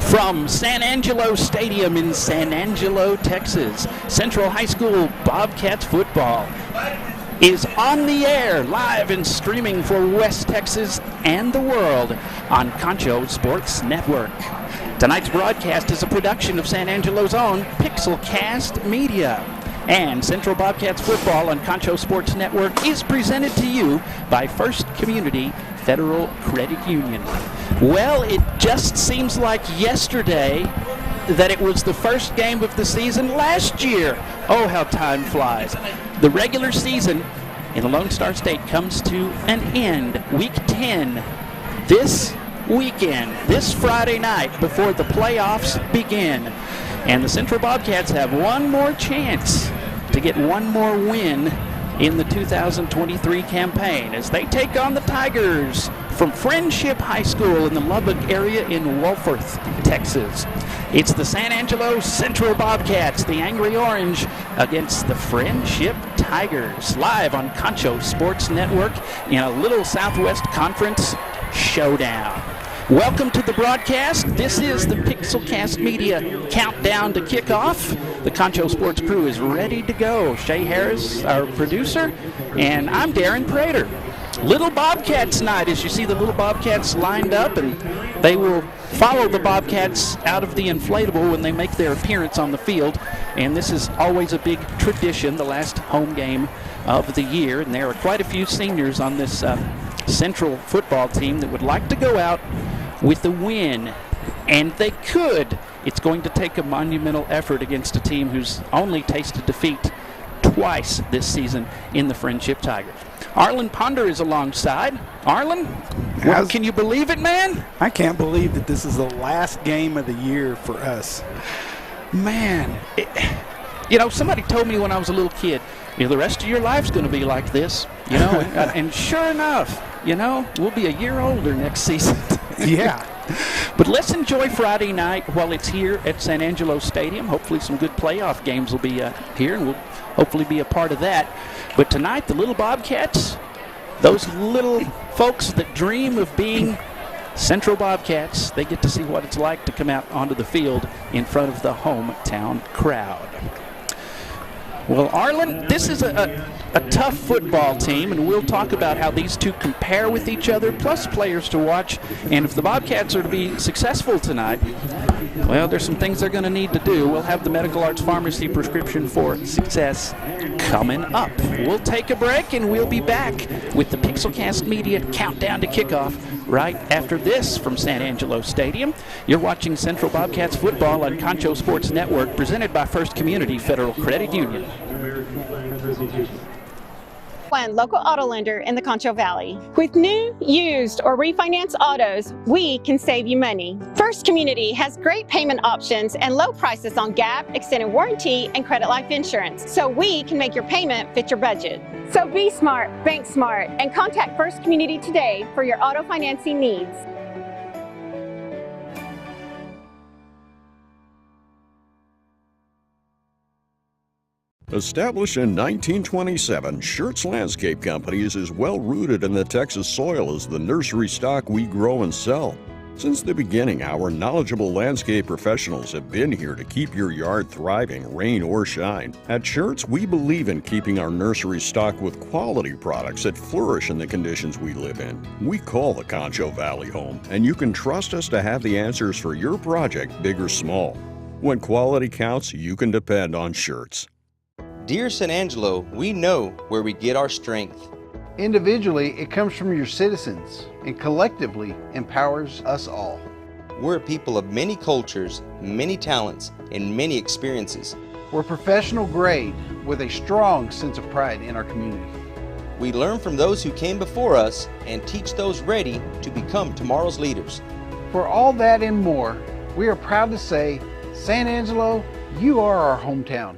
From San Angelo Stadium in San Angelo, Texas, Central High School Bobcats football is on the air, live and streaming for West Texas and the world on Concho Sports Network. Tonight's broadcast is a production of San Angelo's own Pixelcast Media. And Central Bobcats football on Concho Sports Network is presented to you by First Community Federal Credit Union. Well, it just seems like yesterday that it was the first game of the season last year. Oh, how time flies. The regular season in the Lone Star State comes to an end. Week 10 this weekend, this Friday night before the playoffs begin. And the Central Bobcats have one more chance to get one more win in the 2023 campaign as they take on the Tigers from Frenship High School in the Lubbock area in Wolforth, Texas. It's the San Angelo Central Bobcats, the Angry Orange, against the Frenship Tigers, live on Concho Sports Network in a little Southwest Conference showdown. Welcome to the broadcast. This is the Pixelcast Media countdown to kickoff. The Concho Sports crew is ready to go. Shay Harris, our producer, and I'm Darren Prater. Little Bobcats night, as you see the little Bobcats lined up, and they will follow the Bobcats out of the inflatable when they make their appearance on the field. And this is always a big tradition, the last home game of the year. And there are quite a few seniors on this Central football team that would like to go out with a win, and they could. It's going to take a monumental effort against a team who's only tasted defeat twice this season in the Frenship Tigers. Arlen Ponder is alongside. Arlen, can you believe it, man? I can't believe that this is the last game of the year for us. Man, somebody told me when I was a little kid, the rest of your life's going to be like this, and sure enough, we'll be a year older next season. Yeah. But let's enjoy Friday night while it's here at San Angelo Stadium. Hopefully some good playoff games will be here, and we'll hopefully be a part of that. But tonight, the little Bobcats, those little folks that dream of being Central Bobcats, they get to see what it's like to come out onto the field in front of the hometown crowd. Well, Arlen, this is a tough football team, and we'll talk about how these two compare with each other, plus players to watch. And if the Bobcats are to be successful tonight, well, there's some things they're going to need to do. We'll have the Medical Arts Pharmacy prescription for success coming up. We'll take a break, and we'll be back with the Pixelcast Media countdown to kickoff right after this from San Angelo Stadium. You're watching Central Bobcats football on Concho Sports Network, presented by First Community Federal Credit Union. One local auto lender in the Concho Valley. With new, used, or refinance autos, we can save you money. First Community has great payment options and low prices on GAP, extended warranty, and credit life insurance, so we can make your payment fit your budget. So be smart, bank smart, and contact First Community today for your auto financing needs. Established in 1927, Schertz Landscape Company is as well rooted in the Texas soil as the nursery stock we grow and sell. Since the beginning, our knowledgeable landscape professionals have been here to keep your yard thriving, rain or shine. At Schertz, we believe in keeping our nursery stocked with quality products that flourish in the conditions we live in. We call the Concho Valley home, and you can trust us to have the answers for your project, big or small. When quality counts, you can depend on Schertz. Dear San Angelo, we know where we get our strength. Individually, it comes from your citizens, and collectively empowers us all. We're a people of many cultures, many talents, and many experiences. We're professional grade with a strong sense of pride in our community. We learn from those who came before us and teach those ready to become tomorrow's leaders. For all that and more, we are proud to say, San Angelo, you are our hometown.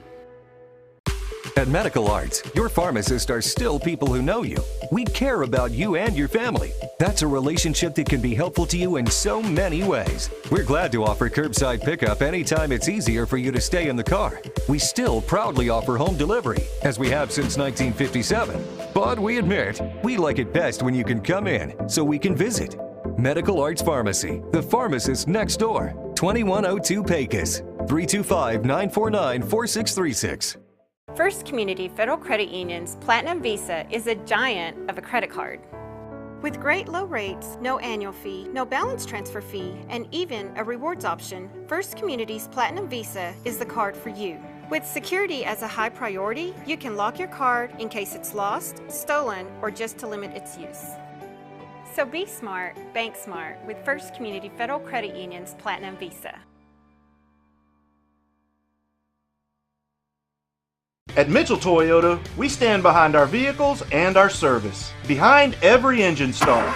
At Medical Arts, your pharmacists are still people who know you. We care about you and your family. That's a relationship that can be helpful to you in so many ways. We're glad to offer curbside pickup anytime it's easier for you to stay in the car. We still proudly offer home delivery, as we have since 1957. But we admit, we like it best when you can come in so we can visit. Medical Arts Pharmacy, the pharmacist next door. 2102 Pecos. 325-949-4636. First Community Federal Credit Union's Platinum Visa is a giant of a credit card. With great low rates, no annual fee, no balance transfer fee, and even a rewards option, First Community's Platinum Visa is the card for you. With security as a high priority, you can lock your card in case it's lost, stolen, or just to limit its use. So be smart, bank smart with First Community Federal Credit Union's Platinum Visa. At Mitchell Toyota, we stand behind our vehicles and our service. Behind every engine start.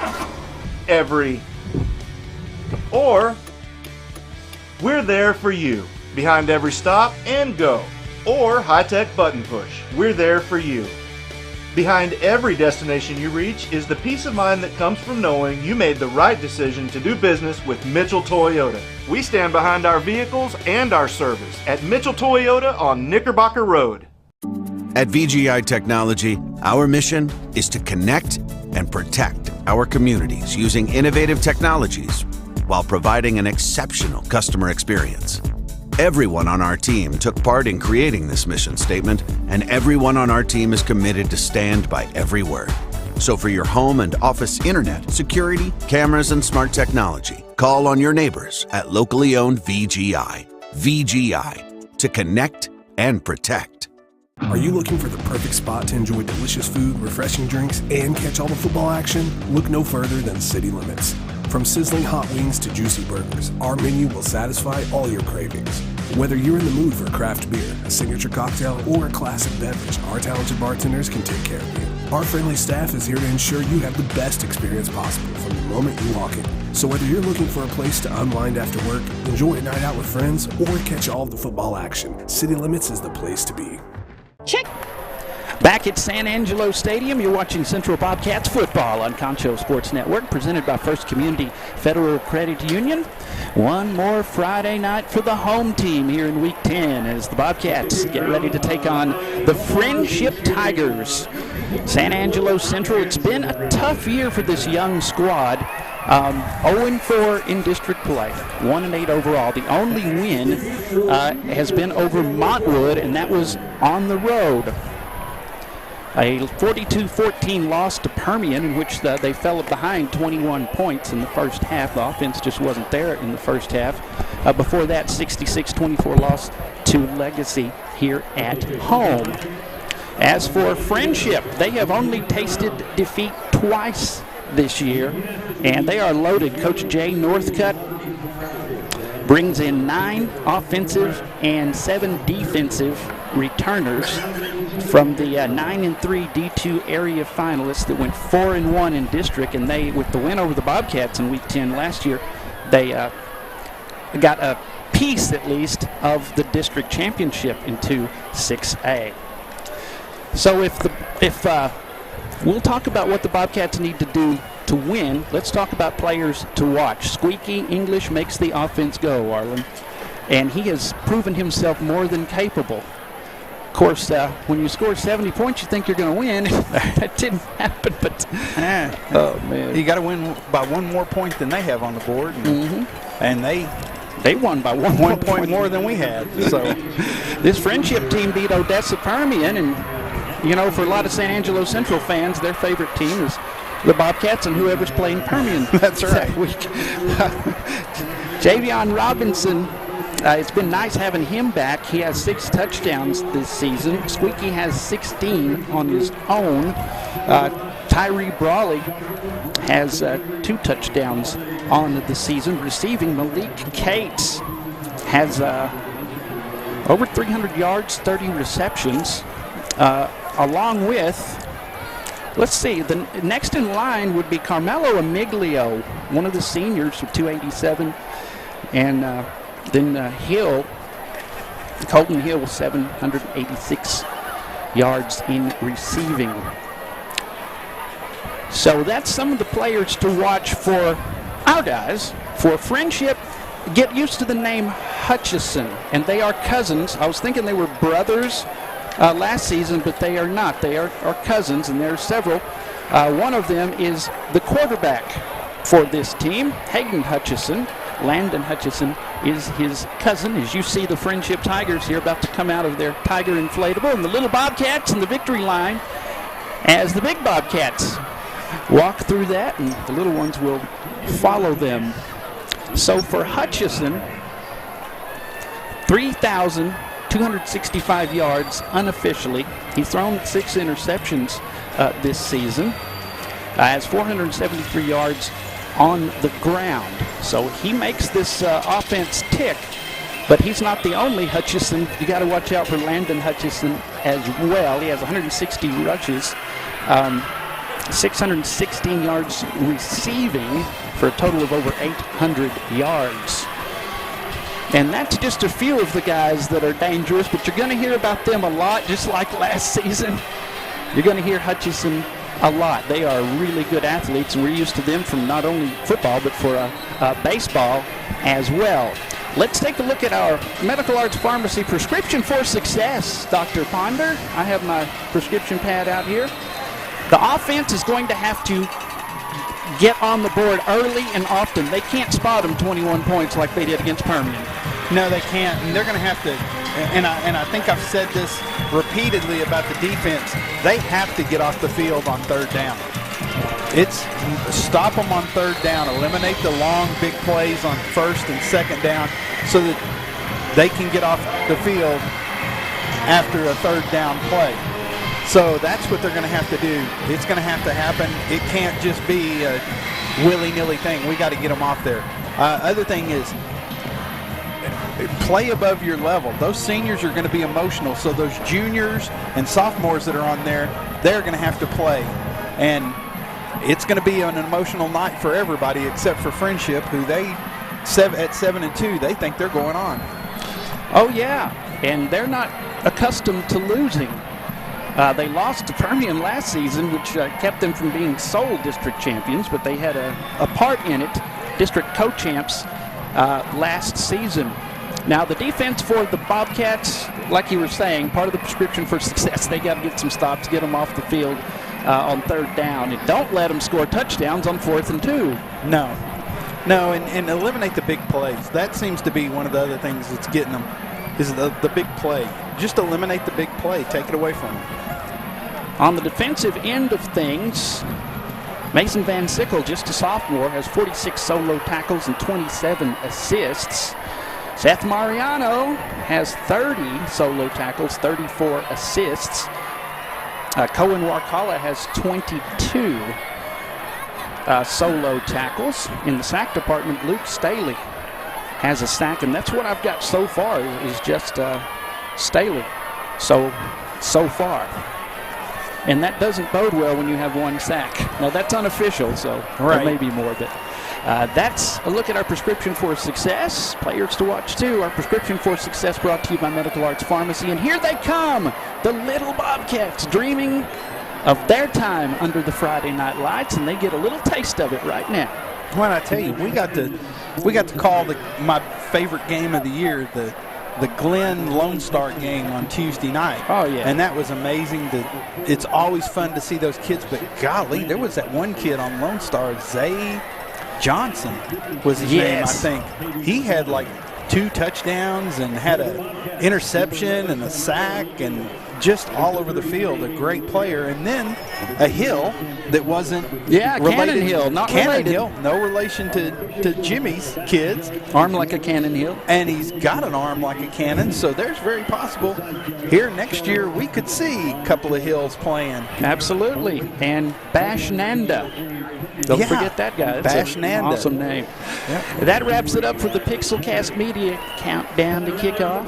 We're there for you. Behind every stop and go. Or high-tech button push. We're there for you. Behind every destination you reach is the peace of mind that comes from knowing you made the right decision to do business with Mitchell Toyota. We stand behind our vehicles and our service at Mitchell Toyota on Knickerbocker Road. At VGI Technology, our mission is to connect and protect our communities using innovative technologies while providing an exceptional customer experience. Everyone on our team took part in creating this mission statement, and everyone on our team is committed to stand by every word. So for your home and office internet, security, cameras, and smart technology, call on your neighbors at locally owned VGI. VGI, to connect and protect. Are you looking for the perfect spot to enjoy delicious food, refreshing drinks, and catch all the football action? Look no further than City Limits. From sizzling hot wings to juicy burgers, our menu will satisfy all your cravings. Whether you're in the mood for a craft beer, a signature cocktail, or a classic beverage, our talented bartenders can take care of you. Our friendly staff is here to ensure you have the best experience possible from the moment you walk in. So whether you're looking for a place to unwind after work, enjoy a night out with friends, or catch all of the football action, City Limits is the place to be. Check. Back at San Angelo Stadium, you're watching Central Bobcats football on Concho Sports Network, presented by First Community Federal Credit Union. One more Friday night for the home team here in Week 10 as the Bobcats get ready to take on the Frenship Tigers. San Angelo Central, it's been a tough year for this young squad. 0-4 in district play, 1-8 overall. The only win has been over Montwood, and that was on the road. A 42-14 loss to Permian, in which they fell behind 21 points in the first half. The offense just wasn't there in the first half. Before that, 66-24 loss to Legacy here at home. As for Frenship, they have only tasted defeat twice this year, and they are loaded. Coach Jay Northcutt brings in 9 offensive and 7 defensive returners from the 9-3 D2 area finalists that went 4-1 in district, and they, with the win over the Bobcats in Week 10 last year, they got a piece at least of the district championship into 6A. So if we'll talk about what the Bobcats need to do to win, let's talk about players to watch. Squeaky English makes the offense go, Arlen, and he has proven himself more than capable. Of course, when you score 70 points, you think you're going to win. That didn't happen, but oh man, You got to win by one more point than they have on the board, and they won by one point more than we had. So this Frenship team beat Odessa Permian, and you know, for a lot of San Angelo Central fans, their favorite team is the Bobcats and whoever's playing Permian. That's right. That week. Javion Robinson, it's been nice having him back. He has 6 touchdowns this season. Squeaky has 16 on his own. Tyree Brawley has 2 touchdowns on the season. Receiving, Malik Cates has over 300 yards, 30 receptions. Along with, let's see, the next in line would be Carmelo Amiglio, one of the seniors with 287, and then Colton Hill with 786 yards in receiving. So that's some of the players to watch for our guys. For Frenship, get used to the name Hutchison, and they are cousins. I was thinking they were brothers last season, but they are not. They are cousins, and there are several. One of them is the quarterback for this team, Hayden Hutchison. Landon Hutchison is his cousin, as you see the Frenship Tigers here about to come out of their Tiger inflatable, and the little Bobcats in the victory line as the big Bobcats walk through that, and the little ones will follow them. So for Hutchison, 3,265 yards unofficially. He's thrown 6 interceptions this season. Has 473 yards on the ground. So he makes this offense tick, but he's not the only Hutchison. You got to watch out for Landon Hutchison as well. He has 160 rushes, 616 yards receiving for a total of over 800 yards. And that's just a few of the guys that are dangerous, but you're going to hear about them a lot, just like last season. You're going to hear Hutchison a lot. They are really good athletes, and we're used to them from not only football, but for baseball as well. Let's take a look at our Medical Arts Pharmacy prescription for success, Dr. Ponder. I have my prescription pad out here. The offense is going to have to get on the board early and often. They can't spot them 21 points like they did against Permian. No, they can't, and they're going to have to, and I think I've said this repeatedly about the defense, they have to get off the field on third down. It's stop them on third down, eliminate the long, big plays on first and second down so that they can get off the field after a third down play. So that's what they're going to have to do. It's going to have to happen. It can't just be a willy-nilly thing. We got to get them off there. Other thing is, play above your level. Those seniors are going to be emotional, so those juniors and sophomores that are on there, they're going to have to play. And it's going to be an emotional night for everybody except for Frenship, who at 7-2, they think they're going on. Oh, yeah, and they're not accustomed to losing. They lost to Permian last season, which kept them from being sole district champions, but they had a part in it, district co-champs last season. Now, the defense for the Bobcats, like you were saying, part of the prescription for success, they got to get some stops, get them off the field on third down, and don't let them score touchdowns on 4th and 2. No, and eliminate the big plays. That seems to be one of the other things that's getting them, is the big play. Just eliminate the big play. Take it away from them. On the defensive end of things, Mason Van Sickle, just a sophomore, has 46 solo tackles and 27 assists. Seth Mariano has 30 solo tackles, 34 assists. Cohen Warkala has 22 solo tackles. In the sack department, Luke Staley has a sack, and that's what I've got so far is just Staley so far. And that doesn't bode well when you have one sack. Now, that's unofficial, so there may be more, but that's a look at our prescription for success. Players to watch, too. Our prescription for success brought to you by Medical Arts Pharmacy. And here they come, the little Bobcats, dreaming of their time under the Friday night lights, and they get a little taste of it right now. Well, I tell you, we got to call my favorite game of the year, the Glenn Lone Star game on Tuesday night. Oh, yeah. And that was amazing. It's always fun to see those kids, but golly, there was that one kid on Lone Star, Zay Johnson was his name, I think. He had like 2 touchdowns and had an interception and a sack and just all over the field, a great player. And then a Hill that wasn't related. Cannon Hill, not Cannon related. Hill, no relation to Jimmy's kids. Arm like a cannon Hill. And he's got an arm like a cannon, so there's very possible here next year we could see a couple of Hills playing. Absolutely. And Bash Nanda. Don't forget that guy. That's Bash Nanda. Awesome name. Yep. That wraps it up for the Pixelcast Media Countdown to Kickoff.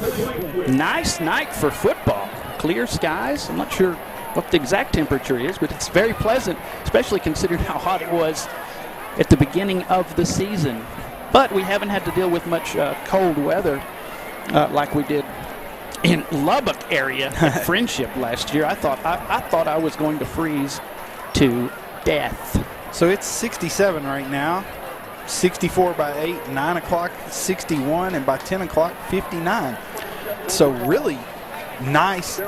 Nice night for football. Clear skies. I'm not sure what the exact temperature is, but it's very pleasant, especially considering how hot it was at the beginning of the season. But we haven't had to deal with much cold weather like we did in Lubbock area at Frenship last year. I thought I was going to freeze to death. So it's 67 right now, 64 by 8, 9 o'clock, 61, and by 10 o'clock, 59. So really nice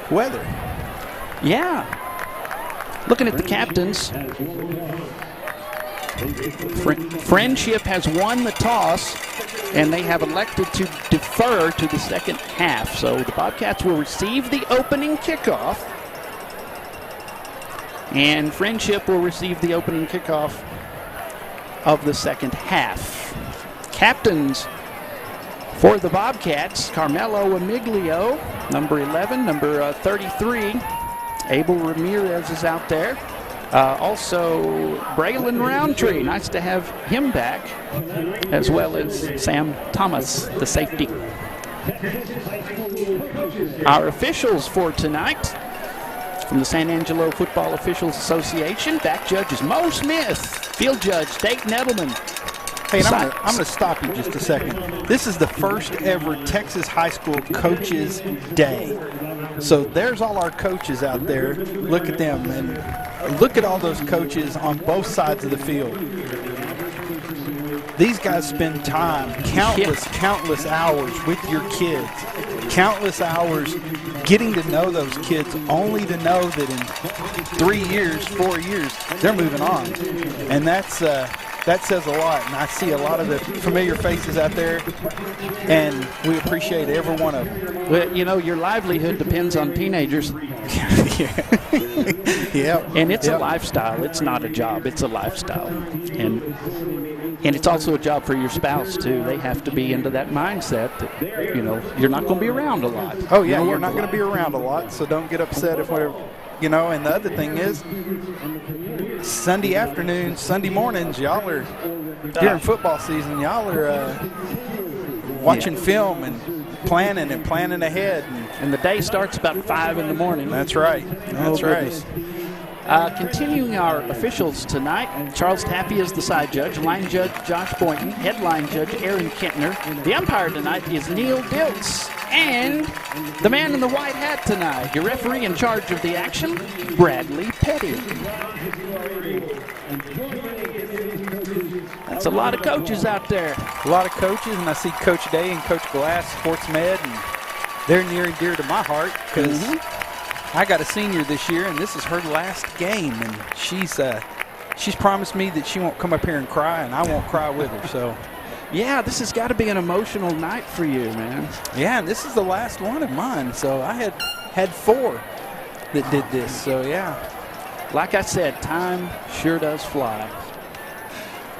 weather. Yeah. Looking at the captains, Frenship has won the toss, and they have elected to defer to the second half. So the Bobcats will receive the opening kickoff, and Frenship will receive the opening kickoff of the second half. Captains for the Bobcats, Carmelo Amiglio, number 11, number 33. Abel Ramirez is out there. Also, Braylon Roundtree, nice to have him back, as well as Sam Thomas, the safety. Our officials for tonight, from the San Angelo Football Officials Association, back judge is Mo Smith, field judge Dayton Edelman. Hey, I'm going to stop you just a second. This is the first ever Texas High School Coaches Day. So there's all our coaches out there. Look at them, and look at all those coaches on both sides of the field. These guys spend time, countless hours with your kids, countless hours getting to know those kids, only to know that in 3 years, 4 years, they're moving on. And that says a lot, and I see a lot of the familiar faces out there, and we appreciate every one of them. Well, you know, your livelihood depends on teenagers. Yeah. And it's a lifestyle. It's not a job. It's a lifestyle. And it's also a job for your spouse, too. They have to be into that mindset that, you know, you're not going to be around a lot. Oh, yeah, you're not going to be around a lot, so don't get upset if we're, you know, and the other thing is, Sunday afternoons, Sunday mornings, y'all are, during football season, y'all are watching film and planning ahead. And the day starts about 5 in the morning. That's right. That's right. Continuing our officials tonight, Charles Tappy is the side judge, line judge Josh Boynton, headline judge Aaron Kentner. The umpire tonight is Neil Diltz. And the man in the white hat tonight, your referee in charge of the action, Bradley Petty. That's a lot of coaches out there. A lot of coaches, and I see Coach Day and Coach Glass, Sports Med, and they're near and dear to my heart because I got a senior this year, and this is her last game, and she's promised me that she won't come up here and cry, and I won't cry with her. So, yeah, this has got to be an emotional night for you, man. Yeah, and this is the last one of mine. So I had 4 that did this. So yeah, like I said, time sure does fly.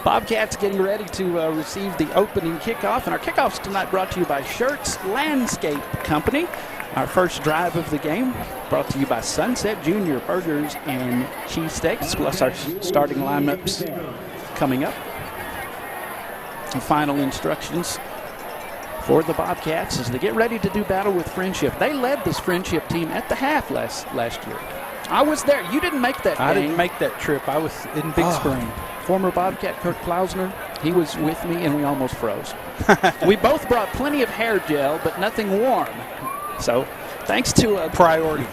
Bobcats getting ready to receive the opening kickoff, and our kickoffs tonight brought to you by Shirts Landscape Company. Our first drive of the game brought to you by Sunset Junior Burgers and Cheesesteaks, plus our starting lineups coming up. The final instructions for the Bobcats as they get ready to do battle with Frenship. They led this Frenship team at the half last year. I was there. You didn't make that game. I didn't make that trip. I was in Big Spring. Former Bobcat Kirk Klausner, he was with me, and we almost froze. We both brought plenty of hair gel, but nothing warm. So thanks to priorities.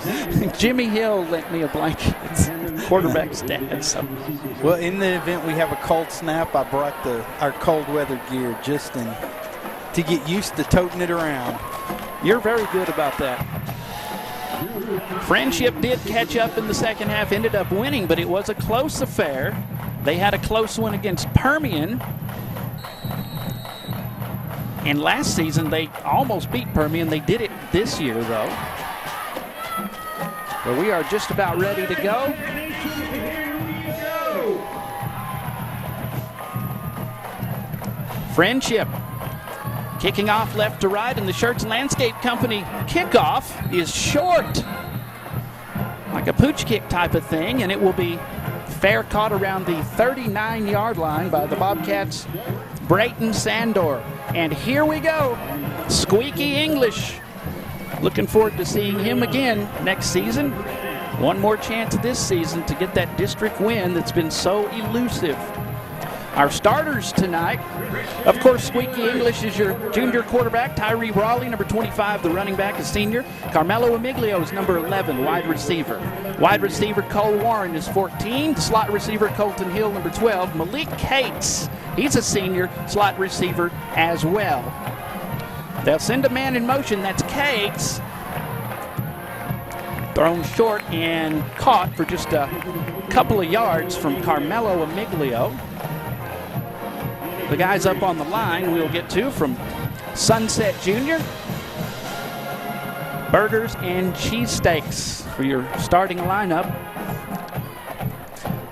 Jimmy Hill lent me a blanket. It's quarterback's dad. So. Well, in the event we have a cold snap, I brought our cold weather gear just to get used to toting it around. You're very good about that. Frenship did catch up in the second half, ended up winning, but it was a close affair. They had a close one against Permian. And last season, they almost beat Permian. They did it this year, though. But we are just about ready to go. Frenship kicking off left to right, and the Shirts Landscape Company kickoff is short. Like a pooch kick type of thing, and it will be fair caught around the 39-yard line by the Bobcats' Brayton Sandor. And here we go. Squeaky English. Looking forward to seeing him again next season. One more chance this season to get that district win that's been so elusive. Our starters tonight, of course, Squeaky English is your junior quarterback. Tyree Raleigh, number 25, the running back, is senior. Carmelo Amiglio is number 11, wide receiver. Wide receiver Cole Warren is 14. Slot receiver Colton Hill, number 12. Malik Cates, he's a senior, slot receiver as well. They'll send a man in motion. That's Cates. Thrown short and caught for just a couple of yards from Carmelo Amiglio. the guys up on the line we'll get to from Sunset Junior. Burgers and cheesesteaks for your starting lineup.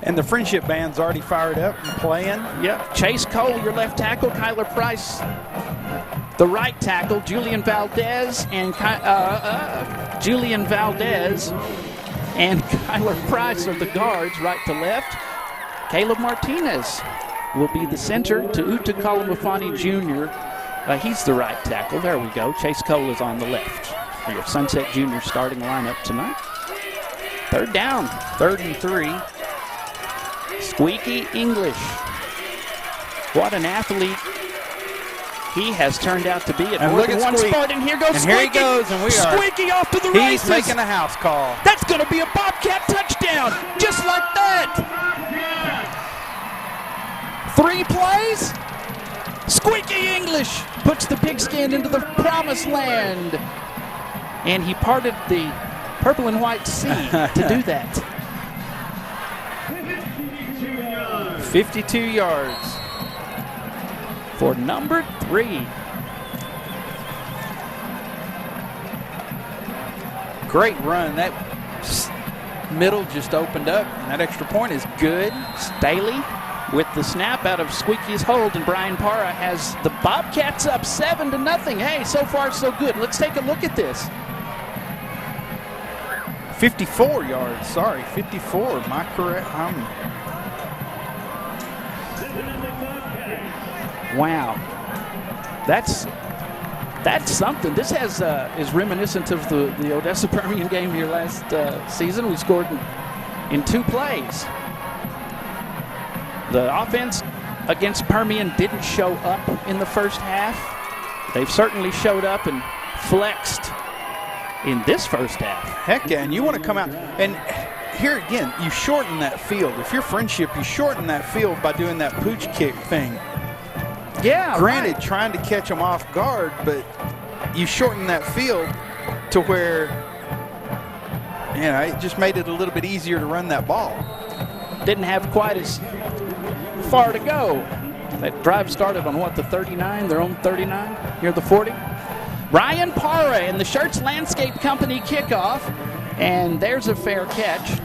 And the Friendship band's already fired up and playing. Yep. Chase Cole, your left tackle. Kyler Price, the right tackle. Julian Valdez and Kyler Price are the guards, right to left. Caleb Martinez will be the center to Uta Kalamafani Jr. He's the right tackle. There we go. Chase Cole is on the left for your Sunset Junior starting lineup tonight. Third down. 3rd and 3. Squeaky English. What an athlete he has turned out to be at more than one sport. And here goes Squeaky. Here he goes, and Squeaky off to the races. He's making a house call. That's going to be a Bobcat touchdown, just like that. 3 plays. Squeaky English puts the pigskin into the promised land. And he parted the purple and white sea to do that. 52 yards for number 3. Great run. That middle just opened up, and that extra point is good. Staley with the snap out of Squeaky's hold, and Brian Parra has the Bobcats up 7-0. Hey, so far so good. Let's take a look at this. 54 yards. Sorry, 54. Am I correct? Wow, that's something. This is reminiscent of the Odessa Permian game here last season. We scored in 2 plays. The offense against Permian didn't show up in the first half. They've certainly showed up and flexed in this first half. Heck yeah, and you want to come out and here again, you shorten that field. If you're Friendship, you shorten that field by doing that pooch kick thing. Yeah, granted, trying to catch them off guard, but you shorten that field to where, it just made it a little bit easier to run that ball. Didn't have quite as far to go. That drive started on the 39, their own 39, near the 40. Ryan Parra and the Shirts Landscape Company kickoff, and there's a fair catch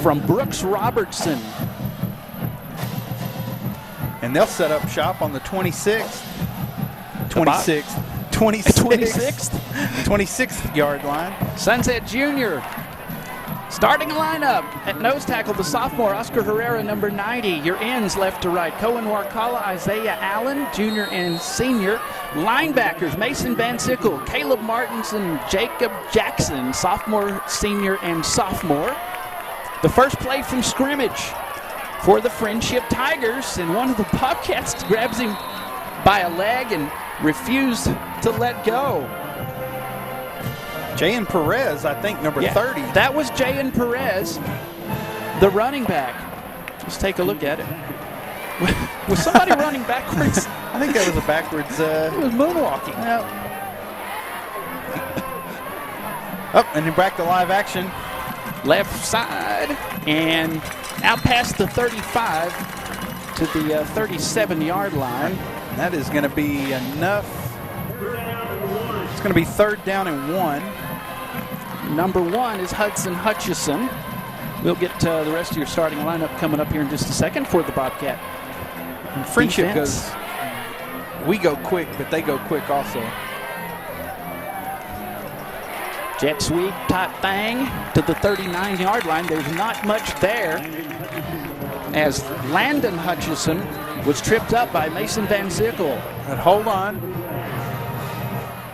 from Brooks Robertson. And they'll set up shop on the 26th yard line. Sunset Junior starting lineup at nose tackle, the sophomore Oscar Herrera, number 90. Your ends left to right, Cohen Warkala, Isaiah Allen, junior and senior. Linebackers, Mason Van Sickle, Caleb Martinson, Jacob Jackson, sophomore, senior, and sophomore. The first play from scrimmage for the Friendship Tigers, and one of the Bobcats grabs him by a leg and refused to let go. Jayan Perez, I think, number 30. That was Jayan Perez, the running back. Let's take a look at it. Was somebody running backwards? I think that was a backwards. It was moonwalking. And then back to live action. Left side, and out past the 35 to the 37-yard line. That is going to be enough. It's going to be 3rd down and 1. Number 1 is Hudson Hutchison. We'll get the rest of your starting lineup coming up here in just a second for the Bobcat. And Friendship defense. We go quick, but they go quick also. Jet sweep type thing to the 39-yard line. There's not much there, as Landon Hutchison was tripped up by Mason Van Sickle. But hold on.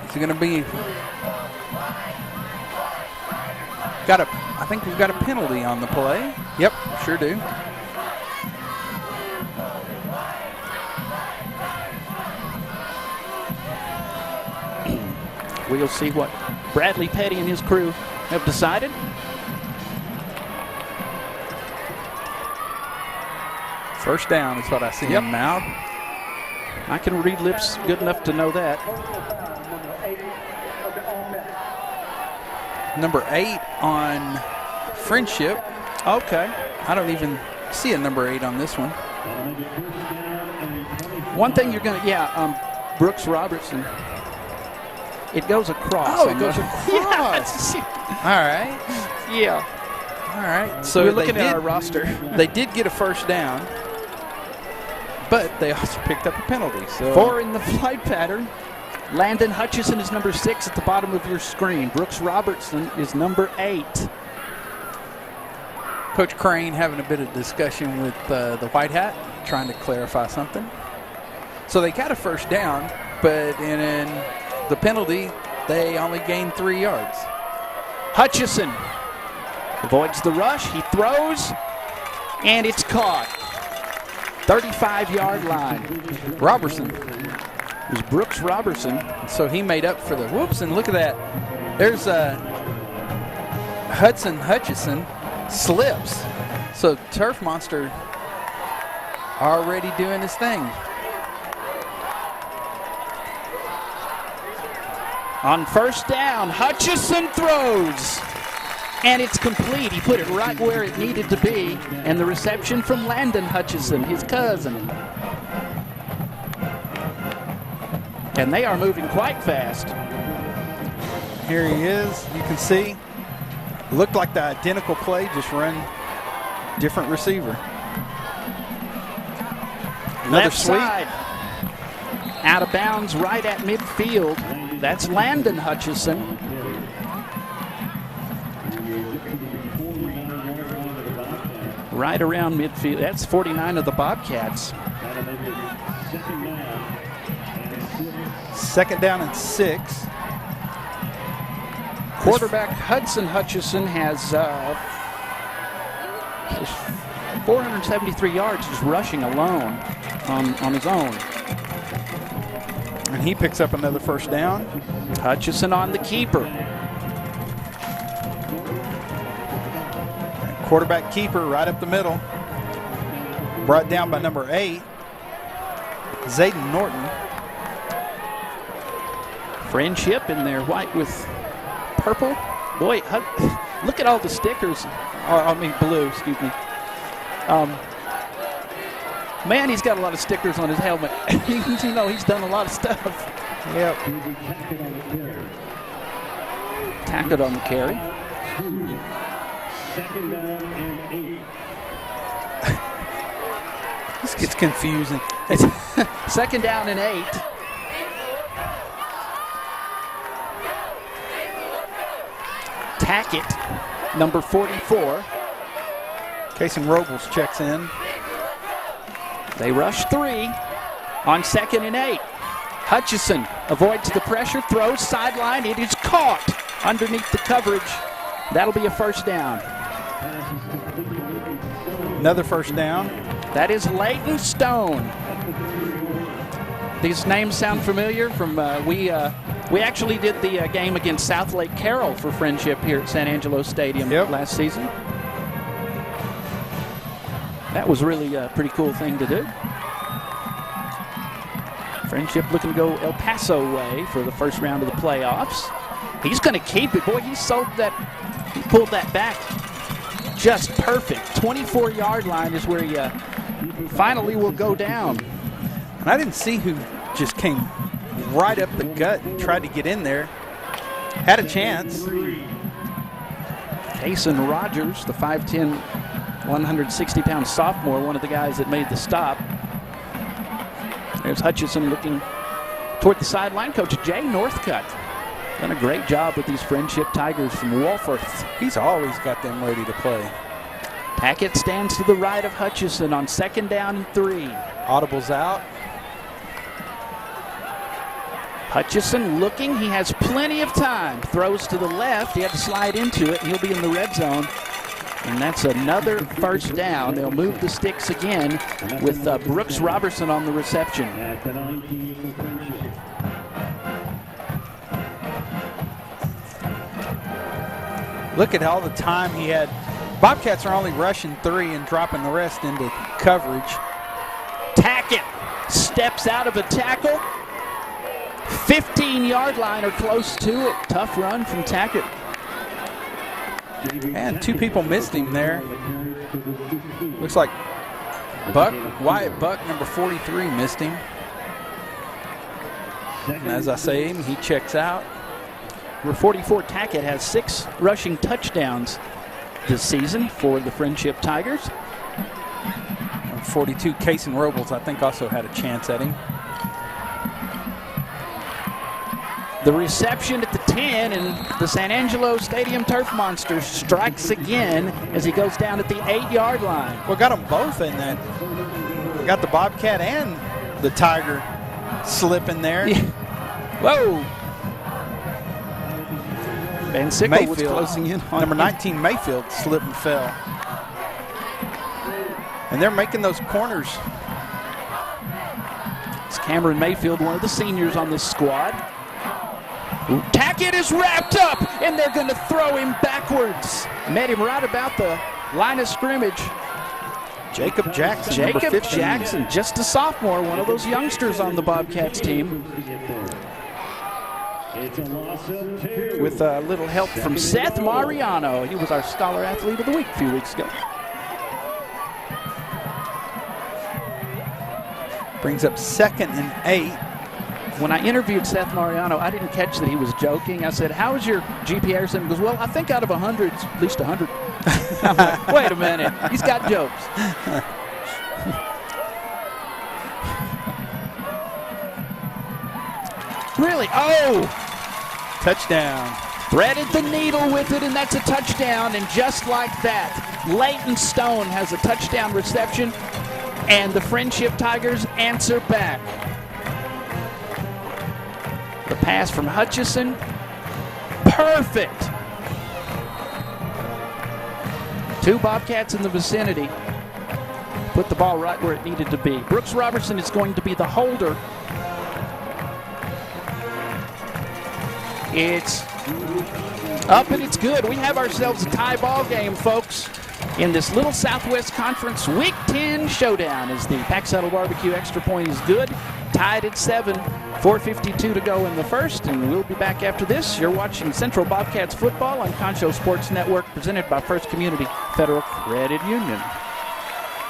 Is it going to be? I think we've got a penalty on the play. Yep, sure do. We'll see what Bradley Petty and his crew have decided. First down is what I see him now. I can read lips good enough to know that. Number 8 on Friendship. Okay. I don't even see a number 8 on this one. One thing you're going to, Brooks Robertson. It goes across. Oh, it goes across. All right. Yeah. All right. So we're looking at our roster. They did get a first down, but they also picked up a penalty. So 4 in the flight pattern. Landon Hutchison is number 6 at the bottom of your screen. Brooks Robertson is number 8. Coach Crane having a bit of discussion with the White Hat, trying to clarify something. So they got a first down, but in the penalty, they only gained 3 yards. Hutchison avoids the rush. He throws, and it's caught. 35-yard line. Robertson. It was Brooks Robertson. So he made up for the whoops, and look at that. There's Hutchison slips. So Turf Monster already doing his thing. On first down, Hutchison throws, and it's complete. He put it right where it needed to be, and the reception from Landon Hutchison, his cousin. And they are moving quite fast. Here he is. You can see. Looked like the identical play, just run different receiver. Another Left sweep. side. Out of bounds right at midfield. That's Landon Hutchison. Right around midfield. That's 49 of the Bobcats. 2nd down and 6. Quarterback Hudson Hutchison has 473 yards just rushing alone on his own. And he picks up another first down. Hutchison on the keeper. Quarterback keeper right up the middle. Brought down by number 8, Zayden Norton. Frenship in there, white with purple. Boy, look at all the stickers. Blue, excuse me. Man, he's got a lot of stickers on his helmet. You know, he's done a lot of stuff. Yep. Tackled on the carry. This gets confusing. It's 2nd down and 8. Tackett, number 44. Casey Robles checks in. They rush 3 on 2nd and 8. Hutchison avoids the pressure, throws sideline. It is caught underneath the coverage. That'll be a first down. Another first down. That is Leighton Stone. These names sound familiar from we actually did the game against South Lake Carroll for Frenship here at San Angelo Stadium last season. That was really a pretty cool thing to do. Frenship looking to go El Paso way for the first round of the playoffs. He's going to keep it. Boy, he pulled that back just perfect. 24-yard line is where you finally will go down. And I didn't see who just came right up the gut and tried to get in there. Had a chance. Kason Rogers, the 5'10", 160-pound sophomore, one of the guys that made the stop. There's Hutchison looking toward the sideline. Coach Jay Northcutt done a great job with these Frenship Tigers from Walforth. He's always got them ready to play. Tackett stands to the right of Hutchison on 2nd down and 3. Audibles out. Hutchison looking. He has plenty of time. Throws to the left. He had to slide into it, and he'll be in the red zone. And that's another first down. They'll move the sticks again with Brooks Robertson on the reception. Look at all the time he had. Bobcats are only rushing 3 and dropping the rest into coverage. Tackett steps out of a tackle. 15-yard line or close to it. Tough run from Tackett. And 2 people missed him there. Looks like Wyatt Buck, number 43, missed him. And as I say, he checks out. Number 44, Tackett, has 6 rushing touchdowns this season for the Frenship Tigers. 42, Cason Robles, I think, also had a chance at him. The reception at the 10, and the San Angelo Stadium Turf Monster strikes again as he goes down at the 8-yard line. Well, got them both in that. Got the Bobcat and the Tiger slipping there. Yeah. Whoa. Van Sickle was closing in on number 19, Mayfield, slipped and fell. And they're making those corners. It's Cameron Mayfield, one of the seniors on this squad. Tackett is wrapped up, and they're going to throw him backwards. Met him right about the line of scrimmage. Jacob Jackson, just a sophomore, one of those youngsters on the Bobcats team. With a little help from Seth Mariano. He was our Scholar Athlete of the Week a few weeks ago. Brings up 2nd and 8. When I interviewed Seth Mariano, I didn't catch that he was joking. I said, "How is your GPA?" He goes, "Well, I think out of 100, it's at least 100. I'm like, wait a minute. He's got jokes. Really? Oh! Touchdown. Threaded the needle with it, and that's a touchdown. And just like that, Leighton Stone has a touchdown reception, and the Frenship Tigers answer back. The pass from Hutchison, perfect. 2 Bobcats in the vicinity. Put the ball right where it needed to be. Brooks Robertson is going to be the holder. It's up and it's good. We have ourselves a tie ball game, folks, in this little Southwest Conference Week 10 showdown as the Pack Saddle Barbecue extra point is good. Tied at 7, 4:52 to go in the first, and we'll be back after this. You're watching Central Bobcats football on Concho Sports Network, presented by First Community Federal Credit Union.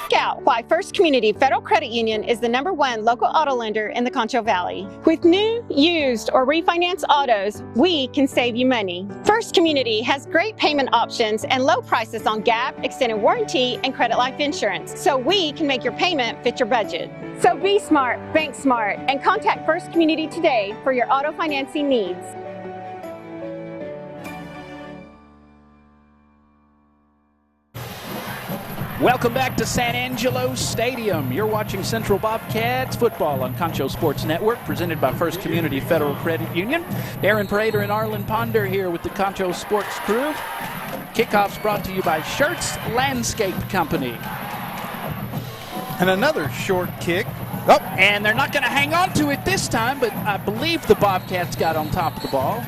Check out why First Community Federal Credit Union is the #1 local auto lender in the Concho Valley. With new, used, or refinance autos, we can save you money. First Community has great payment options and low prices on GAP, extended warranty, and credit life insurance, so we can make your payment fit your budget. So be smart, bank smart, and contact First Community today for your auto financing needs. Welcome back to San Angelo Stadium. You're watching Central Bobcats football on Concho Sports Network, presented by First Community Federal Credit Union. Aaron Prater and Arlen Ponder here with the Concho Sports crew. Kickoff's brought to you by Shirts Landscape Company. And another short kick. Oh, and they're not going to hang on to it this time, but I believe the Bobcats got on top of the ball.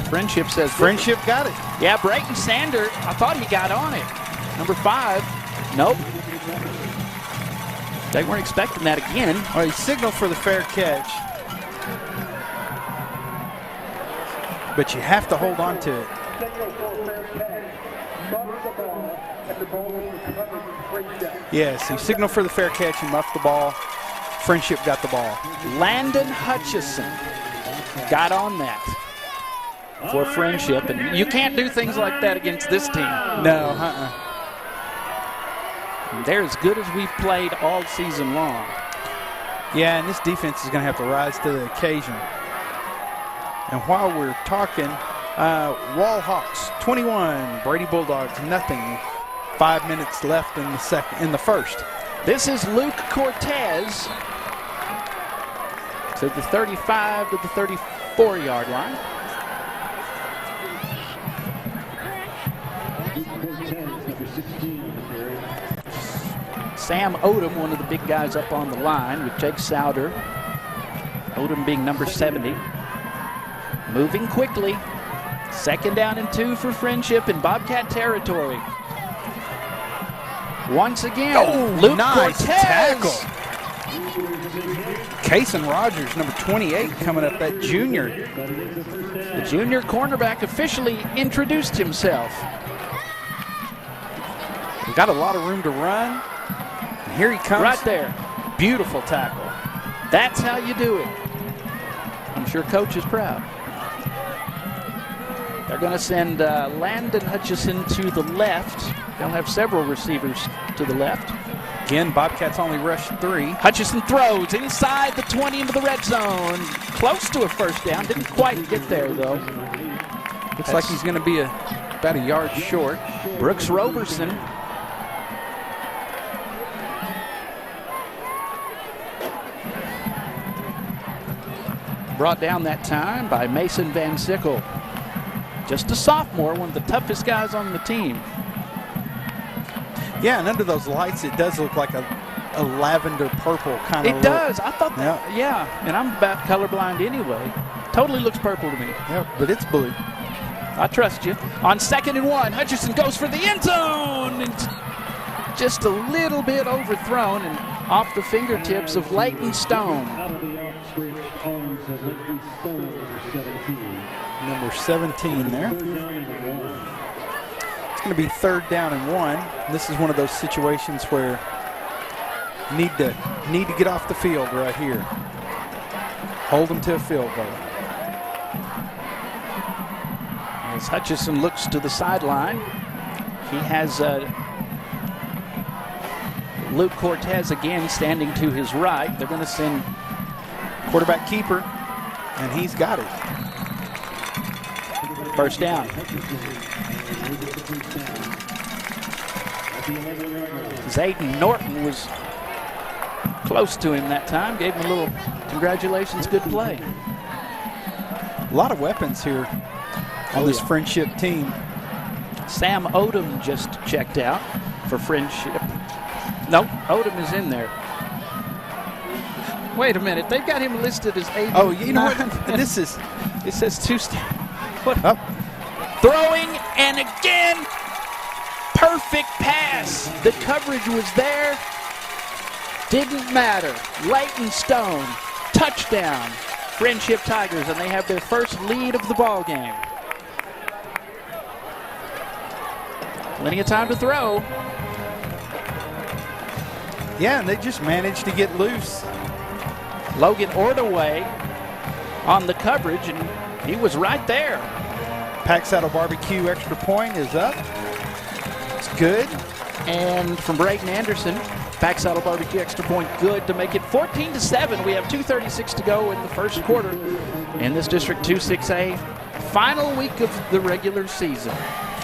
Frenship says Frenship got it. Yeah, Brayton Sander, I thought he got on it. Number 5, nope. They weren't expecting that again. Well, he signaled for the fair catch. But you have to hold on to it. Yes, he signaled for the fair catch and muffed the ball. Frenship got the ball. Landon Hutchison got on that for Frenship, and you can't do things like that against this team. No, They're as good as we've played all season long. Yeah, and this defense is going to have to rise to the occasion. And while we're talking, Wall Hawks 21, Brady Bulldogs nothing. 5 minutes left in the first. This is Luke Cortez to the 35 to the 34-yard line. Sam Odom, one of the big guys up on the line with Jake Souder. Odom being number 70. Moving quickly. 2nd down and 2 for Frenship in Bobcat territory. Once again, Luke nice Cortez. Tackle. Cason Rogers, number 28, coming up, that junior. The junior cornerback officially introduced himself. We've got a lot of room to run. And here he comes. Right there. Beautiful tackle. That's how you do it. I'm sure Coach is proud. They're going to send Landon Hutchison to the left. They'll have several receivers to the left. Again, Bobcats only rushed 3. Hutchison throws inside the 20 into the red zone. Close to a first down. Didn't quite get there, though. Looks like he's going to be about a yard short. Brooks Roberson. Brought down that time by Mason Van Sickle. Just a sophomore, one of the toughest guys on the team. Yeah, and under those lights, it does look like a lavender purple kind of look. It does. I thought that, yeah. And I'm about colorblind anyway. Totally looks purple to me. Yeah, but it's blue. I trust you. On 2nd and 1, Hutchison goes for the end zone. And just a little bit overthrown and off the fingertips of Leighton Stone. Number 17 there. It's going to be 3rd down and 1. This is one of those situations where you need to get off the field right here. Hold them to a field goal. As Hutchison looks to the sideline, he has Luke Cortez again standing to his right. They're going to send quarterback keeper, and he's got it. First down. Zayden Norton was close to him that time. Gave him a little congratulations, good play. A lot of weapons here on this Frenship team. Sam Odom just checked out for Frenship. Nope, Odom is in there. Wait a minute, they've got him listed as 89. Oh, you know what? It says 2 What? Oh. Throwing, and again, perfect pass. The coverage was there. Didn't matter. Leighton Stone, touchdown. Frenship Tigers, and they have their first lead of the ball game. Plenty of time to throw. Yeah, and they just managed to get loose. Logan Ordaway on the coverage, and he was right there. Pack Saddle Barbecue extra point is up. It's good. And from Brayden Anderson, Pack Saddle Barbecue extra point good to make it 14-7. We have 2:36 to go in the first quarter in this District 2-6A final week of the regular season.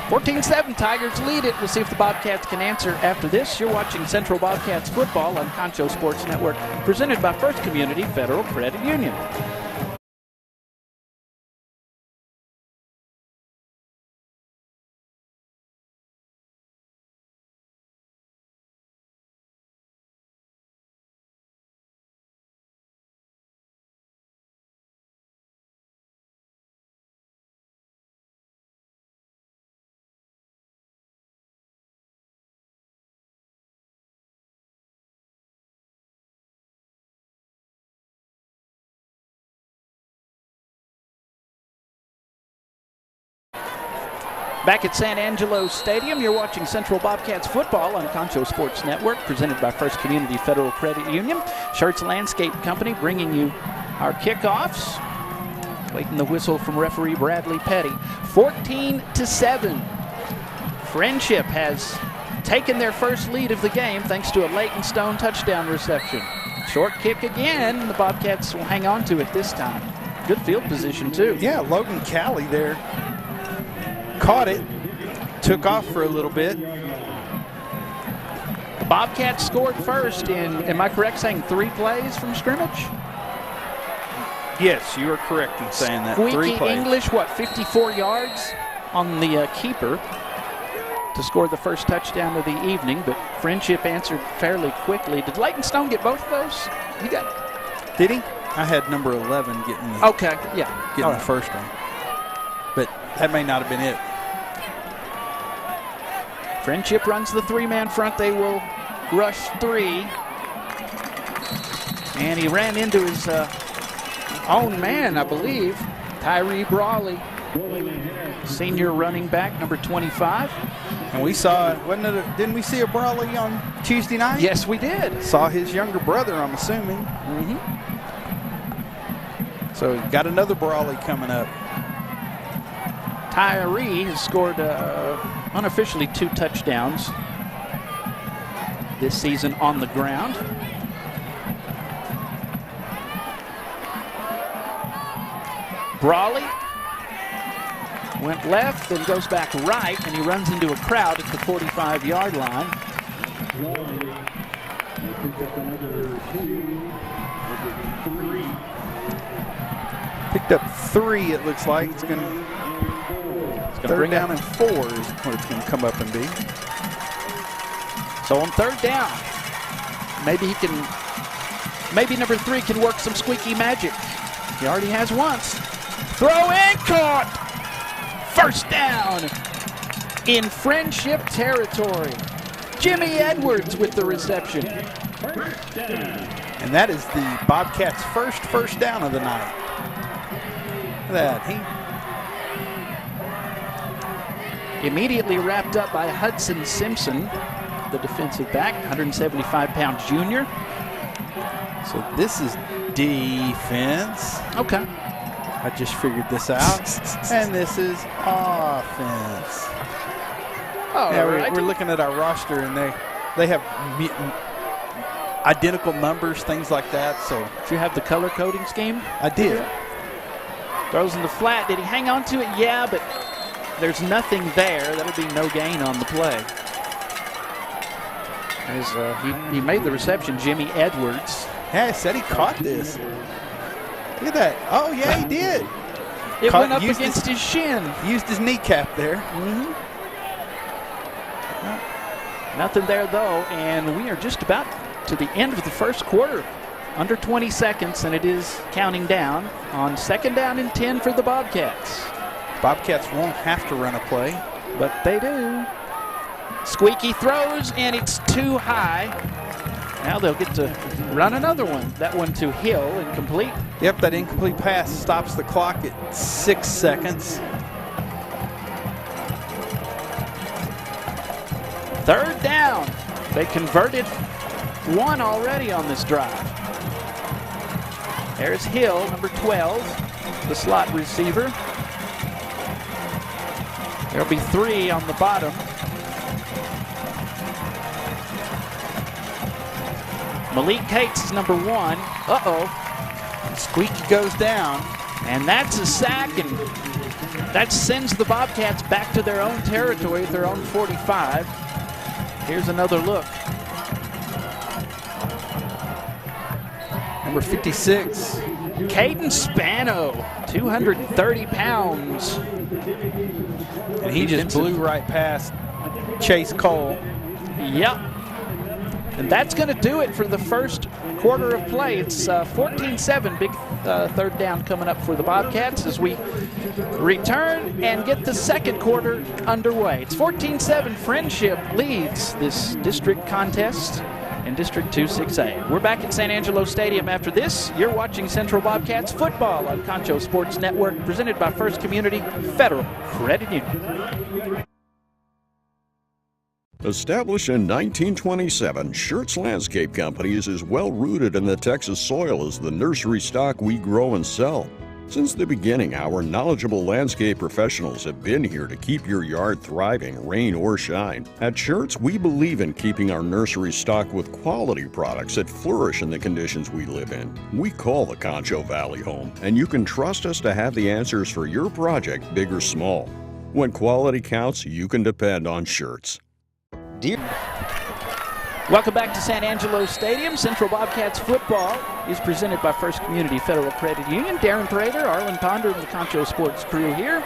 14-7, Tigers lead it. We'll see if the Bobcats can answer after this. You're watching Central Bobcats football on Concho Sports Network, presented by First Community Federal Credit Union. Back at San Angelo Stadium, you're watching Central Bobcats football on Concho Sports Network, presented by First Community Federal Credit Union. Schertz Landscape Company bringing you our kickoffs. Waiting the whistle from referee Bradley Petty. 14-7. Frenship has taken their first lead of the game thanks to a Leighton Stone touchdown reception. Short kick again. The Bobcats will hang on to it this time. Good field position, too. Yeah, Logan Calley there. Caught it, took off for a little bit. The Bobcats scored first in, am I correct saying 3 plays from scrimmage? Yes, you are correct in saying that. Squeaky 3 plays. English, 54 yards on the keeper to score the first touchdown of the evening, but Frenship answered fairly quickly. Did Leighton Stone get both of those? He got. Did he? I had number 11 getting the, getting the first one. But that may not have been it. Frenship runs the 3-man front. They will rush 3. And he ran into his own man, I believe, Tyree Brawley, senior running back, number 25. And we saw, didn't we see a Brawley on Tuesday night? Yes, we did. Saw his younger brother, I'm assuming. So got another Brawley coming up. Tyree has scored unofficially 2 touchdowns this season on the ground. Brawley went left, then goes back right, and he runs into a crowd at the 45-yard line. Picked up 3, it looks like. It's going to third down and 4 is what it's going to come up and be. So on third down, maybe number 3 can work some squeaky magic. He already has once. Throw in, caught. First down in Frenship territory. Jimmy Edwards with the reception. And that is the Bobcats' first down of the night. Look at that. Immediately wrapped up by Hudson Simpson, the defensive back, 175-pound junior. So this is defense. Okay. I just figured this out. And this is offense. Oh, yeah, right. we're looking at our roster, and they have identical numbers, things like that. So did you have the color coding scheme? I did. Throws in the flat. Did he hang on to it? Yeah, but there's nothing there. That'll be no gain on the play. As he made the reception, Jimmy Edwards. Yeah, I said he caught this. Look at that. Oh, yeah, he did. It went up against his shin. Used his kneecap there. Nothing there, though, and we are just about to the end of the first quarter. Under 20 seconds, and it is counting down on 2nd down and 10 for the Bobcats. Bobcats won't have to run a play, but they do. Squeaky throws, and it's too high. Now they'll get to run another one. That one to Hill, incomplete. Yep, that incomplete pass stops the clock at 6 seconds. 3rd down. They converted 1 already on this drive. There's Hill, number 12, the slot receiver. There'll be 3 on the bottom. Malik Cates is number 1. Squeaky goes down. And that's a sack, and that sends the Bobcats back to their own territory at their own 45. Here's another look. Number 56. Caden Spano, 230 pounds. And he just blew right past Chase Cole. Yep. And that's going to do it for the first quarter of play. It's 14-7, big 3rd down coming up for the Bobcats as we return and get the second quarter underway. It's 14-7. Frenship leads this district contest in District 2 6A. We're back at San Angelo Stadium after this. You're watching Central Bobcats football on Concho Sports Network, presented by First Community Federal Credit Union. Established in 1927, Schertz Landscape Company is as well rooted in the Texas soil as the nursery stock we grow and sell. Since the beginning, our knowledgeable landscape professionals have been here to keep your yard thriving, rain or shine. At Schertz, we believe in keeping our nursery stocked with quality products that flourish in the conditions we live in. We call the Concho Valley home, and you can trust us to have the answers for your project, big or small. When quality counts, you can depend on Schertz. Welcome back to San Angelo Stadium. Central Bobcats football is presented by First Community Federal Credit Union. Darren Prater, Arlen Ponder, and the Concho Sports crew here.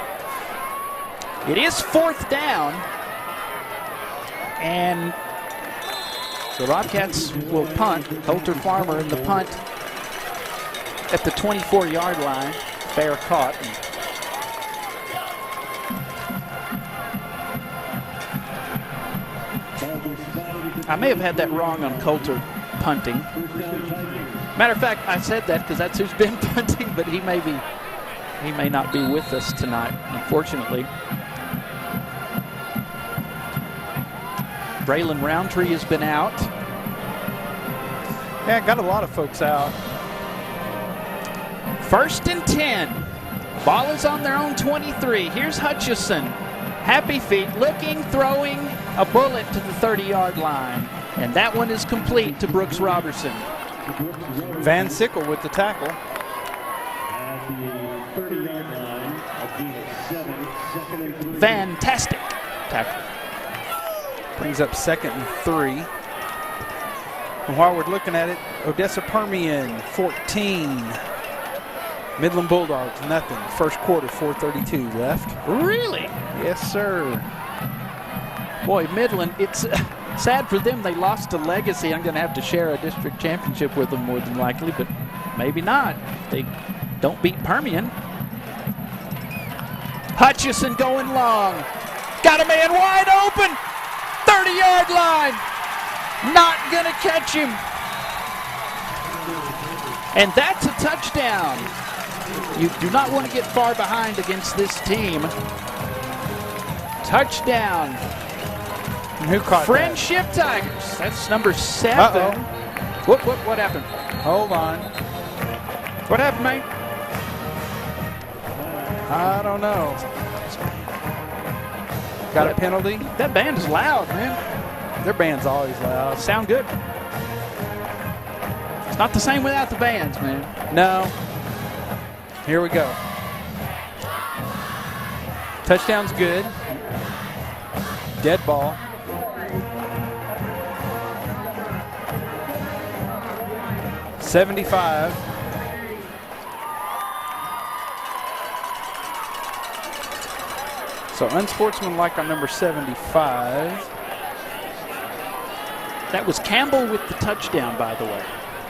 It is 4th down, and the Bobcats will punt. Coulter Farmer in the punt at the 24-yard line. Fair caught. I may have had that wrong on Coulter punting. Matter of fact, I said that because that's who's been punting, but he may not be with us tonight, unfortunately. Braylon Roundtree has been out. Yeah, got a lot of folks out. 1st and 10. Ball is on their own 23. Here's Hutchison. Happy feet, looking, throwing a bullet to the 30-yard line. And that one is complete to Brooks Robertson. Van Sickle with the tackle. Fantastic tackle. Brings up 2nd and 3. And while we're looking at it, Odessa Permian 14. Midland Bulldogs nothing. First quarter, 4:32 left. Really? Yes, sir. Boy, Midland, it's sad for them. They lost to Legacy. I'm going to have to share a district championship with them more than likely, but maybe not. They don't beat Permian. Hutchison going long. Got a man wide open. 30-yard line. Not going to catch him. And that's a touchdown. You do not want to get far behind against this team. Touchdown. And who caught Frenship Tigers. That's number 7. Uh-oh. What happened? Hold on. What happened, mate? I don't know. Got a penalty? That band is loud, man. Their band's always loud. Sound good. It's not the same without the bands, man. No. Here we go. Touchdown's good. Dead ball. $75. So unsportsmanlike on number 75. That was Campbell with the touchdown, by the way.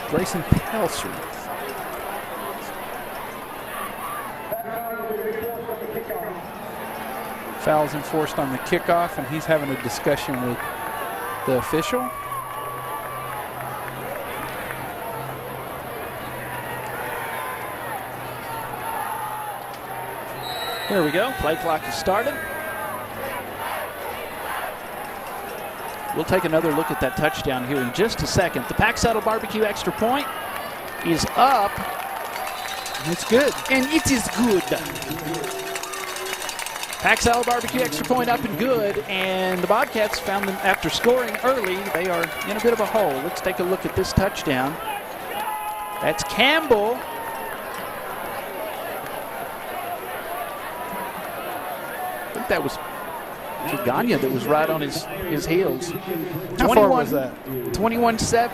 Grayson Pelser. Foul's enforced on the kickoff, and he's having a discussion with the official. Here we go. Play clock is started. We'll take another look at that touchdown here in just a second. The Pack Saddle Barbecue extra point is up. It's good. And it is good. Pack Saddle Barbecue extra point up and good. And the Bobcats found them after scoring early. They are in a bit of a hole. Let's take a look at this touchdown. That's Campbell. I think that was Gagnon that was right on his heels. How far was that? 21-7.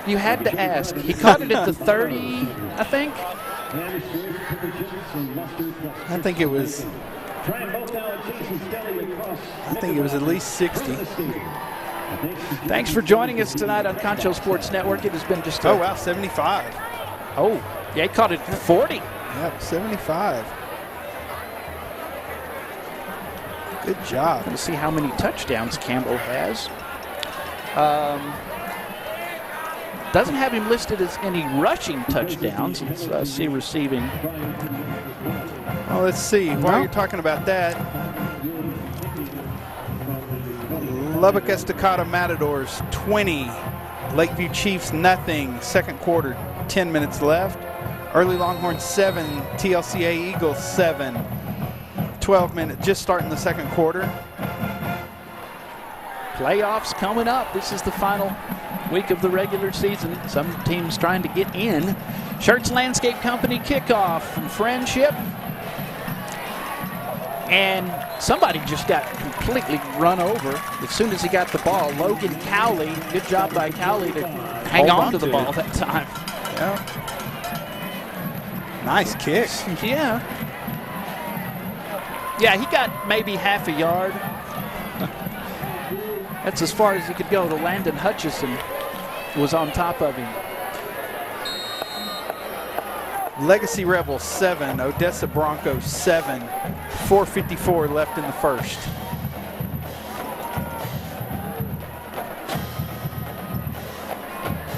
You had to ask. He caught it at the 30, I think. I think it was at least 60. Thanks for joining us tonight on Concho Sports Network. It has been just oh wow, 75. Oh, yeah, he caught it at 40. Yep, 75. Good job. Let's see how many touchdowns Campbell has. Doesn't have him listed as any rushing touchdowns. Let's see receiving. Well, let's see. While you're talking about that, Lubbock Estacado Matadors 20, Lakeview Chiefs nothing. Second quarter, 10 minutes left. Early Longhorns 7, TLCA Eagles 7. 12 minutes, just starting the second quarter. Playoffs coming up. This is the final week of the regular season. Some teams trying to get in. Schertz Landscape Company kickoff from Frenship. And somebody just got completely run over as soon as he got the ball. Logan Cowley, good job by Cowley to hang on to the ball that time. Yeah. Nice kick. Yeah. Yeah, he got maybe half a yard. That's as far as he could go. The Landon Hutchison was on top of him. Legacy Rebels 7, Odessa Broncos 7. 4:54 left in the first.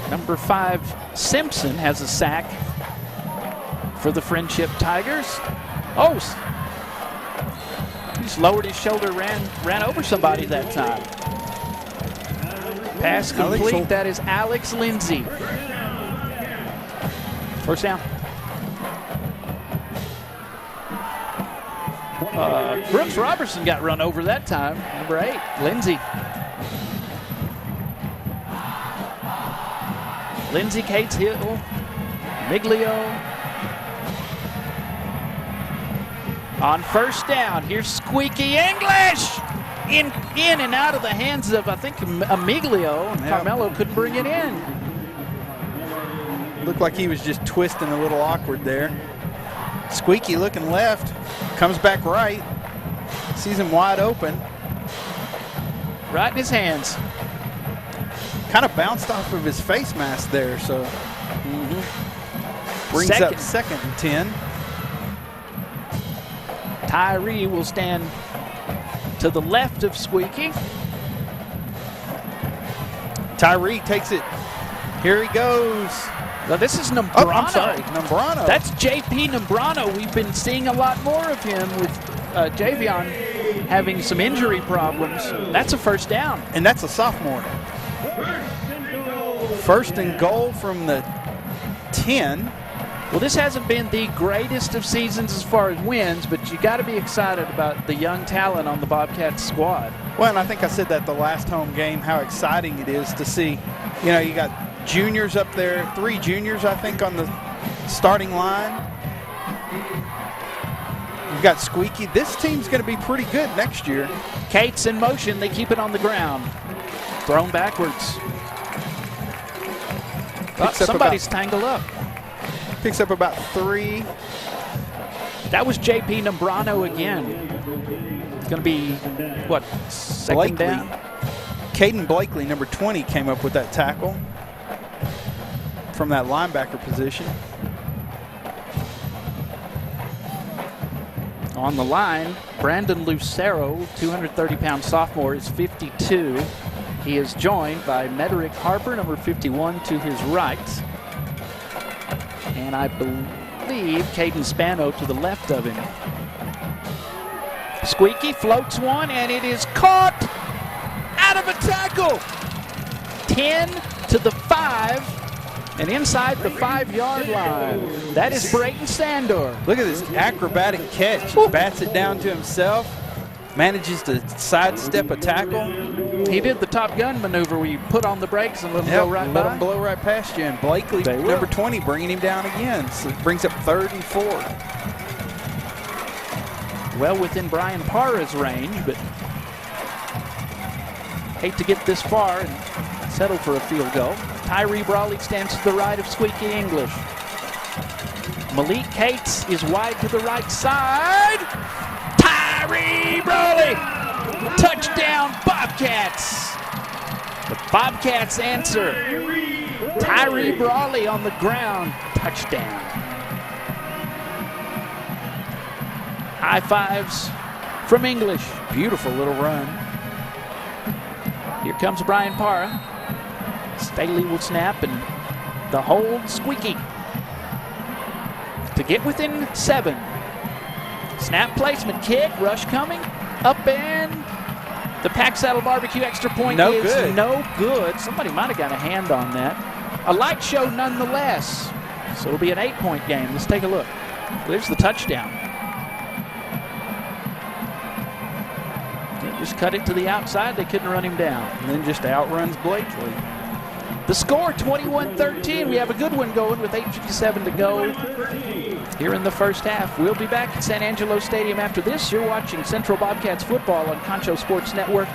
Number 5, Simpson has a sack for the Frenship Tigers. Oh, he just lowered his shoulder, ran over somebody that time. Pass complete. That is Alex Lindsay. First down. Brooks Robertson got run over that time. Number 8, Lindsay. Lindsay, Cates Hill, Miglio. On first down, here's Squeaky English. In and out of the hands of, I think, Miglio. And Carmelo couldn't bring it in. Looked like he was just twisting a little awkward there. Squeaky looking left, comes back right, sees him wide open. Right in his hands. Kind of bounced off of his face mask there, so brings up 2nd and 10. Tyree will stand to the left of Squeaky. Tyree takes it. Here he goes. Now this is Nambrano. Oh, I'm sorry, Nambrano. That's JP Nambrano. We've been seeing a lot more of him with Javion having some injury problems. That's a first down. And that's a sophomore. First and goal from the 10. Well, this hasn't been the greatest of seasons as far as wins, but you got to be excited about the young talent on the Bobcats squad. Well, and I think I said that the last home game, how exciting it is to see. You know, you got juniors up there, 3 juniors, I think, on the starting line. You've got Squeaky. This team's going to be pretty good next year. Cates in motion. They keep it on the ground. Thrown backwards. Somebody's tangled up. Picks up about 3. That was JP Nambrano again. It's going to be, what, 2nd down? Caden Blakely, number 20, came up with that tackle from that linebacker position. On the line, Brandon Lucero, 230-pound sophomore, is 52. He is joined by Mederick Harper, number 51, to his right. And I believe Caden Spano to the left of him. Squeaky floats one, and it is caught out of a tackle. 10 to the 5, and inside the 5-yard line. That is Brayton Sandor. Look at this acrobatic catch. He bats it down to himself, manages to sidestep a tackle. He did the Top Gun maneuver where you put on the brakes and let him go right by. Let him blow right past you. And Blakely, number 20, bringing him down again. So it brings up 3rd and 4. Well within Brian Parra's range, but hate to get this far and settle for a field goal. Tyree Brawley stands to the right of Squeaky English. Malik Cates is wide to the right side. Tyree Brawley! Touchdown, Bobcats! The Bobcats answer. Tyree Brawley on the ground. Touchdown. High fives from English. Beautiful little run. Here comes Brian Parra. Staley will snap and the hold Squeaky to get within 7. Snap placement, kick, rush coming, up and the Pack Saddle Barbecue extra point no good. Somebody might have got a hand on that. A light show nonetheless. So it'll be an 8-point game. Let's take a look. There's the touchdown. They just cut it to the outside. They couldn't run him down. And then just outruns Blakely. The score, 21-13. We have a good one going with 8:57 to go here in the first half. We'll be back at San Angelo Stadium after this. You're watching Central Bobcats football on Concho Sports Network.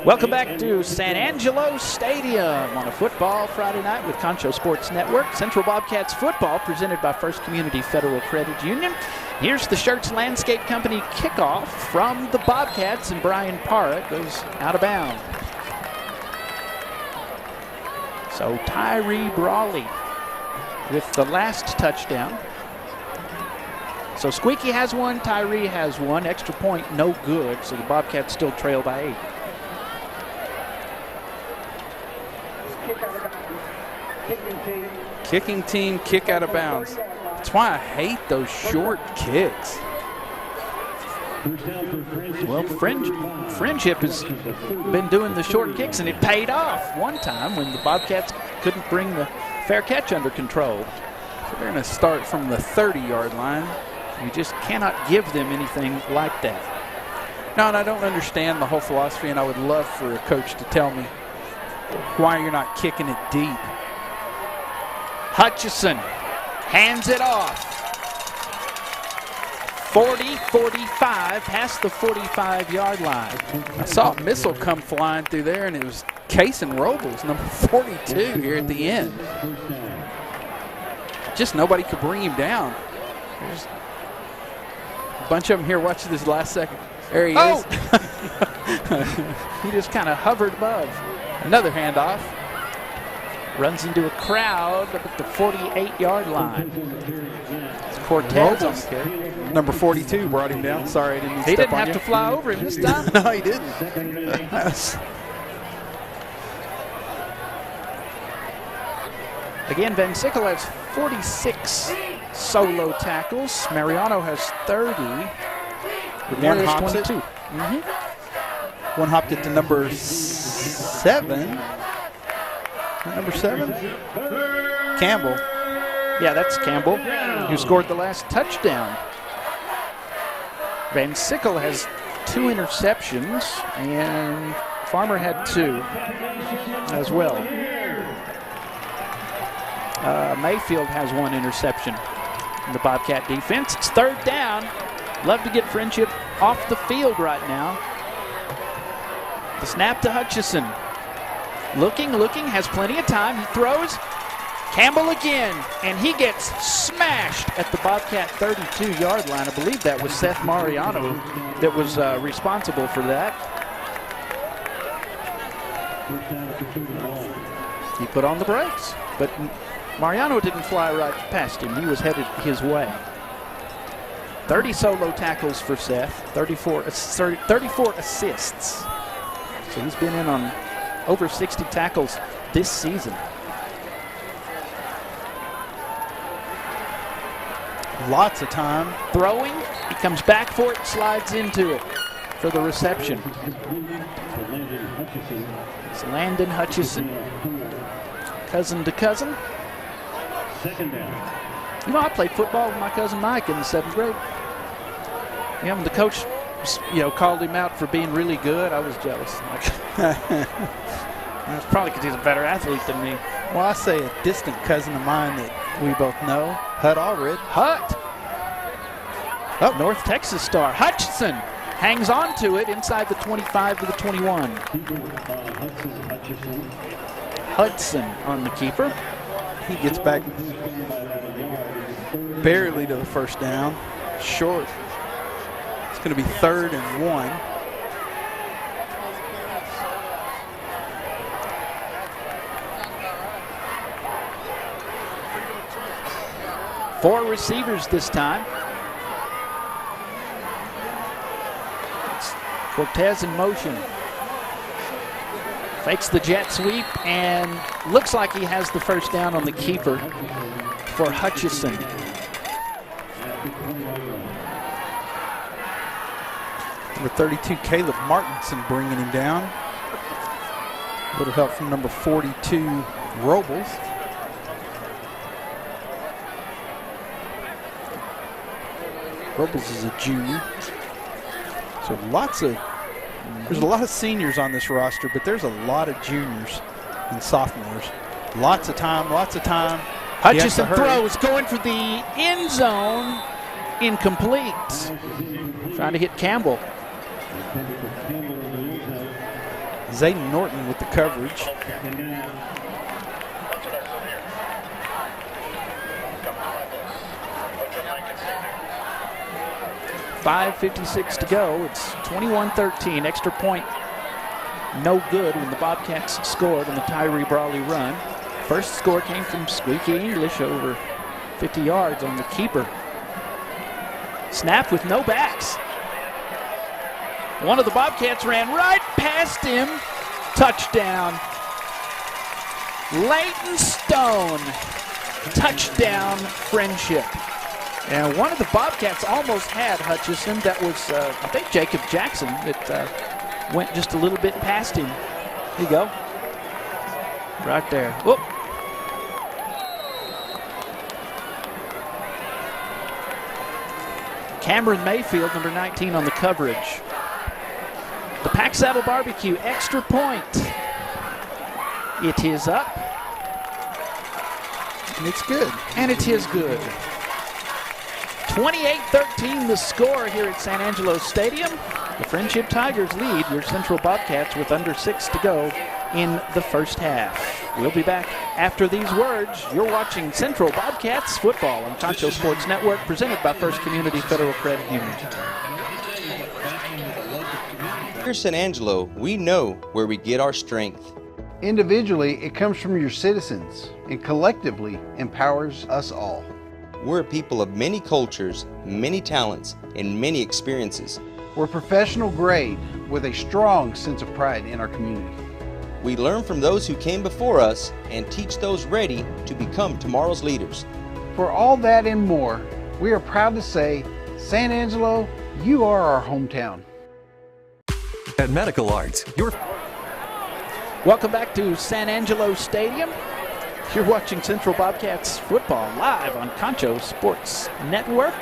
Welcome back to San Angelo Stadium on a football Friday night with Concho Sports Network. Central Bobcats football presented by First Community Federal Credit Union. Here's the Shirts Landscape Company kickoff from the Bobcats, and Brian Parra goes out of bounds. So Tyree Brawley with the last touchdown. So Squeaky has one, Tyree has one. Extra point, no good. So the Bobcats still trail by 8. Kicking team, kick out of bounds. That's why I hate those short kicks. Well, Frenship has been doing the short kicks, and it paid off one time when the Bobcats couldn't bring the fair catch under control. So they're going to start from the 30-yard line. You just cannot give them anything like that. No, and I don't understand the whole philosophy, and I would love for a coach to tell me why you're not kicking it deep. Hutchison hands it off. 40-45, past the 45-yard line. I saw a missile come flying through there, and it was Case and Robles, number 42 here at the end. Just nobody could bring him down. There's a bunch of them here. Watch this last second. There he is. He just kind of hovered above. Another handoff. Runs into a crowd up at the 48-yard line. It's Cortez on the kick. Number 42 brought him down. Sorry, I didn't mean to He step didn't on have you. to fly over him this time. No, he didn't. Again, Van Sickle has 46 solo tackles. Mariano has 30. One hops it. 22. One hopped it to number 7. Number 7? Campbell. Yeah, that's Campbell, who scored the last touchdown. Van Sickle has 2 interceptions, and Farmer had 2 as well. Mayfield has 1 interception in the Bobcat defense. It's 3rd down. Love to get Frenship off the field right now. The snap to Hutchison. Looking, has plenty of time. He throws. Campbell again, and he gets smashed at the Bobcat 32-yard line. I believe that was Seth Mariano that was responsible for that. He put on the brakes, but Mariano didn't fly right past him. He was headed his way. 30 solo tackles for Seth, 34 assists. So he's been in on over 60 tackles this season. Lots of time. Throwing, he comes back for it, slides into it for the reception. It's Landon Hutchison. Cousin to cousin. You know, I played football with my cousin Mike in the 7th grade. Yeah, when the coach, called him out for being really good, I was jealous. That's probably because he's a better athlete than me. Well, I say a distant cousin of mine that we both know, Hut Allred. Hut. Oh, North Texas star. Hutchison hangs on to it inside the 25 to the 21. Hudson on the keeper. He gets back barely to the first down. Short. It's going to be 3rd and 1. Four receivers this time. It's Cortez in motion. Fakes the jet sweep and looks like he has the first down on the keeper for Hutchison. Number 32, Caleb Martinson bringing him down. A little help from number 42, Robles. Robles is a junior. So there's a lot of seniors on this roster, but there's a lot of juniors and sophomores. Lots of time. Hutchison throws, going for the end zone. Incomplete. Trying to hit Campbell. Zayden Norton with the coverage. .5:56 to go. It's 21-13. Extra point no good when the Bobcats scored on the Tyree Brawley run. First score came from Squeaky English over 50 yards on the keeper. Snap with no backs. One of the Bobcats ran right past him. Touchdown. Leighton Stone. Touchdown, Frenship. And one of the Bobcats almost had Hutchison. That was, I think, Jacob Jackson that went just a little bit past him. Here you go. Right there. Whoop. Cameron Mayfield, number 19, on the coverage. The Pack Saddle Barbecue extra point. It is up. And it's good. And it is good. 28-13 the score here at San Angelo Stadium. The Frenship Tigers lead your Central Bobcats with under 6 to go in the first half. We'll be back after these words. You're watching Central Bobcats football on Concho Sports Network, presented by First Community Federal Credit Union. Here at San Angelo, we know where we get our strength. Individually, it comes from your citizens, and collectively empowers us all. We're a people of many cultures, many talents, and many experiences. We're professional grade with a strong sense of pride in our community. We learn from those who came before us and teach those ready to become tomorrow's leaders. For all that and more, we are proud to say, San Angelo, you are our hometown. At Medical Arts, you're... Welcome back to San Angelo Stadium. You're watching Central Bobcats football live on Concho Sports Network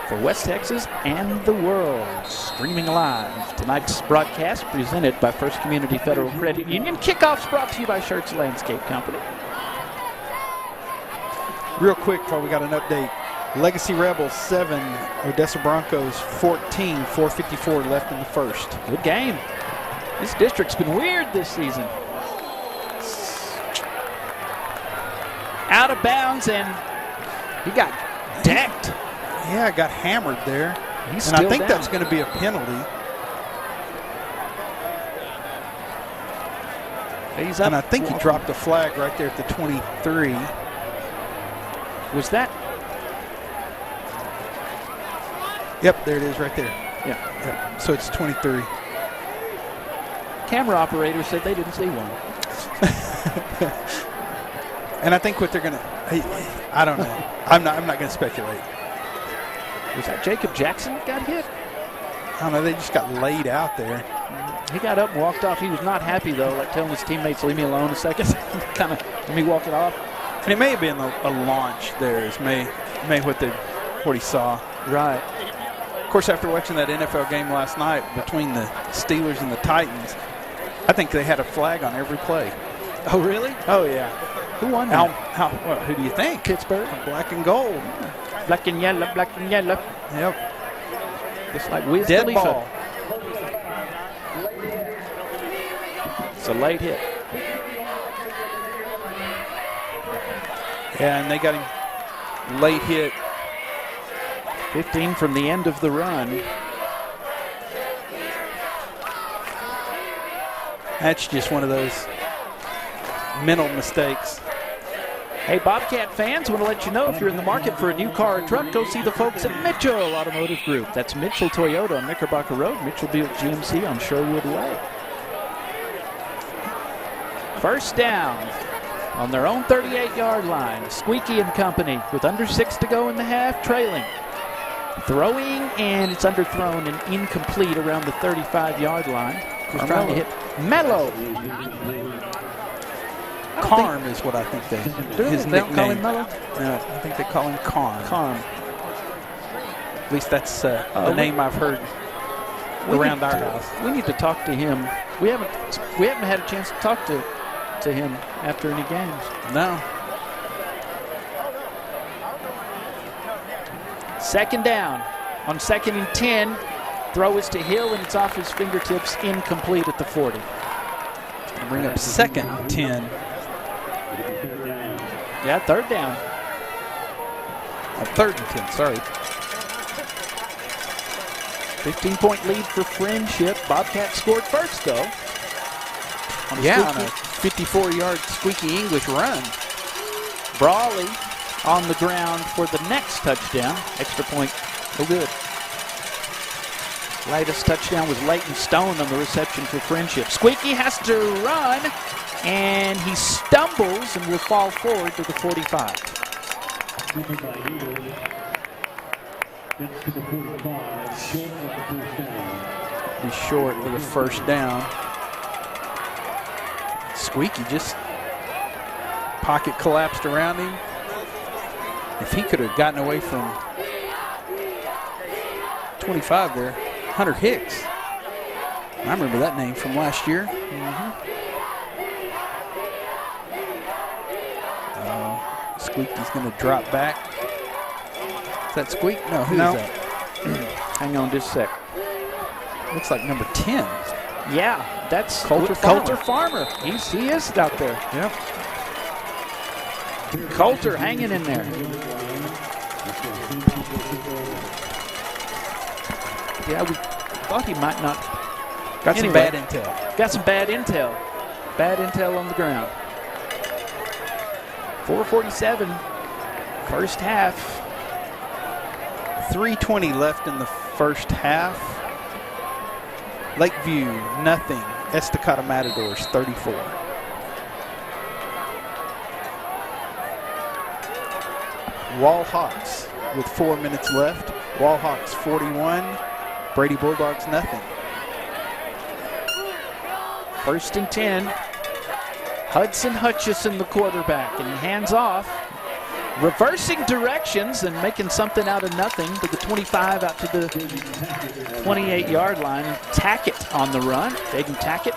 for West Texas and the world. Streaming live. Tonight's broadcast presented by First Community Federal Credit Union. Kickoff's brought to you by Shirts Landscape Company. Real quick before we got an update. Legacy Rebels 7, Odessa Broncos 14, 4:54 left in the first. Good game. This district's been weird this season. Out of bounds, and he got decked. Yeah, got hammered there. He's and I still think down. that's going to be a penalty. He's up. And I think he dropped the flag right there at the 23. Was that? Yep, there it is right there. Yeah. Yep. So it's 23. Camera operator said they didn't see one. And I think what they're going to, I don't know. I'm not going to speculate. Was that Jacob Jackson that got hit? I don't know. They just got laid out there. He got up and walked off. He was not happy, though, like telling his teammates, leave me alone a second. Kind of let me walk it off. And it may have been a launch there. Is may what he saw. Right. Of course, after watching that NFL game last night between the Steelers and the Titans, I think they had a flag on every play. Oh, really? Oh, yeah. Who won that? Well, who do you think? Pittsburgh. Black and gold. Black and yellow, black and yellow. Yep. Just like Wiz Dead Khalifa. ball. It's a late hit. Yeah, and they got him late hit. 15 from the end of the run. That's just one of those mental mistakes. Hey, Bobcat fans, want to let you know if you're in the market for a new car or truck, go see the folks at Mitchell Automotive Group. That's Mitchell Toyota on Knickerbocker Road, Mitchell Buick GMC on Sherwood Way. First down on their own 38-yard line. Squeaky and company with under 6 to go in the half, trailing. Throwing, and it's underthrown and incomplete around the 35-yard line. He's trying to hit Mello. Carm is what I think his they don't call him nickname. Mello? No, I think they call him Carm. Carm. At least that's the name I've heard around our house. We need to talk to him. We haven't had a chance to talk to him after any games. No. Second down. On 2nd and 10, throw is to Hill, and it's off his fingertips, incomplete at the 40. Bring up 2nd and 10. Yeah, 3rd down. 3rd and 10, sorry. 15-point lead for Frenship. Bobcats scored first, though. On a 54-yard squeaky English run. Brawley on the ground for the next touchdown. Extra point, no good. Latest touchdown was Leighton Stone on the reception for Frenship. Squeaky has to run, and he stumbles and will fall forward to the 45. Be short of the 1st down. Squeaky just pocket collapsed around him. If he could have gotten away from 25 there, Hunter Hicks. I remember that name from last year. Squeaky's going to drop back. Is that Squeak? No, who's that? Hang on just a sec. Looks like number 10. Yeah, that's Coulter Farmer. He is out there. Yep. Coulter hanging in there. Yeah, we thought he might not. Got some bad intel. Got some bad intel. Bad intel on the ground. 4:47, first half. 3:20 left in the first half. Lakeview, nothing. Estacada Matadors, 34. Wall Hawks with 4 minutes left. Wall Hawks 41. Brady Bulldogs, nothing. 1st and 10. Hudson Hutchison, the quarterback, and he hands off. Reversing directions and making something out of nothing to the 25 out to the 28-yard line. Tackett on the run. Jaden Tackett.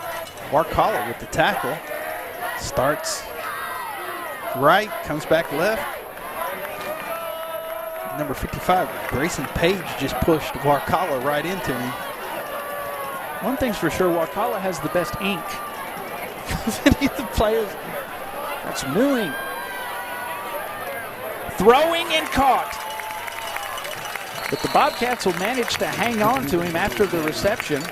Warkala with the tackle. Starts right, comes back left. Number 55, Grayson Page just pushed Warkala right into him. One thing's for sure, Warkala has the best ink. Any of the players, that's new ink. Throwing and caught. But the Bobcats will manage to hang on to him after the reception.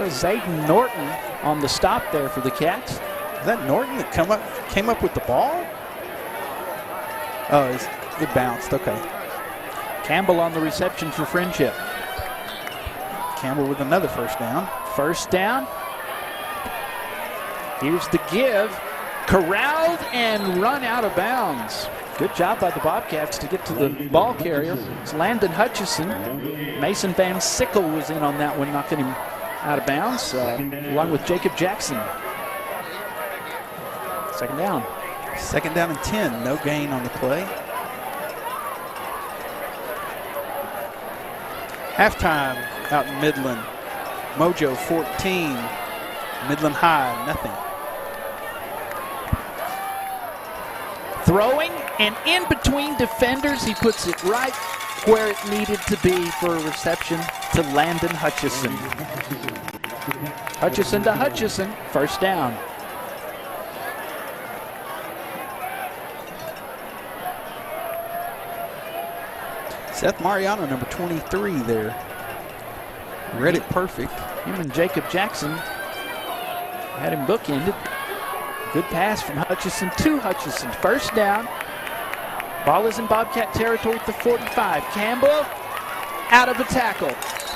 Zayden Norton on the stop there for the Cats. Is that Norton that came up with the ball? Oh, it bounced, okay. Campbell on the reception for Frenship. Campbell with another 1st down. 1st down. Here's the give. Corralled and run out of bounds. Good job by the Bobcats to get to the ball carrier. It's Landon Hutchison. Mason Van Sickle was in on that one, knocking him out of bounds, along with Jacob Jackson. 2nd down. 2nd down and 10. No gain on the play. Halftime out in Midland. Mojo 14. Midland High, nothing. Throwing, and in between defenders, he puts it right where it needed to be for a reception to Landon Hutchison. Hutchison to Hutchison, 1st down. Seth Mariano, number 23 there. Read it perfect. Him and Jacob Jackson had him bookended. Good pass from Hutchison to Hutchison. 1st down. Ball is in Bobcat territory at the 45. Campbell out of the tackle.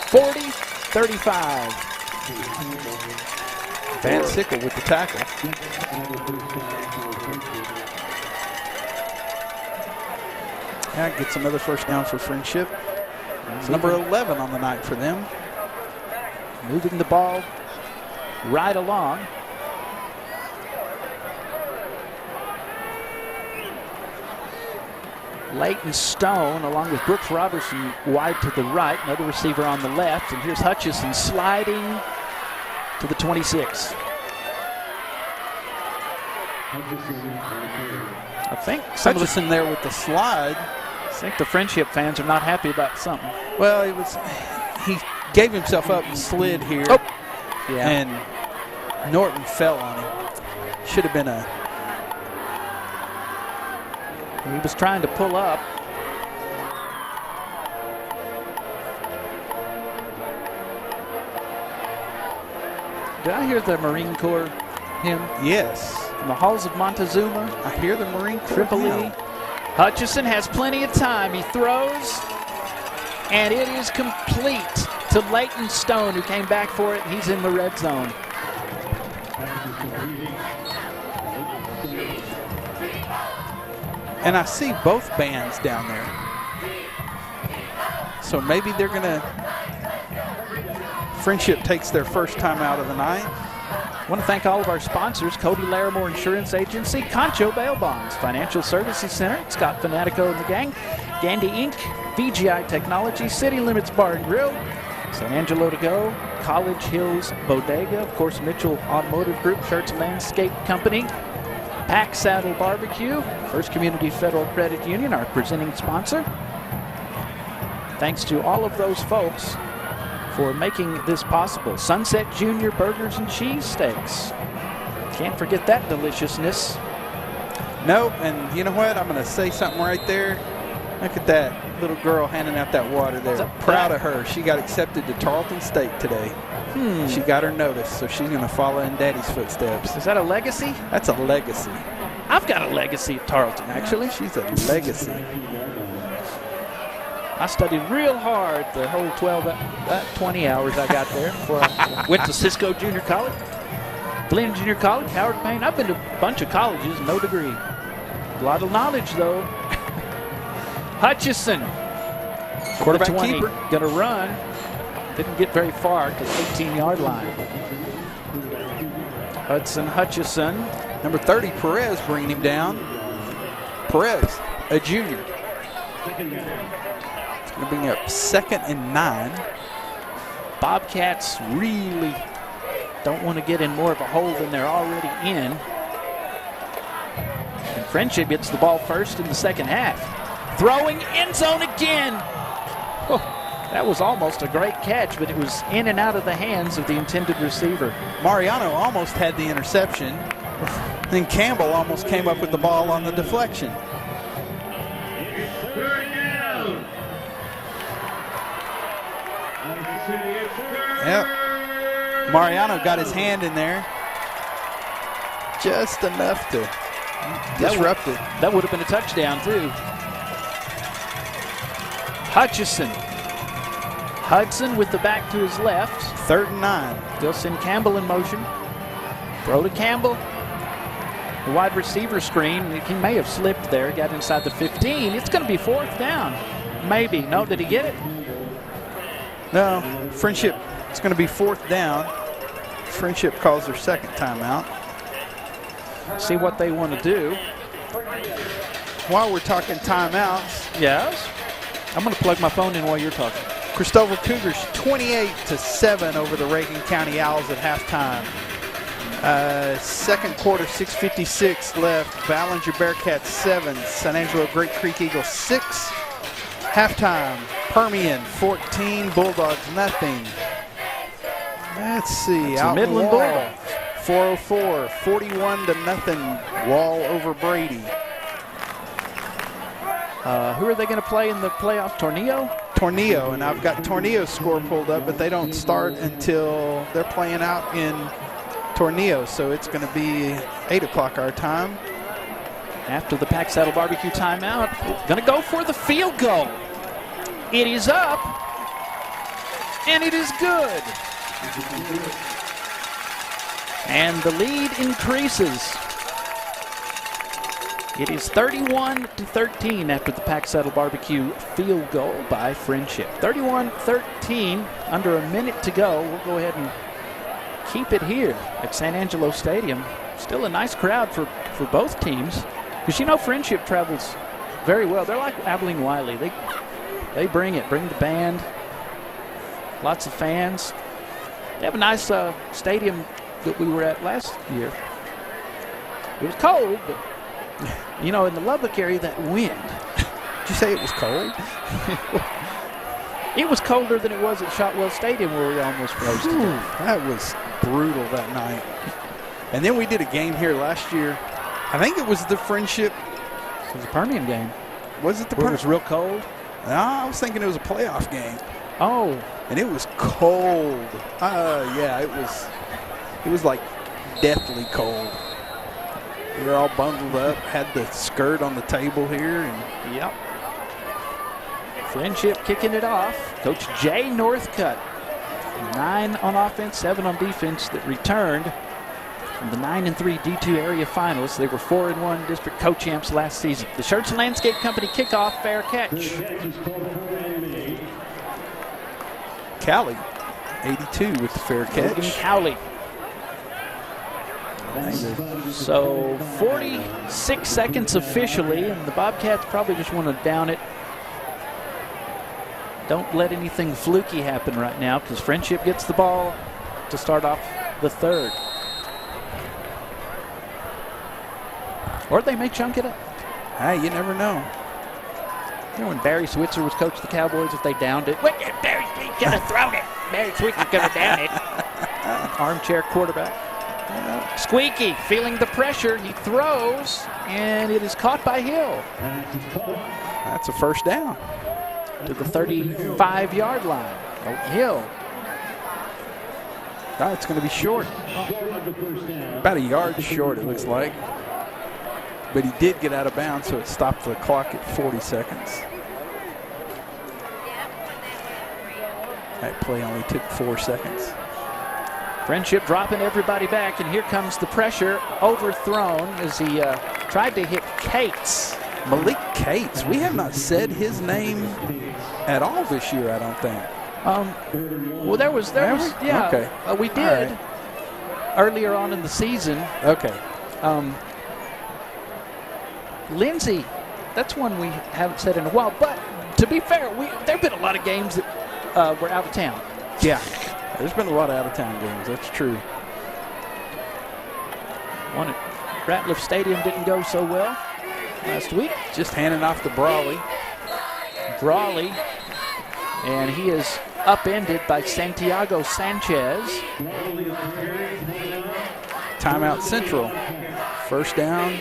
40-35. Van Sickle with the tackle. That gets another 1st down for Frenship. It's number 11 on the night for them. Moving the ball right along. Leighton Stone along with Brooks Robertson wide to the right. Another receiver on the left. And here's Hutchison sliding to the 26. I think Hutchison there with the slide. I think the Frenship fans are not happy about something. Well, he gave himself up and slid here. Oh. Yeah. And Norton fell on him. Should have been a... He was trying to pull up. Did I hear the Marine Corps hymn? Yes. From the halls of Montezuma. I hear the Marine Corps Tripoli. hymn. Hutchison has plenty of time. He throws, and it is complete to Leighton Stone, who came back for it. He's in the red zone. And I see both bands down there. So maybe they're going to... Frenship takes their first time out of the night. I want to thank all of our sponsors: Cody Larimore Insurance Agency, Concho Bail Bonds, Financial Services Center, Scott Fanatico and the Gang, Gandy Inc., VGI Technology, City Limits Bar and Grill, San Angelo to Go, College Hills Bodega, of course Mitchell Automotive Group, Shirts and Landscape Company, Pack Saddle Barbecue, First Community Federal Credit Union, our presenting sponsor. Thanks to all of those folks for making this possible. Sunset Junior Burgers and Cheese Steaks. Can't forget that deliciousness. No, and you know what? I'm going to say something right there. Look at that little girl handing out that water there. Proud of her. She got accepted to Tarleton State today. She got her notice, so she's going to follow in Daddy's footsteps. Is that a legacy? That's a legacy. I've got a legacy at Tarleton, actually. She's a legacy. I studied real hard the whole 20 hours I got there before I went to Cisco Junior College, Glenn Junior College, Howard Payne. I've been to a bunch of colleges, no degree. A lot of knowledge, though. Hutchison, quarterback keeper, gonna run. Didn't get very far to the 18-yard line. Hutchison. Number 30, Perez, bringing him down. Perez, a junior. Going to bring up 2nd and 9. Bobcats really don't want to get in more of a hole than they're already in. And Frenship gets the ball first in the second half. Throwing end zone again. Oh, that was almost a great catch, but it was in and out of the hands of the intended receiver. Mariano almost had the interception. Then Campbell almost came up with the ball on the deflection. Yep. Mariano got his hand in there just enough to disrupt it. That would have been a touchdown, too. Hudson with the back to his left. 3rd and 9. They'll send Campbell in motion. Throw to Campbell. The wide receiver screen. He may have slipped there. Got inside the 15. It's going to be 4th down. Maybe. No, did he get it? No. Frenship. It's going to be 4th down. Frenship calls their second timeout. See what they want to do. While we're talking timeouts. Yes. I'm going to plug my phone in while you're talking. Cristobal Cougars 28-7 over the Reagan County Owls at halftime. Second quarter, 6:56 left. Ballinger Bearcats 7, San Angelo Great Creek Eagles 6. Halftime, Permian 14, Bulldogs nothing. Let's see, out Midland Wall 404, 41-0 Wall over Brady. Who are they going to play in the playoff? Tornillo, and I've got Tornillo's score pulled up, but they don't start until they're playing out in Tornillo, so it's going to be 8 o'clock our time. After the Pack Saddle Barbecue timeout, going to go for the field goal. It is up, and it is good. And the lead increases. It is 31-13 after the Pack Saddle Barbecue field goal by Frenship. 31-13, under a minute to go. We'll go ahead and keep it here at San Angelo Stadium. Still a nice crowd for both teams. Because you know Frenship travels very well. They're like Abilene Wiley. They bring it, bring the band. Lots of fans. They have a nice stadium that we were at last year. It was cold, but you know, in the Lubbock area, that wind. Did you say it was cold? It was colder than it was at Shotwell Stadium where we almost froze to death. That was brutal that night. And then we did a game here last year. I think it was the Frenship. It was a Permian game. Was it the Where Permian? it was real cold? No, I was thinking it was a playoff game. Oh. And it was cold. Yeah, it was like deathly cold. We were all bundled up, had the skirt on the table here. And yep. Frenship kicking it off. Coach Jay Northcutt. 9 on offense, 7 on defense that returned from the 9-3 D2 area finals. They were 4-1 district co-champs last season. The Shirts and Landscape Company kickoff, fair catch. Cowley, 82 with the fair catch. Cowley. So 46 seconds officially, and the Bobcats probably just want to down it. Don't let anything fluky happen right now, because Frenship gets the ball to start off the third. Or they may chunk it up. Hey, you never know. You know, when Barry Switzer was coach of the Cowboys, if they downed it, Barry could have thrown it. Barry Switzer could have downed it. Armchair quarterback. Squeaky feeling the pressure. He throws, and it is caught by Hill. That's a first down. To the 35-yard line. Oh, Hill. Oh, it's going to be short. About a yard short, it looks like. But he did get out of bounds, so it stopped the clock at 40 seconds. That play only took 4 seconds. Frenship dropping everybody back, and here comes the pressure. Overthrown as he tried to hit Cates. Malik Cates. We have not said his name at all this year, I don't think. Well, there was yeah. Okay. We did earlier on in the season. Okay. Lindsay, that's one we haven't said in a while. But to be fair, there have been a lot of games that were out of town. Yeah, there's been a lot of out-of-town games. That's true. One at Ratliff Stadium didn't go so well last week. Just handing off to Brawley. Brawley, and he is upended by Santiago Sanchez. Timeout Central. First down.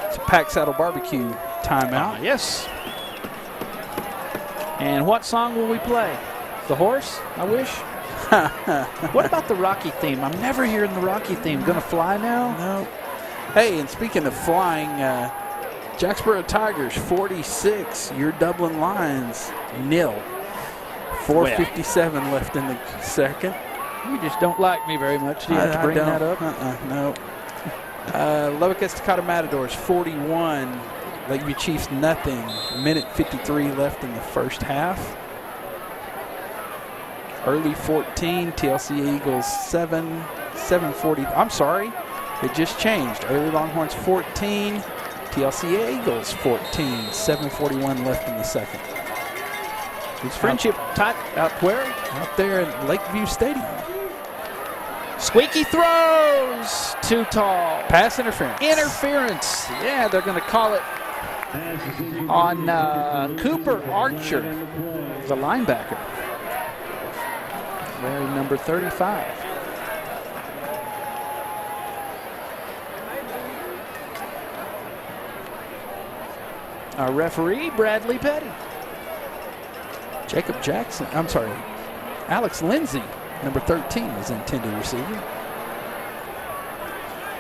It's a Pack Saddle Barbecue timeout. Yes. And what song will we play? The horse, I wish. What about the Rocky theme? I'm never hearing the Rocky theme. Gonna fly now? No. Hey, and speaking of flying, Jacksboro Tigers 46, your Dublin Lions 0. 4:57 left in the second. You just don't like me very much. Do you have to bring that up? No. Lubbock Estacado Matadors 41, Lakeview Chiefs nothing. Minute 53 left in the first half. Early 14, TLC Eagles 7, 7:40. I'm sorry, it just changed. Early Longhorns 14, TLC Eagles 14, 7:41 left in the second. Is Frenship out where? Out there at Lakeview Stadium. Squeaky throws too tall. Pass interference. Interference. Yeah, they're going to call it on Cooper Archer, the linebacker. Wearing number 35. Our referee, Bradley Petty. Jacob Jackson, I'm sorry, Alex Lindsay, number 13, is intended receiver.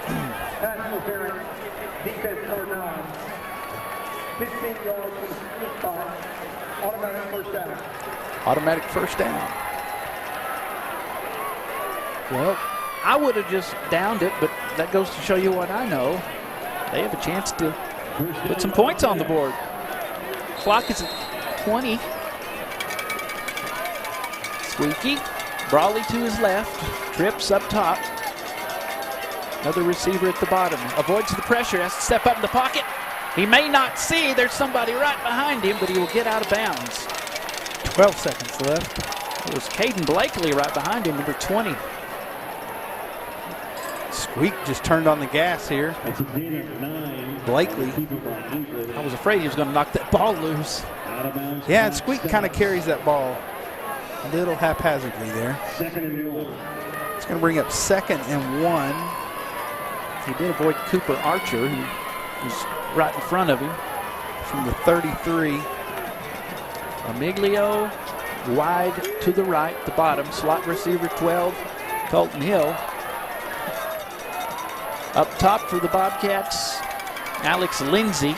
Pass interference, defense number 9. 15 yards from the spot, automatic first down. Automatic first down. Well, I would have just downed it, but that goes to show you what I know. They have a chance to put some points on the board. Clock is at 20. Squeaky, Brawley to his left, trips up top. Another receiver at the bottom, avoids the pressure, has to step up in the pocket. He may not see, there's somebody right behind him, but he will get out of bounds. 12 seconds left. It was Caden Blakely right behind him, number 20. Squeak just turned on the gas here. Blakely. I was afraid he was going to knock that ball loose. Yeah, and Squeak kind of carries that ball a little haphazardly there. It's going to bring up 2nd and 1. He did avoid Cooper Archer, who was right in front of him. From the 33. Amiglio wide to the right, the bottom. Slot receiver 12, Colton Hill. Up top for the Bobcats, Alex Lindsay.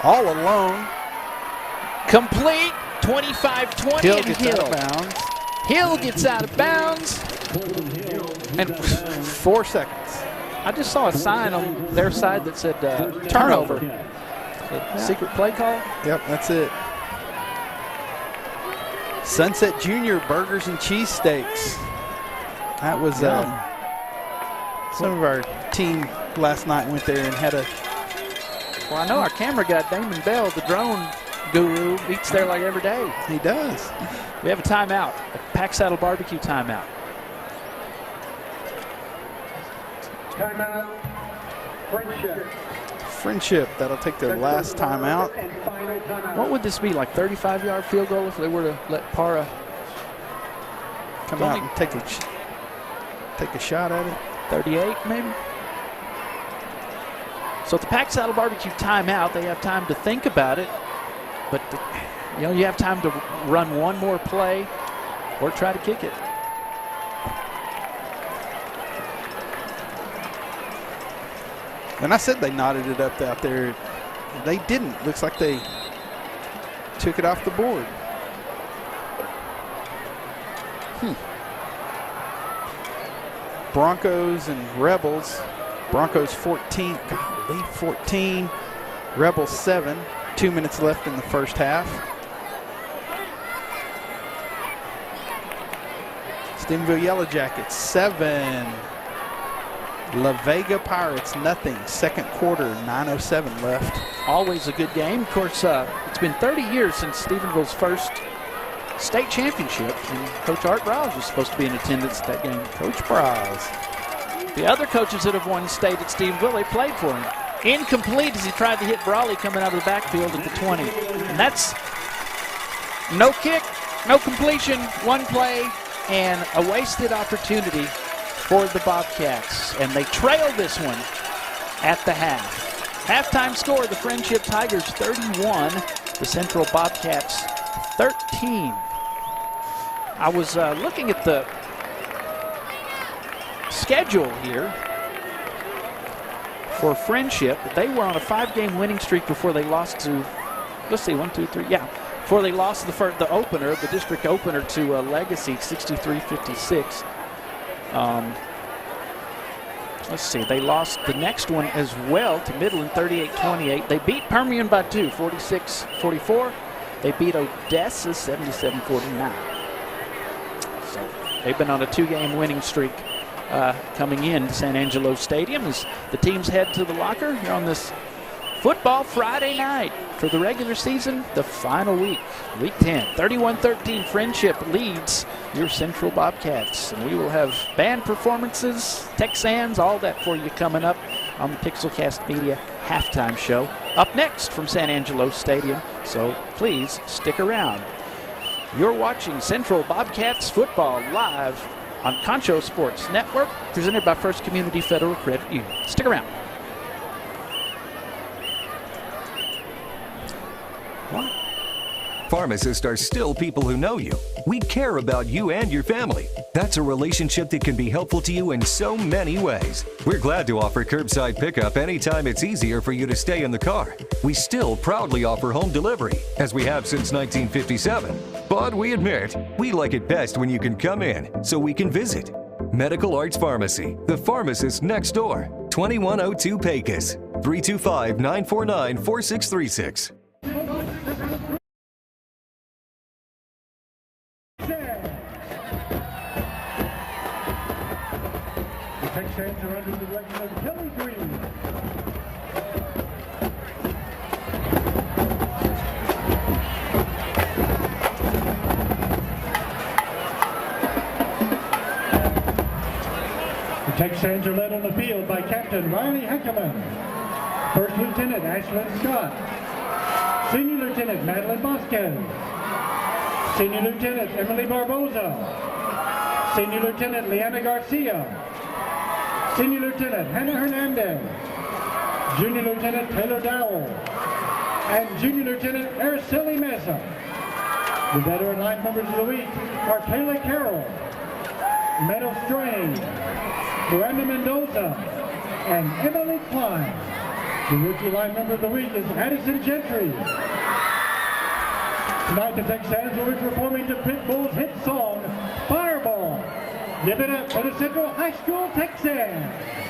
All alone. Complete, 25-20, Hill and gets Hill. out of bounds. Hill gets out of bounds. And 4 seconds. I just saw a sign on their side that said turnover. Secret play call? Yep, that's it. Sunset Junior Burgers and Cheesesteaks. That was some of our team last night went there and had a... Well, I know our camera guy, Damon Bell, the drone guru, eats there like every day. He does. We have a timeout, a Pack Saddle Barbecue timeout. Timeout. Frenship. Frenship, that'll take their last timeout. What would this be, like 35-yard field goal if they were to let Para come out and take a shot at it? 38 maybe? So at the Pack Saddle Barbecue timeout, they have time to think about it, but you have time to run one more play or try to kick it. And I said they knotted it up out there. They didn't. Looks like they took it off the board. Broncos and Rebels. Broncos 14, golly, 14. Rebels 7. 2 minutes left in the first half. Stephenville Yellow Jackets 7. La Vega Pirates nothing. Second quarter, 9:07 left. Always a good game. Of course, it's been 30 years since Stephenville's first state championship, and Coach Art Browse was supposed to be in attendance at that game. Coach Browse. The other coaches that have won state at Stephenville, they played for him. Incomplete as he tried to hit Brawley coming out of the backfield at the 20. And that's no kick, no completion, one play, and a wasted opportunity for the Bobcats. And they trail this one at the half. Halftime score, the Frenship Tigers 31, the Central Bobcats 13. I was looking at the schedule here for Frenship. They were on a 5-game winning streak before they lost to, let's see, 1, 2, 3, yeah. Before they lost the opener, the district opener to Legacy, 63-56. Let's see, they lost the next one as well to Midland, 38-28. They beat Permian by 2, 46-44. They beat Odessa, 77-49. So they've been on a 2-game winning streak coming in to San Angelo Stadium as the teams head to the locker here on this football Friday night for the regular season, the final week, week 10. 31-13, Frenship leads your Central Bobcats. And we will have band performances, Texans, all that for you coming up on the Pixelcast Media halftime show. Up next from San Angelo Stadium, so please stick around. You're watching Central Bobcats football live on Concho Sports Network, presented by First Community Federal Credit Union. Stick around. What? Pharmacists are still people who know you. We care about you and your family. That's a relationship that can be helpful to you in so many ways. We're glad to offer curbside pickup anytime it's easier for you to stay in the car. We still proudly offer home delivery, as we have since 1957. But we admit, we like it best when you can come in, so we can visit. Medical Arts Pharmacy, the pharmacist next door. 2102 Pecos, 325-949-4636. Texans are under the direction of Kelly Green. The Texans are led on the field by Captain Riley Heckerman, First Lieutenant Ashlyn Scott, Senior Lieutenant Madeline Bosco, Senior Lieutenant Emily Barboza, Senior Lieutenant Leanna Garcia, Senior Lieutenant Hannah Hernandez, Junior Lieutenant Taylor Dowell, and Junior Lieutenant Araceli Mesa. The veteran line members of the week are Kayla Carroll, Meadow Strange, Miranda Mendoza, and Emily Klein. The rookie line member of the week is Addison Gentry. Tonight the Texans will be performing the Pitbull's hit song, Fireball. Give it up for the Central High School Texans.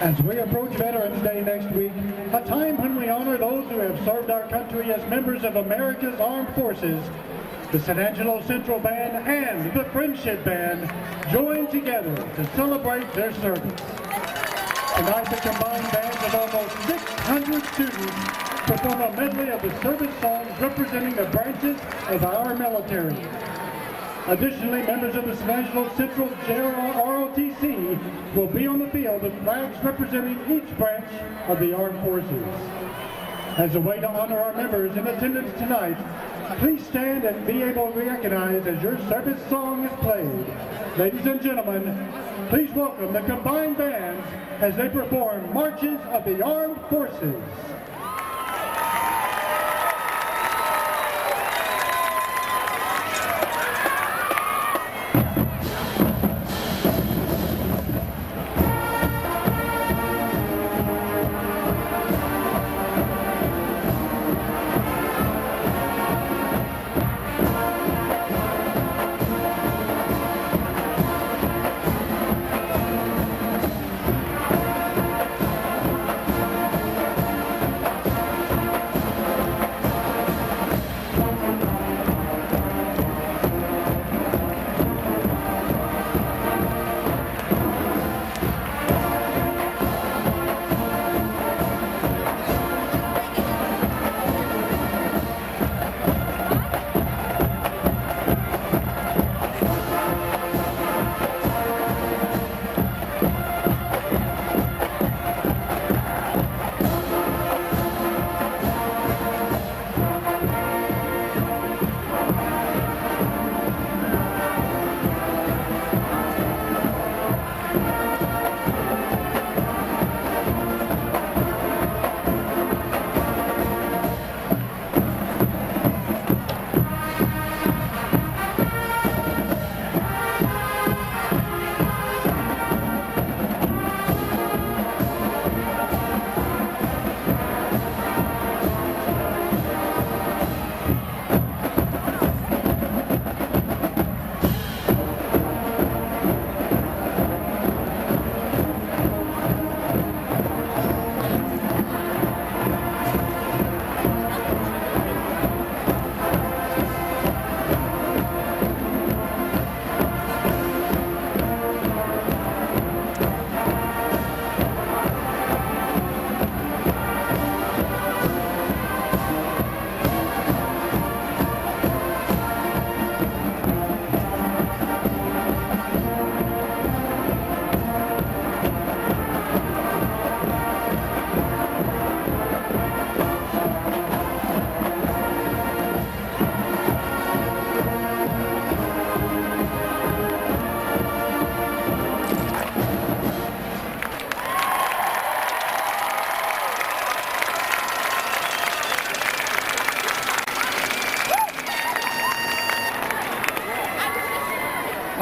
As we approach Veterans Day next week, a time when we honor those who have served our country as members of America's Armed Forces, the San Angelo Central Band and the Frenship Band join together to celebrate their service. Tonight, the combined bands of almost 600 students perform a medley of the service songs representing the branches of our military. Additionally, members of the San Angelo Central ROTC will be on the field with flags representing each branch of the armed forces. As a way to honor our members in attendance tonight, please stand and be able to be recognized as your service song is played. Ladies and gentlemen, please welcome the combined bands as they perform Marches of the Armed Forces.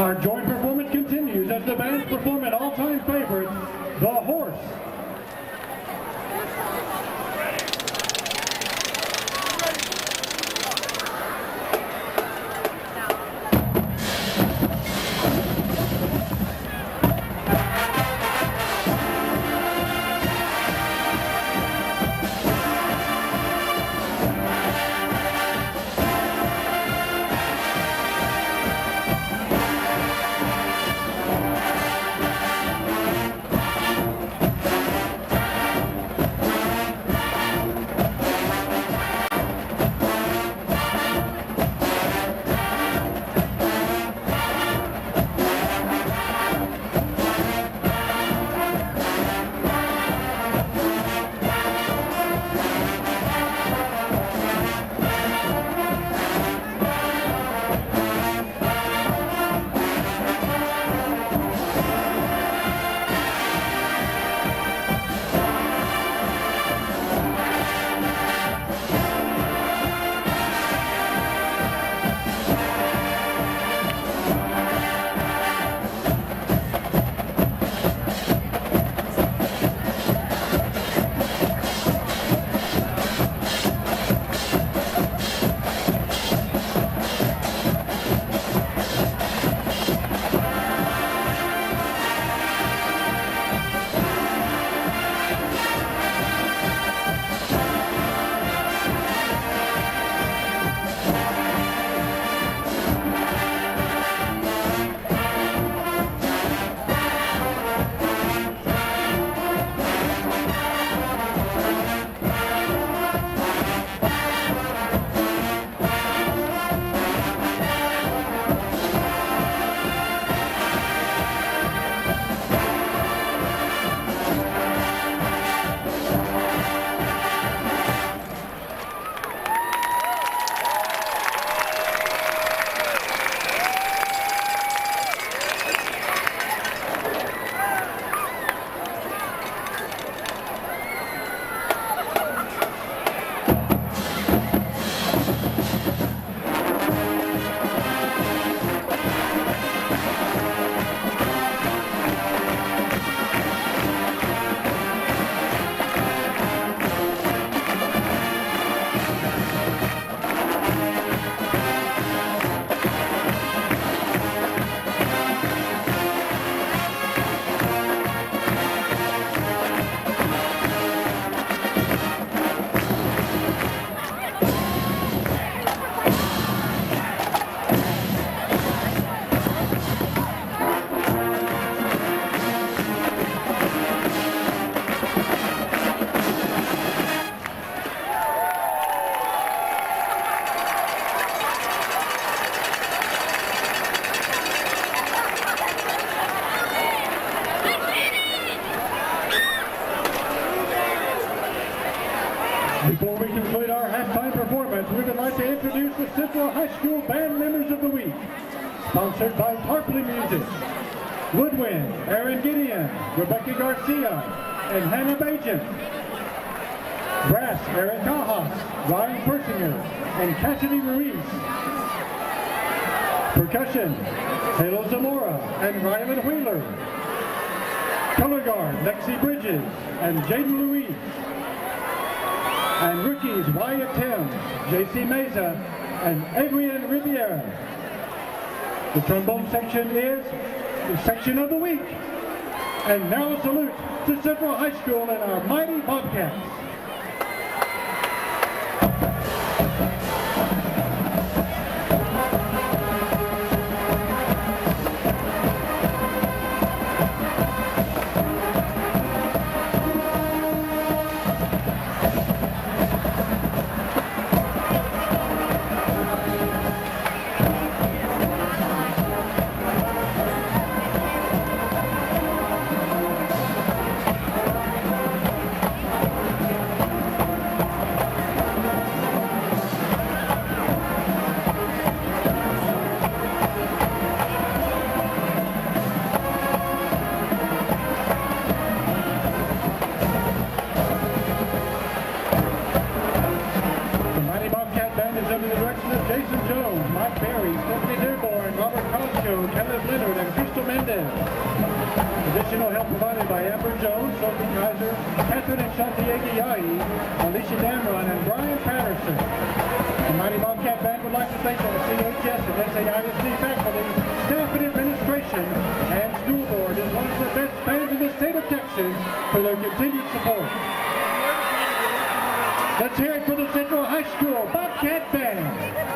Our joint performance continues as the bands perform an all-time favorite, The Horse. Before we conclude our halftime performance, we would like to introduce the Central High School Band Members of the Week, sponsored by Tarpley Music. Woodwind, Aaron Gideon, Rebecca Garcia, and Hannah Bajan. Brass, Eric Cajas, Ryan Persinger, and Cassidy Ruiz. Percussion, Halo Zamora and Rylan Wheeler. Color guard, Lexi Bridges and Jaden Louise. And rookies, Wyatt Timms, JC Meza, and Adrian Riviera. The trombone section is the section of the week. And now a salute to Central High School and our mighty Bobcats. Concho, Kenneth Leonard, and Crystal Mendez. Additional help provided by Amber Jones, Sophie Kaiser, Catherine and Santiago Yai, Alicia Damron, and Brian Patterson. The Mighty Bobcat Band would like to thank the CHS and SAISD faculty, staff and administration, and school board as one of the best bands in the state of Texas for their continued support. Let's hear it for the Central High School Bobcat Band.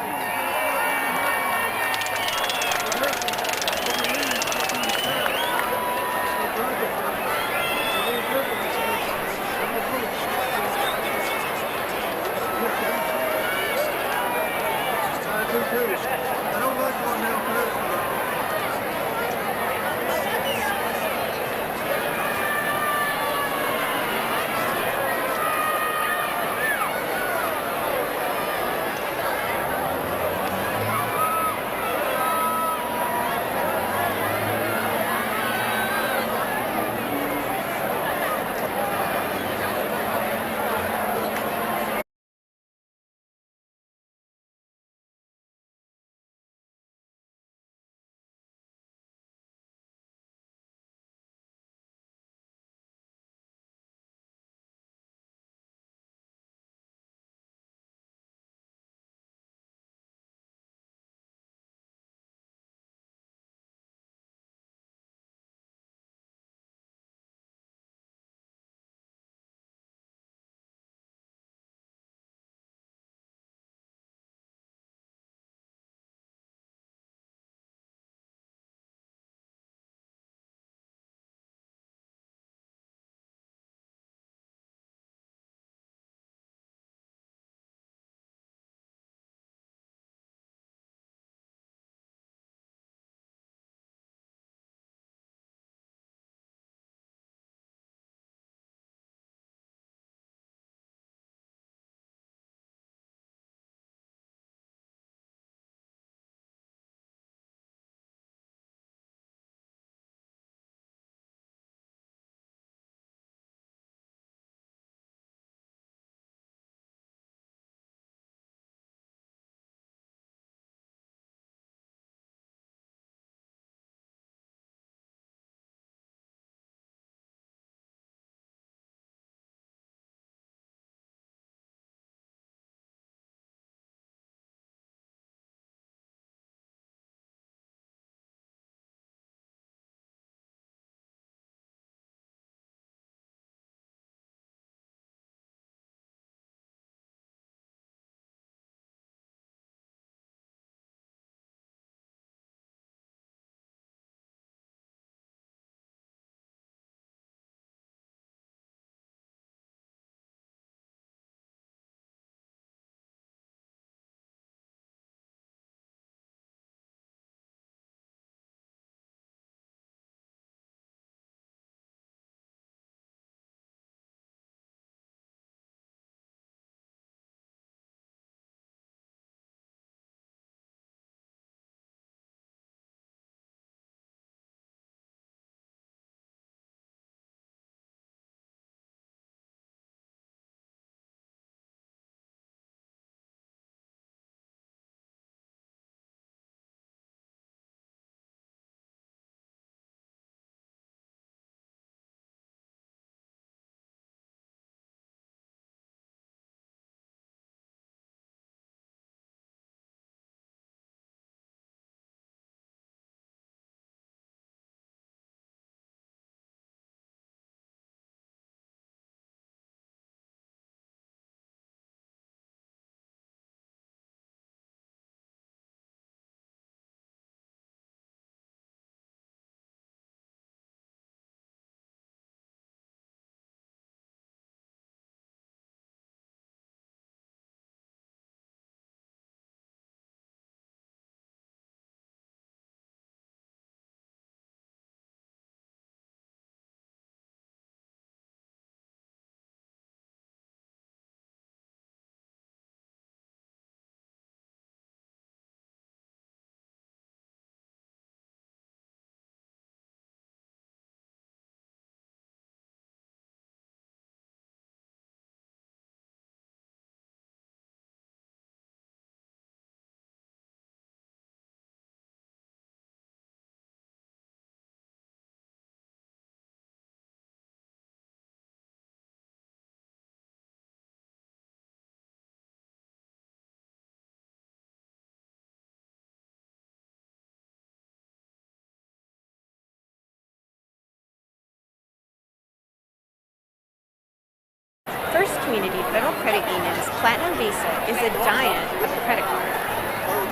First Community Federal Credit Union's Platinum Visa is a giant of a credit card.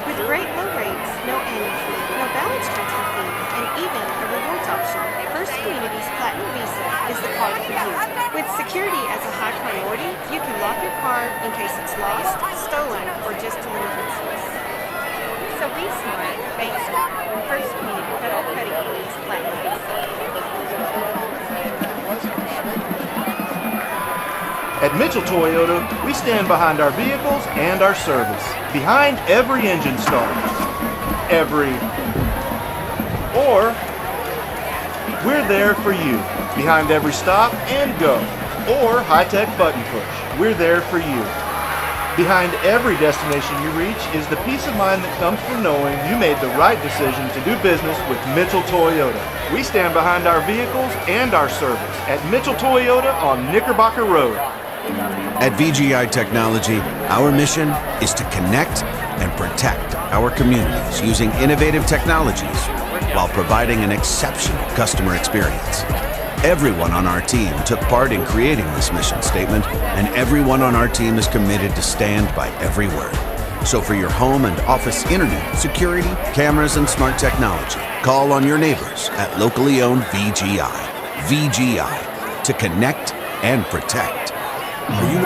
With great low rates, no annual fee, no balance transfer fee, and even a rewards option, First Community's Platinum Visa is the card for you. With security as a high priority, you can lock your card in case it's lost, stolen, or just a emergency. So be smart, bank smart, with First Community Federal Credit Union's Platinum Visa. At Mitchell Toyota, we stand behind our vehicles and our service. Behind every engine start. We're there for you. Behind every stop and go. Or high-tech button push. We're there for you. Behind every destination you reach is the peace of mind that comes from knowing you made the right decision to do business with Mitchell Toyota. We stand behind our vehicles and our service at Mitchell Toyota on Knickerbocker Road. At VGI Technology, our mission is to connect and protect our communities using innovative technologies while providing an exceptional customer experience. Everyone on our team took part in creating this mission statement, and everyone on our team is committed to stand by every word. So for your home and office internet, security, cameras, and smart technology, call on your neighbors at locally owned VGI. VGI, to connect and protect. Are you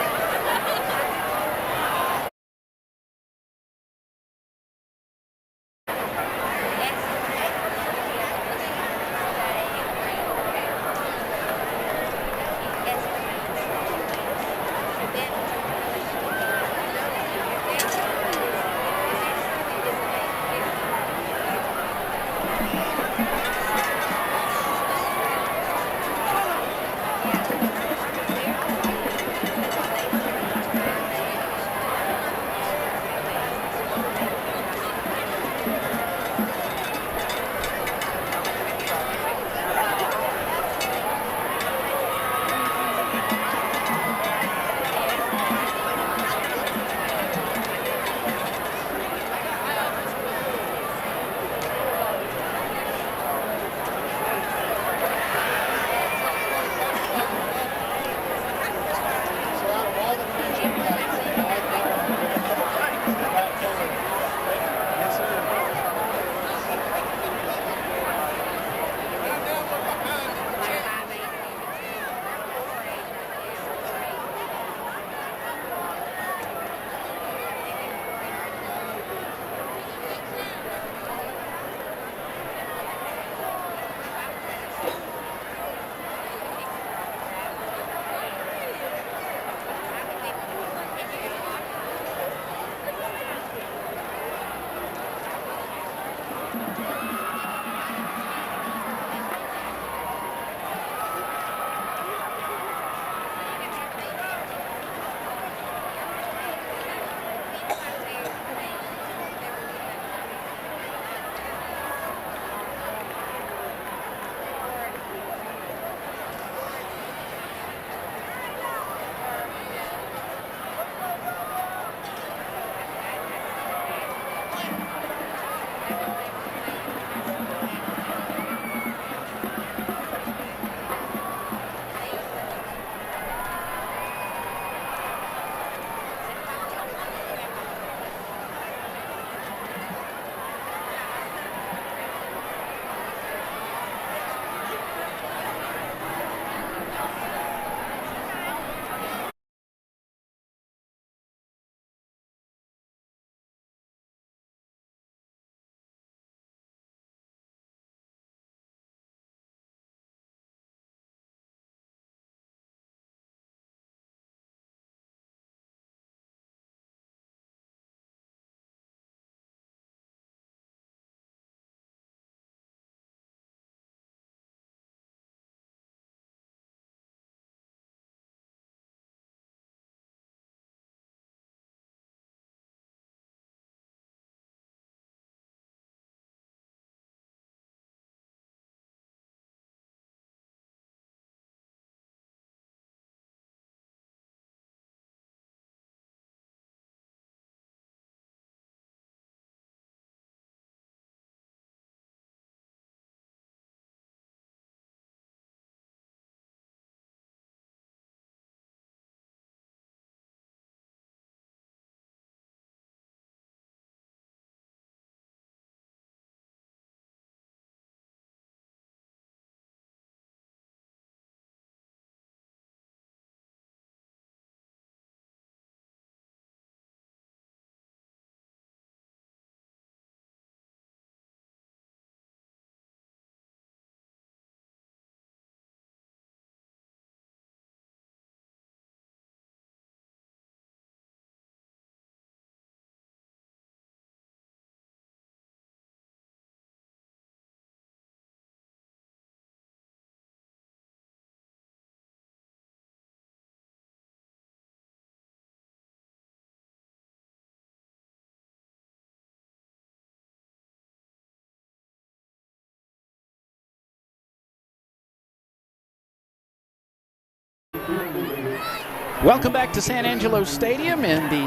Welcome back to San Angelo Stadium and the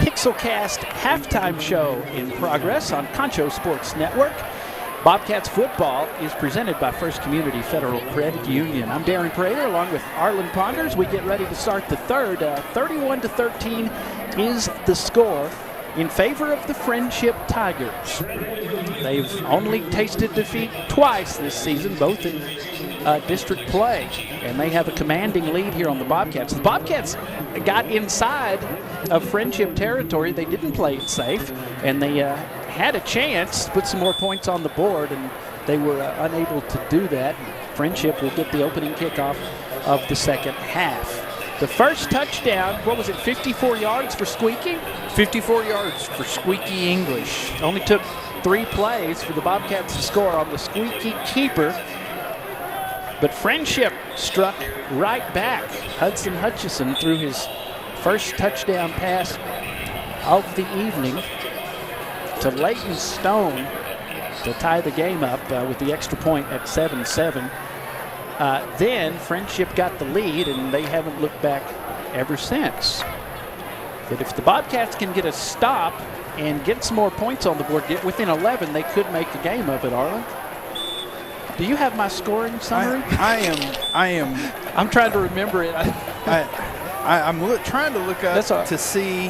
Pixelcast halftime show in progress on Concho Sports Network. Bobcats football is presented by First Community Federal Credit Union. I'm Darren Prater along with Arlen Ponders. We get ready to start the third. 31-13 is the score in favor of the Frenship Tigers. They've only tasted defeat twice this season, both in district play, and they have a commanding lead here on the Bobcats. The Bobcats got inside of Frenship territory. They didn't play it safe, and they had a chance to put some more points on the board, and they were unable to do that. Frenship will get the opening kickoff of the second half. The first touchdown, what was it, 54 yards for Squeaky? 54 yards for Squeaky English. Only took 3 plays for the Bobcats to score on the Squeaky keeper. But Frenship struck right back. Hudson Hutchison threw his first touchdown pass of the evening to Leighton Stone to tie the game up with the extra point at 7-7. Then Frenship got the lead, and they haven't looked back ever since. But if the Bobcats can get a stop and get some more points on the board, get within 11, they could make a game of it, Arlen. Do you have my scoring summary? I'm trying to remember it. I'm trying to look up to see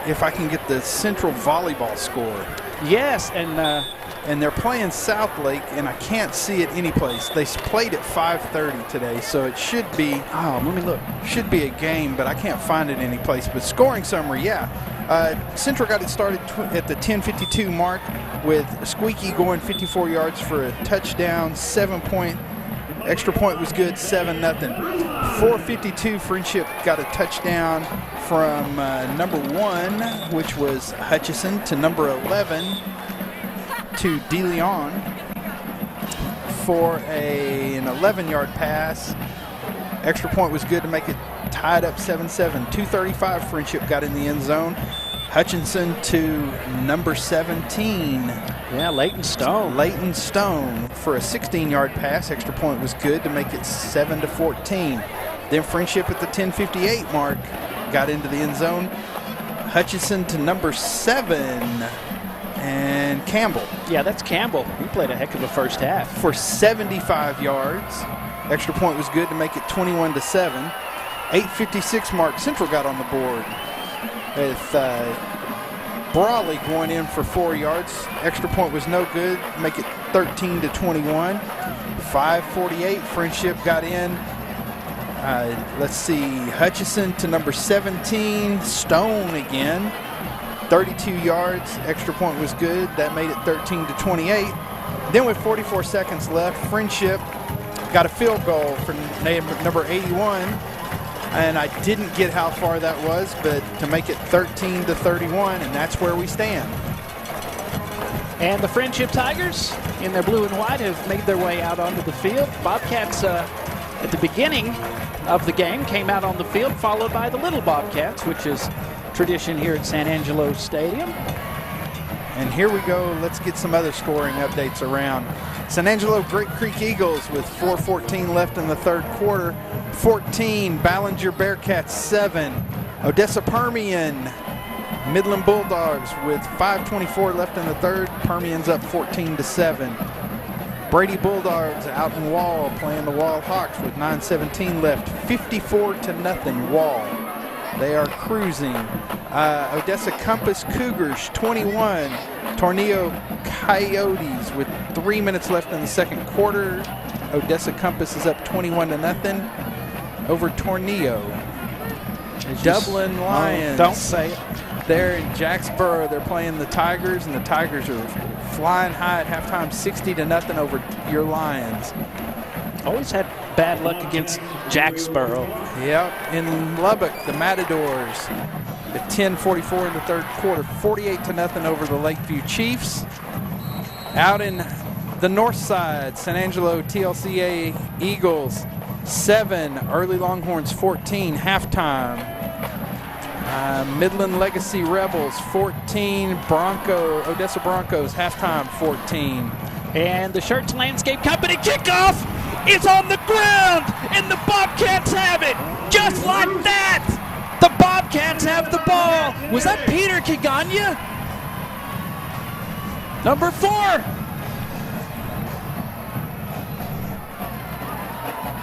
if I can get the Central volleyball score. Yes, and they're playing South Lake, and I can't see it anyplace. They played at 5:30 today, so it should be. Oh, let me look. Should be a game, but I can't find it anyplace. But scoring summary, yeah. Central got it started at the 10:52 mark with Squeaky going 54 yards for a touchdown, 7-point. Extra point was good, 7-0. 4:52, Frenship got a touchdown from number 1, which was Hutchison, to number 11, to DeLeon for an 11-yard pass. Extra point was good to make it tied up 7-7. 2:35, Frenship got in the end zone. Hutchinson to number 17. Yeah, Leighton Stone. Leighton Stone for a 16-yard pass. Extra point was good to make it 7-14. Then Frenship at the 10:58 mark got into the end zone. Hutchinson to number 7. And Campbell. Yeah, that's Campbell. He played a heck of a first half. For 75 yards. Extra point was good to make it 21-7. 8:56 mark, Central got on the board with Brawley going in for 4 yards. Extra point was no good, make it 13-21. 5:48, Frenship got in. Let's see, Hutchison to number 17, Stone again. 32 yards, extra point was good. That made it 13-28. Then with 44 seconds left, Frenship got a field goal for number 81. And I didn't get how far that was, but to make it 13-31, and that's where we stand. And the Frenship Tigers, in their blue and white, have made their way out onto the field. Bobcats, at the beginning of the game, came out on the field, followed by the Little Bobcats, which is tradition here at San Angelo Stadium. And here we go. Let's get some other scoring updates around. San Angelo Great Creek Eagles with 4:14 left in the third quarter. 14, Ballinger Bearcats 7. Odessa Permian, Midland Bulldogs with 5:24 left in the third. Permian's up 14-7. Brady Bulldogs out in Wall playing the Wall Hawks with 9:17 left. 54-0 Wall. They are cruising. Odessa Compass Cougars 21. Tornillo Coyotes with 3 minutes left in the second quarter. Odessa Compass is up 21-0 over Tornillo. Dublin Lions. Don't say it. They're in Jacksboro. They're playing the Tigers, and the Tigers are flying high at halftime, 60-0 over your Lions. Always had bad luck against Jacksboro. Yep. In Lubbock, the Matadors at 10:44 in the third quarter, 48-0 over the Lakeview Chiefs. Out in the north side, San Angelo TLCA Eagles 7, Early Longhorns 14, halftime. Midland Legacy Rebels 14, Odessa Broncos halftime 14. And the Shirts Landscape Company kickoff. is on the ground, and the Bobcats have it. Just like that, the Bobcats have the ball. Was that Peter Kiganya? Number 4.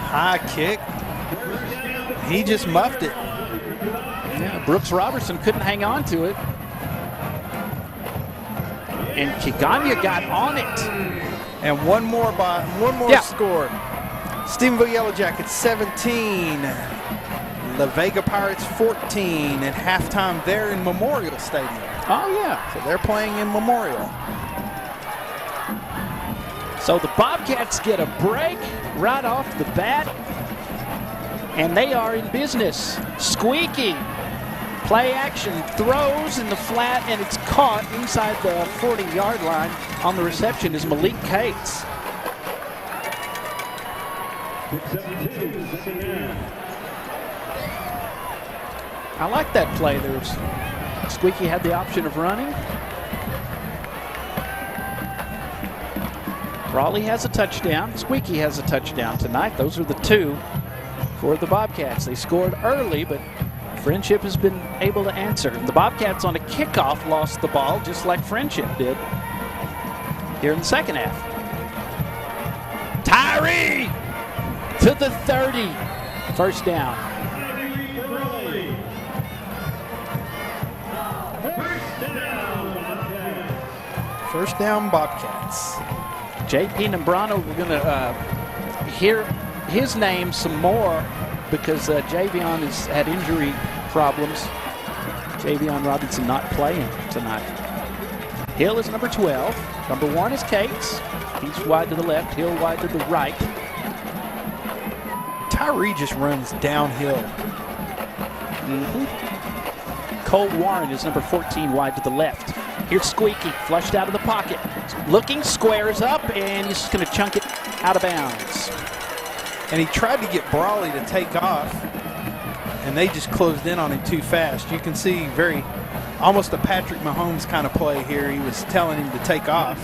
High kick. He just muffed it. Yeah, Brooks Robertson couldn't hang on to it. And Kiganya got on it. And one more score. Stephenville Yellow Jackets 17. La Vega Pirates 14 at halftime there in Memorial Stadium. Oh, yeah. So they're playing in Memorial. So the Bobcats get a break right off the bat, and they are in business. Squeaky, play action, throws in the flat, and it's caught inside the 40-yard line. On the reception is Malik Cates. I like that play. Squeaky had the option of running. Raleigh has a touchdown. Squeaky has a touchdown tonight. Those are the 2 for the Bobcats. They scored early, but Frenship has been able to answer. The Bobcats on a kickoff lost the ball, just like Frenship did here in the second half. Tyree to the 30. First down. First down, Bobcats. J.P. Nembrano, we're going to hear his name some more because Javion has had injury problems. Javion Robinson not playing tonight. Hill is number 12. Number 1 is Cates. He's wide to the left. Hill wide to the right. Tyree just runs downhill. Cole Warren is number 14, wide to the left. Here's Squeaky, flushed out of the pocket. Looking, squares up, and he's just going to chunk it out of bounds. And he tried to get Brawley to take off, and they just closed in on him too fast. You can see almost a Patrick Mahomes kind of play here. He was telling him to take off.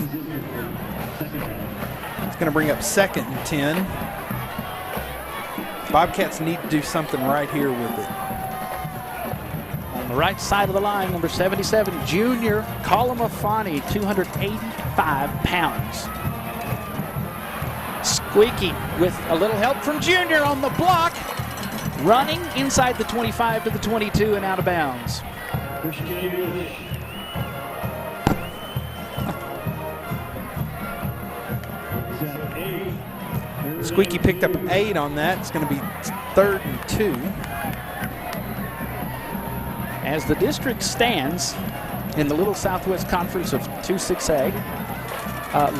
It's going to bring up 2nd and 10. Bobcats need to do something right here with it. On the right side of the line, number 77, junior Kalamafani, 285 pounds. Squeaky with a little help from junior on the block. Running inside the 25 to the 22 and out of bounds. Squeaky picked up 8 on that. It's going to be 3rd and 2. As the district stands in the Little Southwest Conference of 2-6A,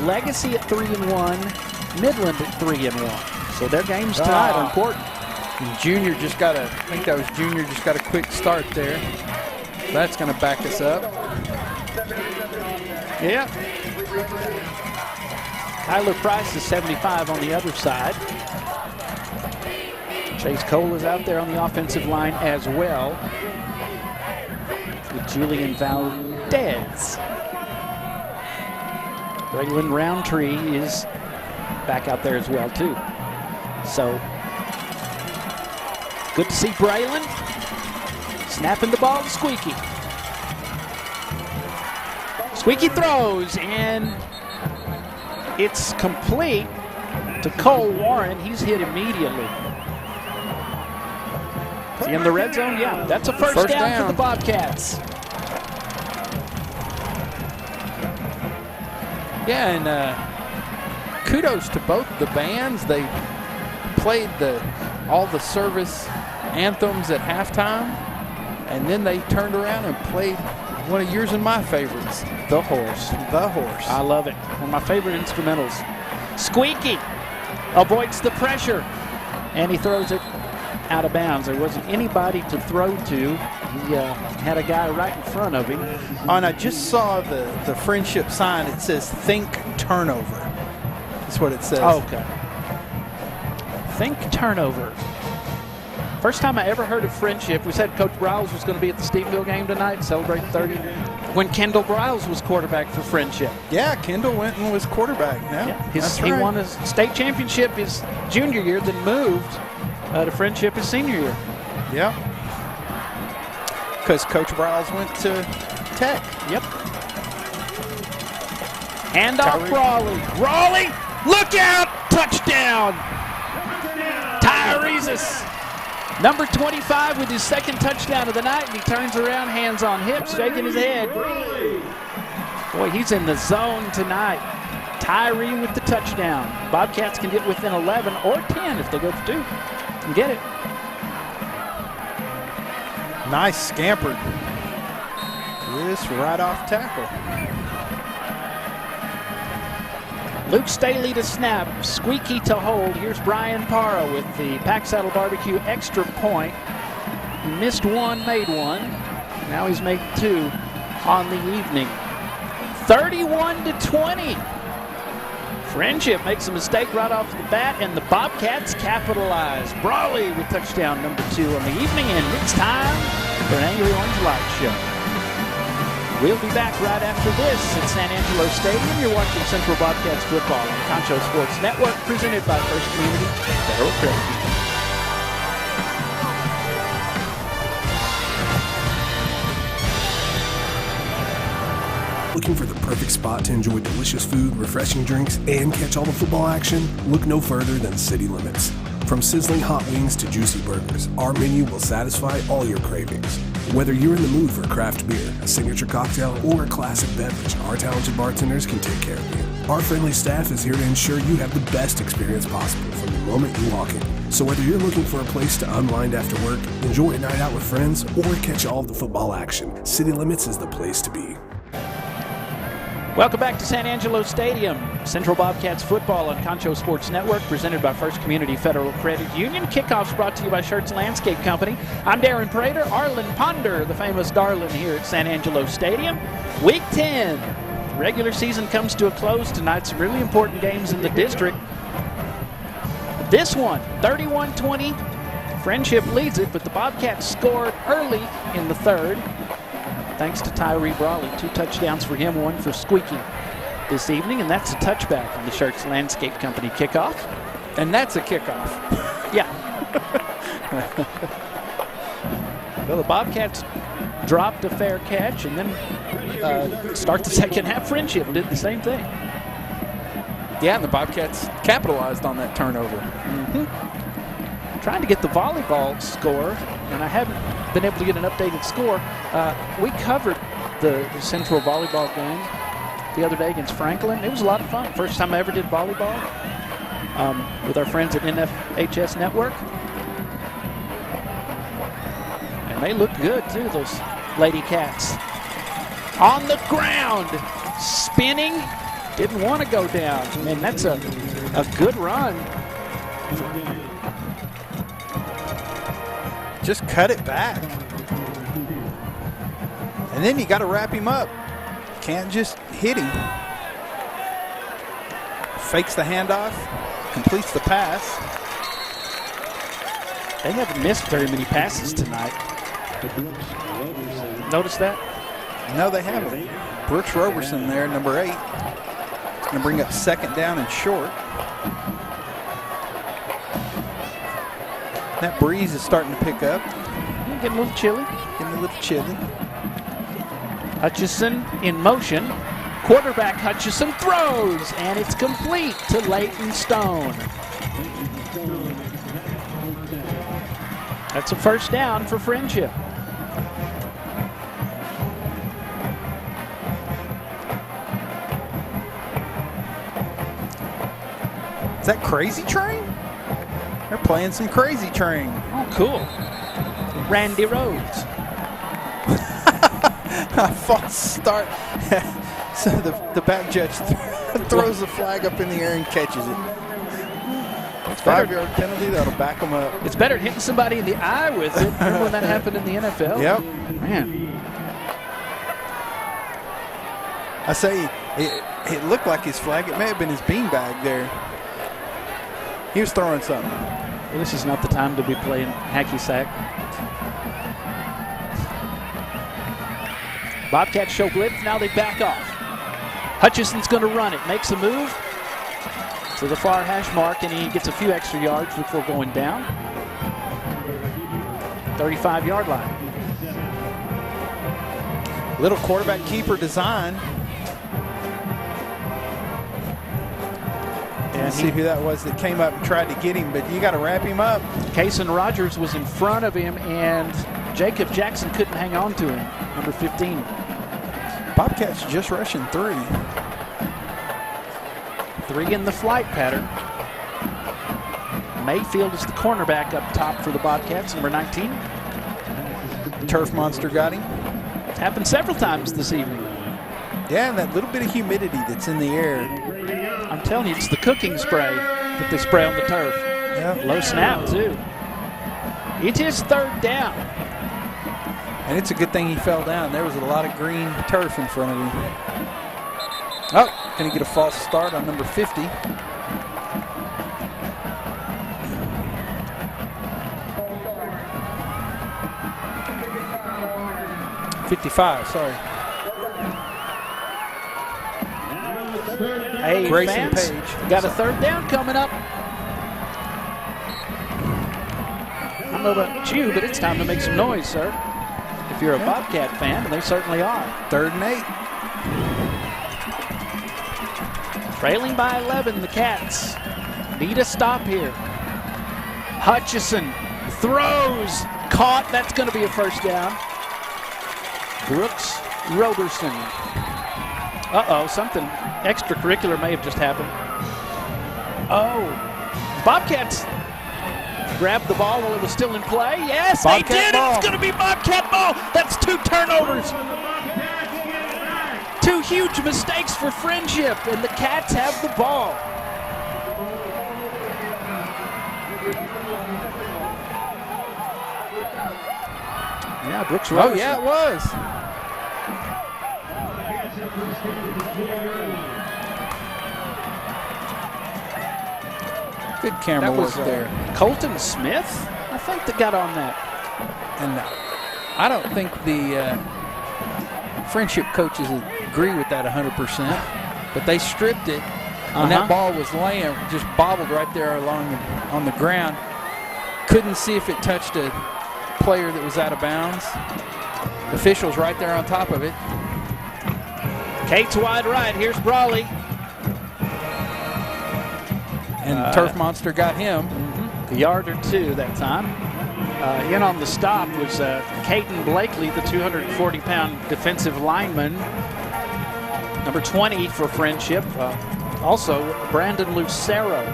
Legacy at 3-1, Midland at 3-1. So their games tonight are important. And Junior just got a quick start there. That's going to back us up. Yeah. Tyler Price is 75 on the other side. Chase Cole is out there on the offensive line as well, with Julian Valdez. Braylon Roundtree is back out there as well, too. So, good to see Braylon snapping the ball to Squeaky. Squeaky throws, and it's complete to Cole Warren. He's hit immediately. Is he in the red zone? Yeah, that's a first down for the Bobcats. Yeah, and kudos to both the bands. They played all the service anthems at halftime, and then they turned around and played one of yours and my favorites, The Horse. The Horse. I love it. One of my favorite instrumentals. Squeaky avoids the pressure, and he throws it out of bounds. There wasn't anybody to throw to. He had a guy right in front of him. Oh, and I just saw the Frenship sign. It says "Think Turnover." That's what it says. Okay. Think turnover. First time I ever heard of Frenship, we said Coach Briles was going to be at the Steveville game tonight, celebrate 30, when Kendall Briles was quarterback for Frenship. Yeah, Kendall went and was quarterback. He won his state championship his junior year, then moved to Frenship his senior year. Yeah. Because Coach Briles went to Tech. Yep. Hand off Brawley. Brawley, look out! Touchdown! Tyreezus. Number 25 with his second touchdown of the night, and he turns around, hands on hips, shaking his head. Boy, he's in the zone tonight. Tyree with the touchdown. Bobcats can get within 11 or 10 if they go for 2 and get it. Nice scamper. This right off tackle. Luke Staley to snap, Squeaky to hold. Here's Brian Parra with the Pack Saddle Barbecue extra point. He missed one, made one. Now he's made 2 on the evening. 31-20. Frenship makes a mistake right off the bat, and the Bobcats capitalize. Brawley with touchdown number 2 on the evening, and it's time for an Angry Orange Light Show. We'll be back right after this at San Angelo Stadium. You're watching Central Bobcats football on Concho Sports Network, presented by First Community Federal Credit Union. Looking for the perfect spot to enjoy delicious food, refreshing drinks, and catch all the football action? Look no further than City Limits. From sizzling hot wings to juicy burgers, our menu will satisfy all your cravings. Whether you're in the mood for craft beer, a signature cocktail, or a classic beverage, our talented bartenders can take care of you. Our friendly staff is here to ensure you have the best experience possible from the moment you walk in. So whether you're looking for a place to unwind after work, enjoy a night out with friends, or catch all of the football action, City Limits is the place to be. Welcome back to San Angelo Stadium. Central Bobcats football on Concho Sports Network, presented by First Community Federal Credit Union. Kickoff's brought to you by Schertz Landscape Company. I'm Darren Prater. Arlen Ponder, the famous Darlin, here at San Angelo Stadium. Week 10. The regular season comes to a close tonight. Some really important games in the district. This one, 31-20. Frenship leads it, but the Bobcats scored early in the third. Thanks to Tyree Brawley. 2 touchdowns for him, 1 for Squeaky this evening, and that's a touchback from the Schertz Landscape Company kickoff. And that's a kickoff. Yeah. Well, the Bobcats dropped a fair catch, and then start the second half. Frenship did the same thing. Yeah, and the Bobcats capitalized on that turnover. Trying to get the volleyball score, and I haven't been able to get an updated score. We covered the Central volleyball game the other day against Franklin. It was a lot of fun. First time I ever did volleyball with our friends at NFHS Network. And they looked good, too, those Lady Cats. On the ground, spinning, didn't want to go down. And that's a good run. Just cut it back. And then you got to wrap him up. Can't just hit him. Fakes the handoff, completes the pass. They haven't missed very many passes tonight. Notice that? No, they haven't. Brooks Roberson there, number 8. Going to bring up 2nd down and short. That breeze is starting to pick up. Getting a little chilly. Hutchison in motion. Quarterback Hutchison throws, and it's complete to Leighton Stone. That's a first down for Frenship. Is that Crazy Train? They're playing some Crazy Train. Oh, cool. Randy Rhodes. False start. So the back judge throws the flag up in the air and catches it. It's 5-yard penalty. That'll back them up. It's better than hitting somebody in the eye with it. Remember when that happened in the NFL? Yep. Man. I say it looked like his flag. It may have been his beanbag there. He was throwing something. Well, this is not the time to be playing hacky sack. Bobcats show blitz, now they back off. Hutchison's going to run it, makes a move to the far hash mark, and he gets a few extra yards before going down. 35-yard line. Little quarterback keeper design. And see who that was that came up and tried to get him, but you got to wrap him up. Kason Rogers was in front of him, and Jacob Jackson couldn't hang on to him, number 15. Bobcats just rushing 3. 3 in the flight pattern. Mayfield is the cornerback up top for the Bobcats, number 19. Turf monster got him. It's happened several times this evening. Yeah, and that little bit of humidity that's in the air. I'm telling you, it's the cooking spray that they spray on the turf. Yeah. Low snap, too. It is 3rd down. And it's a good thing he fell down. There was a lot of green turf in front of him. Oh, can he get a false start on number 50? '55, sorry. Hey, Grayson fans, Page. got a 3rd down coming up. I don't know about you, but it's time to make some noise, sir. If you're a Bobcat fan, and they certainly are. 3rd and 8. Trailing by 11, the Cats need a stop here. Hutchison throws, caught. That's going to be a 1st down. Brooks Roberson. Uh-oh, something extracurricular may have just happened. Oh, Bobcats grabbed the ball while it was still in play. Yes, Bobcat they did. Ball. It's going to be Bobcat ball. That's 2 turnovers. 2 huge mistakes for Frenship, and the Cats have the ball. Yeah, Brooks Roberson. Oh, yeah, it was. Good camera work there. Colton Smith, I think, that got on that. And I don't think the Frenship coaches agree with that 100%, but they stripped it, and that ball was laying, just bobbled right there on the ground. Couldn't see if it touched a player that was out of bounds. The official's right there on top of it. Kate's wide right. Here's Brawley. And Turf Monster got him. A yard or 2 that time. In on the stop was Caden Blakely, the 240-pound defensive lineman. Number 20 for Frenship. Also, Brandon Lucero.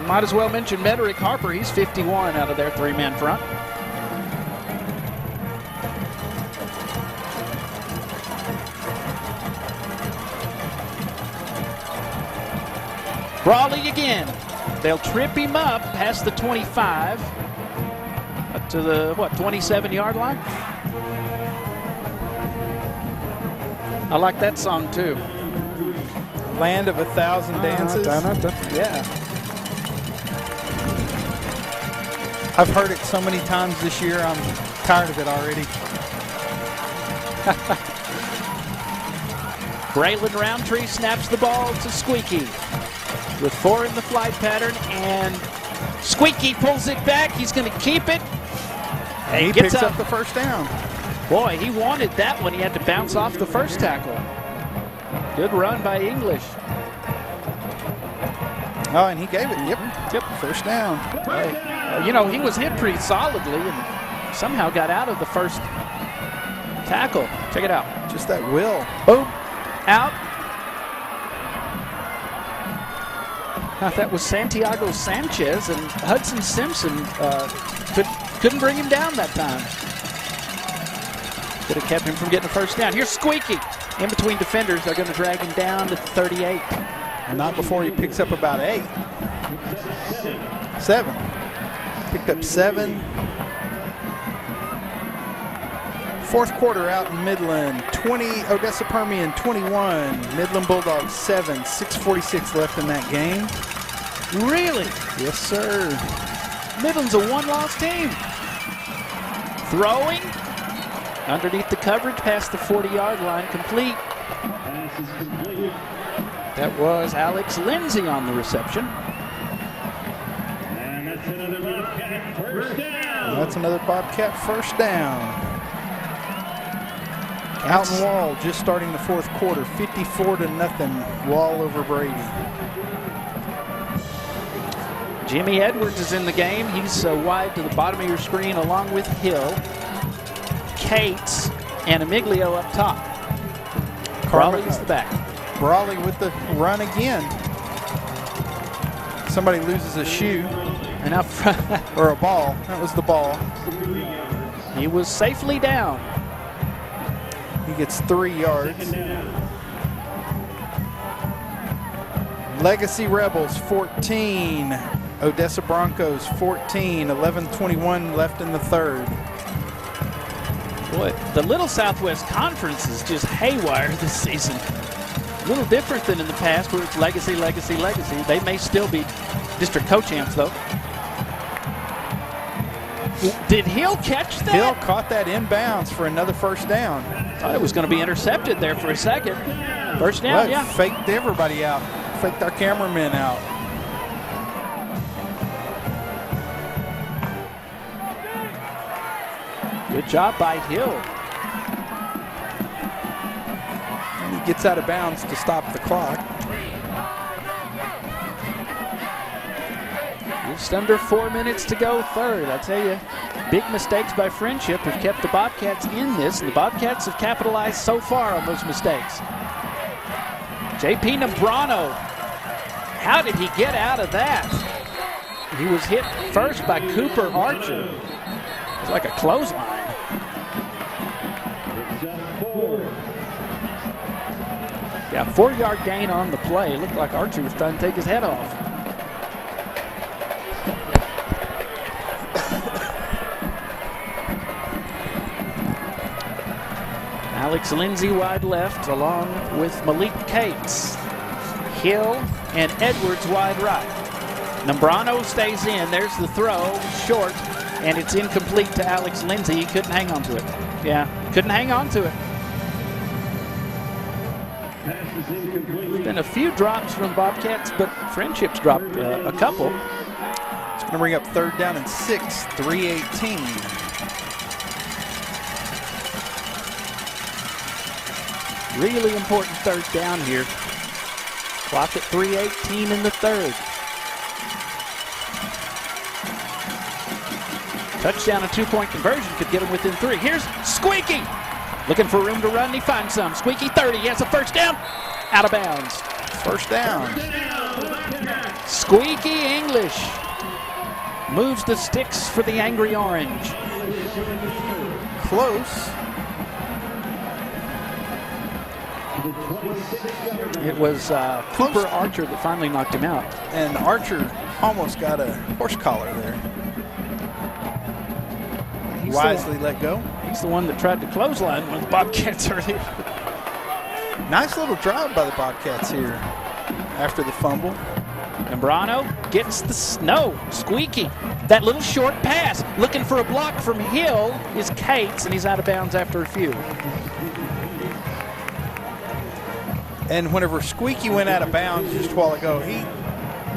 Might as well mention Mederick Harper. He's 51 out of their 3-man front. Brawley again. They'll trip him up past the 25 up to the, 27-yard line? I like that song, too. Land of 1,000 Dances. Yeah. I've heard it so many times this year, I'm tired of it already. Braylon Roundtree snaps the ball to Squeaky with 4 in the flight pattern, and Squeaky pulls it back. He's going to keep it. He picks up the 1st down. Boy, he wanted that one. He had to bounce off the 1st tackle. Good run by English. Oh, and he gave it. Yep. 1st down. You know, he was hit pretty solidly and somehow got out of the 1st tackle. Check it out. Just that will. Boom. Out. That was Santiago Sanchez, and Hudson Simpson couldn't bring him down that time. Could have kept him from getting a 1st down. Here's Squeaky. In between defenders, they're going to drag him down to 38. And not before he picks up about 8. 7. Picked up 7. 4th quarter out in Midland. 20, Odessa Permian 21. Midland Bulldogs 7. 6:46 left in that game. Really? Yes, sir. Midland's a one-loss team. Throwing underneath the coverage past the 40-yard line, complete. That was Alex Lindsay on the reception. And that's another Bobcat first down. That's another Bobcat first down. Houghton Wall just starting the fourth quarter, 54-0, Wall over Brady. Jimmy Edwards is in the game. He's wide to the bottom of your screen along with Hill, Cates, and Amiglio up top. Brawley's the back. Brawley with the run again. Somebody loses a shoe. And up front. Or a ball. That was the ball. He was safely down. He gets 3 yards. Legacy Rebels 14. Odessa Broncos 14. 11:21 left in the third. Boy, the Little Southwest Conference is just haywire this season. A little different than in the past where it's legacy, legacy, legacy. They may still be district co-champs, though. Did Hill catch that? Hill caught that inbounds for another first down. Thought it was going to be intercepted there for a second. First down, well, yeah. Faked everybody out. Faked our cameramen out. Good job by Hill. And he gets out of bounds to stop the clock. Just under 4 minutes to go, third. I tell you, big mistakes by Frenship have kept the Bobcats in this, and the Bobcats have capitalized so far on those mistakes. J.P. Nembrano, how did he get out of that? He was hit first by Cooper Archer. It's like a clothesline. Yeah, 4-yard gain on the play. It looked like Archer was trying to take his head off. Alex Lindsay wide left along with Malik Cates. Hill and Edwards wide right. Nembrano stays in. There's the throw, short, and it's incomplete to Alex Lindsay. He couldn't hang on to it. Yeah, couldn't hang on to it. Been a few drops from Bobcats, but Frenship's dropped a couple. It's going to bring up third down and 6, 3:18. Really important third down here. Clock at 3:18 in the third. Touchdown and 2-point conversion could get him within 3. Here's Squeaky. Looking for room to run, and he finds some. Squeaky 30, he has a first down. Out of bounds. First down. Squeaky English moves the sticks for the Angry Orange. Close. It was Cooper Archer that finally knocked him out. And Archer almost got a horse collar there. He's wisely let go. He's the one that tried to clothesline one of the Bobcats earlier. Nice little drive by the Bobcats here after the fumble. Nembrano gets the snow. Squeaky. That little short pass. Looking for a block from Hill is Cates, and he's out of bounds after a few. And whenever Squeaky went out of bounds just a while ago, he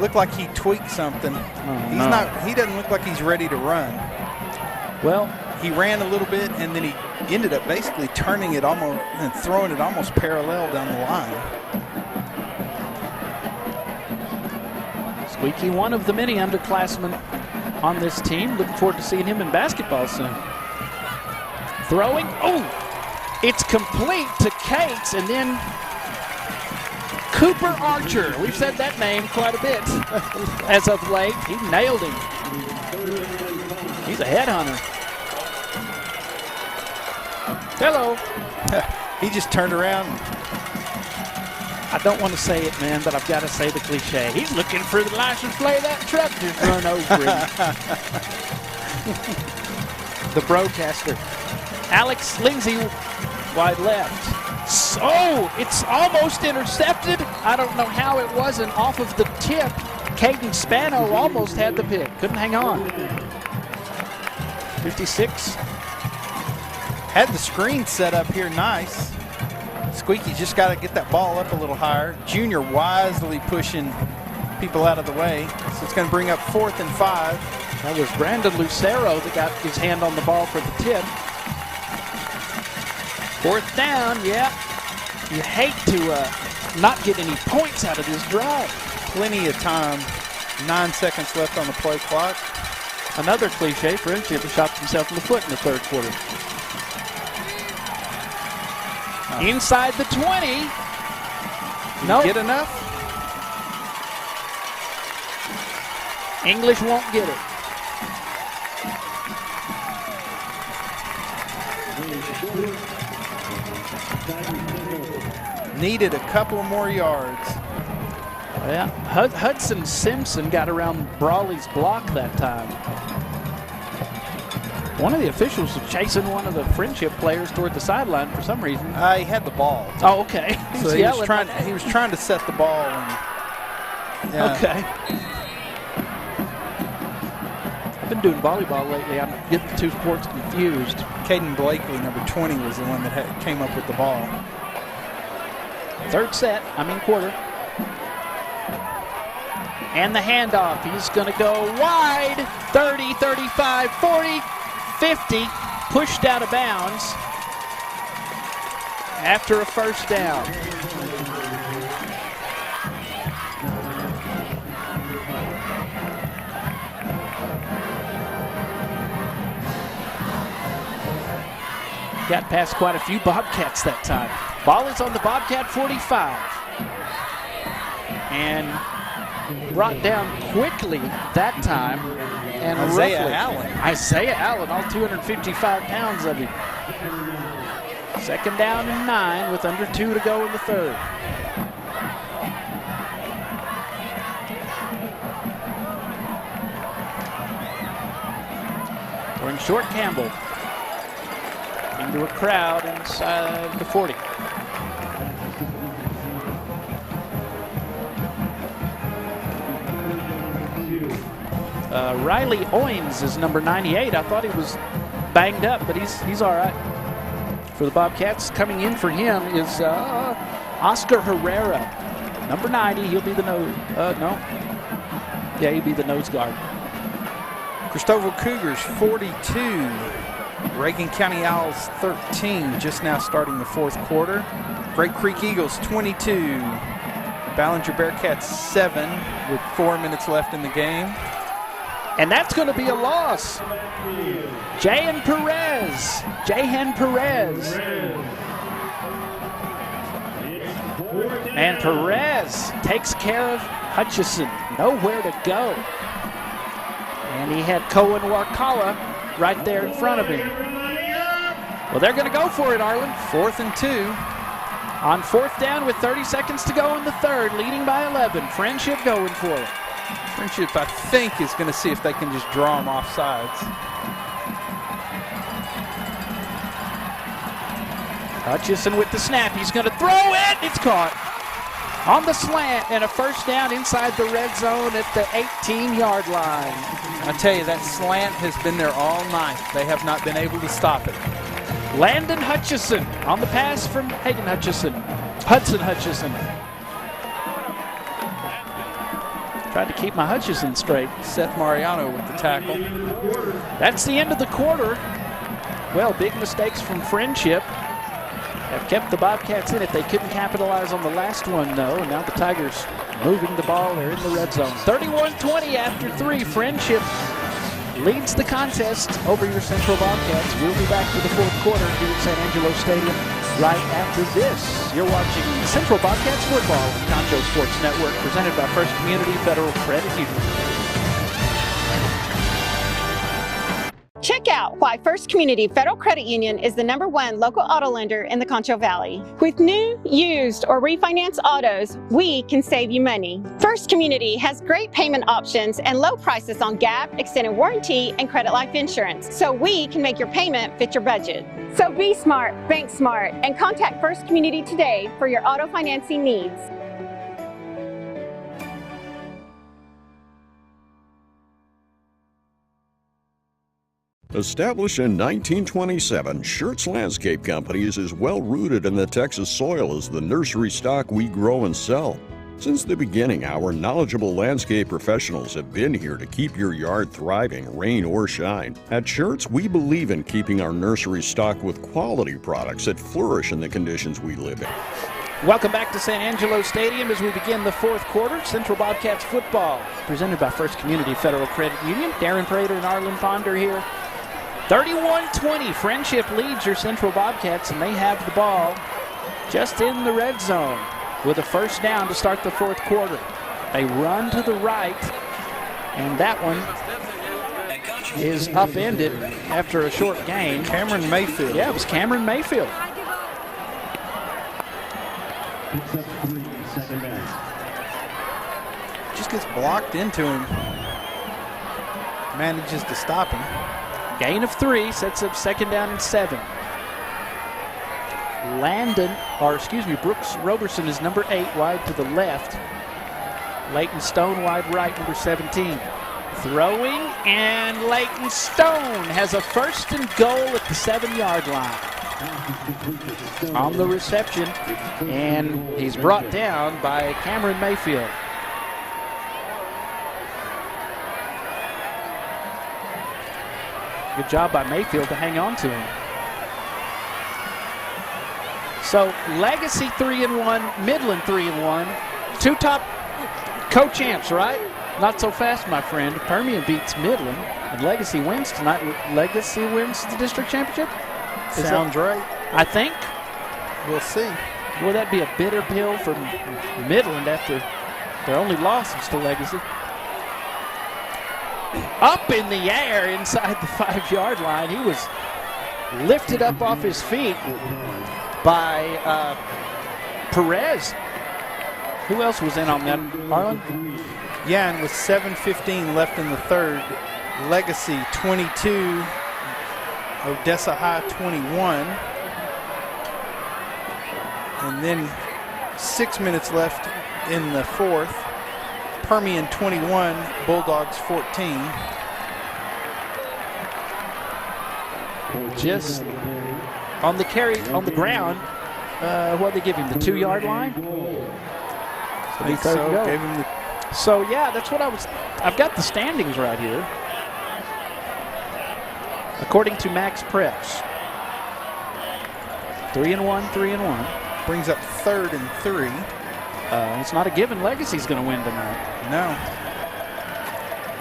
looked like he tweaked something. He doesn't look like he's ready to run. Well, he ran a little bit, and then he ended up basically turning it almost and throwing it almost parallel down the line. Squeaky, one of the many underclassmen on this team. Looking forward to seeing him in basketball soon. Throwing. Oh, it's complete to Cates, and then Cooper Archer. We've said that name quite a bit as of late. He nailed him. He's a headhunter. Hello. He just turned around. I don't want to say it, man, but I've got to say the cliche. He's looking for the license plate of that truck just run over him. The broadcaster. Alex Lindsay, wide left. So it's almost intercepted. I don't know how it wasn't off of the tip Caden Spano almost had the pick. Couldn't hang on. 56. Had the screen set up here nice. Squeaky just got to get that ball up a little higher. Junior wisely pushing people out of the way. So it's going to bring up 4th and 5. That was Brandon Lucero that got his hand on the ball for the tip. 4th down, yeah. You hate to not get any points out of this drive. Plenty of time. 9 seconds left on the play clock. Another cliche, Frenship shot himself in the foot in the third quarter. Inside the 20. No. Get enough? English won't get it. Needed a couple more yards. Yeah, Hudson Simpson got around Brawley's block that time. One of the officials was chasing one of the Frenship players toward the sideline for some reason. He had the ball. Oh, okay. So he was trying to set the ball. And, yeah. Okay. I've been doing volleyball lately. I'm getting the two sports confused. Caden Blakely, number 20, was the one that came up with the ball. Third set, quarter. And the handoff. He's going to go wide. 30, 35, 40, 50. Pushed out of bounds after a first down. Got past quite a few Bobcats that time. Ball is on the Bobcat 45. And brought down quickly that time. And Isaiah Allen, all 255 pounds of him. 2nd down and 9 with under 2 to go in the third. We're in short Campbell. Into a crowd inside the 40. Riley Owens is number 98. I thought he was banged up, but he's all right. For the Bobcats, coming in for him is Oscar Herrera, number 90. He'll be the he'll be the nose guard. Cristobal Cougars 42. Reagan County Owls 13, just now starting the 4th quarter. Great Creek Eagles 22. Ballinger Bearcats 7 with 4 minutes left in the game. And that's going to be a loss. Jahan Perez. And Perez takes care of Hutchison. Nowhere to go. And he had Cohen Warkala right there in front of him. Well, they're going to go for it, Arlen. 4th and 2. On 4th down with 30 seconds to go in the third, leading by 11. Frenship going for it. Frenship, I think, is going to see if they can just draw them off sides. Hutchison with the snap. He's going to throw it. It's caught. On the slant, and a first down inside the red zone at the 18-yard line. I tell you, that slant has been there all night. They have not been able to stop it. Landon Hutchison on the pass from Hudson Hutchison. Tried to keep my Hutchison straight. Seth Mariano with the tackle. That's the end of the quarter. Well, big mistakes from Frenship have kept the Bobcats in it. They couldn't capitalize on the last one, though, and now the Tigers moving the ball. They're in the red zone. 31-20 after 3. Frenship leads the contest over your Central Bobcats. We'll be back for the 4th quarter here at San Angelo Stadium right after this. You're watching Central Bobcats football on Concho Sports Network, presented by First Community Federal Credit Union. Check out why First Community Federal Credit Union is the #1 local auto lender in the Concho Valley. With new, used, or refinance autos, we can save you money. First Community has great payment options and low prices on GAP, extended warranty, and credit life insurance, so we can make your payment fit your budget. So be smart, bank smart, and contact First Community today for your auto financing needs. Established in 1927, Schertz Landscape Company is as well rooted in the Texas soil as the nursery stock we grow and sell. Since the beginning, our knowledgeable landscape professionals have been here to keep your yard thriving, rain or shine. At Schertz, we believe in keeping our nursery stocked with quality products that flourish in the conditions we live in. Welcome back to San Angelo Stadium as we begin the fourth quarter. Central Bobcats football presented by First Community Federal Credit Union. Darren Prater and Arlen Ponder here. 31-20, Frenship leads your Central Bobcats, and they have the ball just in the red zone with a first down to start the fourth quarter. They run to the right, and that one is upended after a short gain. Cameron Mayfield. Yeah, it was Cameron Mayfield. Just gets blocked into him. Manages to stop him. Gain of 3 sets up second down and 7. Brooks Roberson is number 8, wide to the left. Leighton Stone wide right, number 17. Throwing, and Leighton Stone has a first and goal at the 7-yard line. On the reception, and he's brought down by Cameron Mayfield. Good job by Mayfield to hang on to him. So Legacy 3-1, Midland 3-1. Two top co-champs, right? Not so fast, my friend. Permian beats Midland, and Legacy wins tonight. Legacy wins the district championship? Sounds right. I think. We'll see. Will that be a bitter pill for Midland after their only loss is to Legacy? Up in the air inside the 5-yard line. He was lifted up off his feet by Perez. Who else was in on that, Arlen? Yeah, and with 7:15 left in the third, Legacy 22, Odessa High 21. And then 6 minutes left in the fourth. Permian 21, Bulldogs 14. Just on the carry, on the ground, what they give him, the 2-yard line? I think so, gave him the... So, yeah, that's what I've got the standings right here. According to Max Preps. 3-1, 3-1. Brings up 3rd and 3. It's not a given Legacy's going to win tonight. No.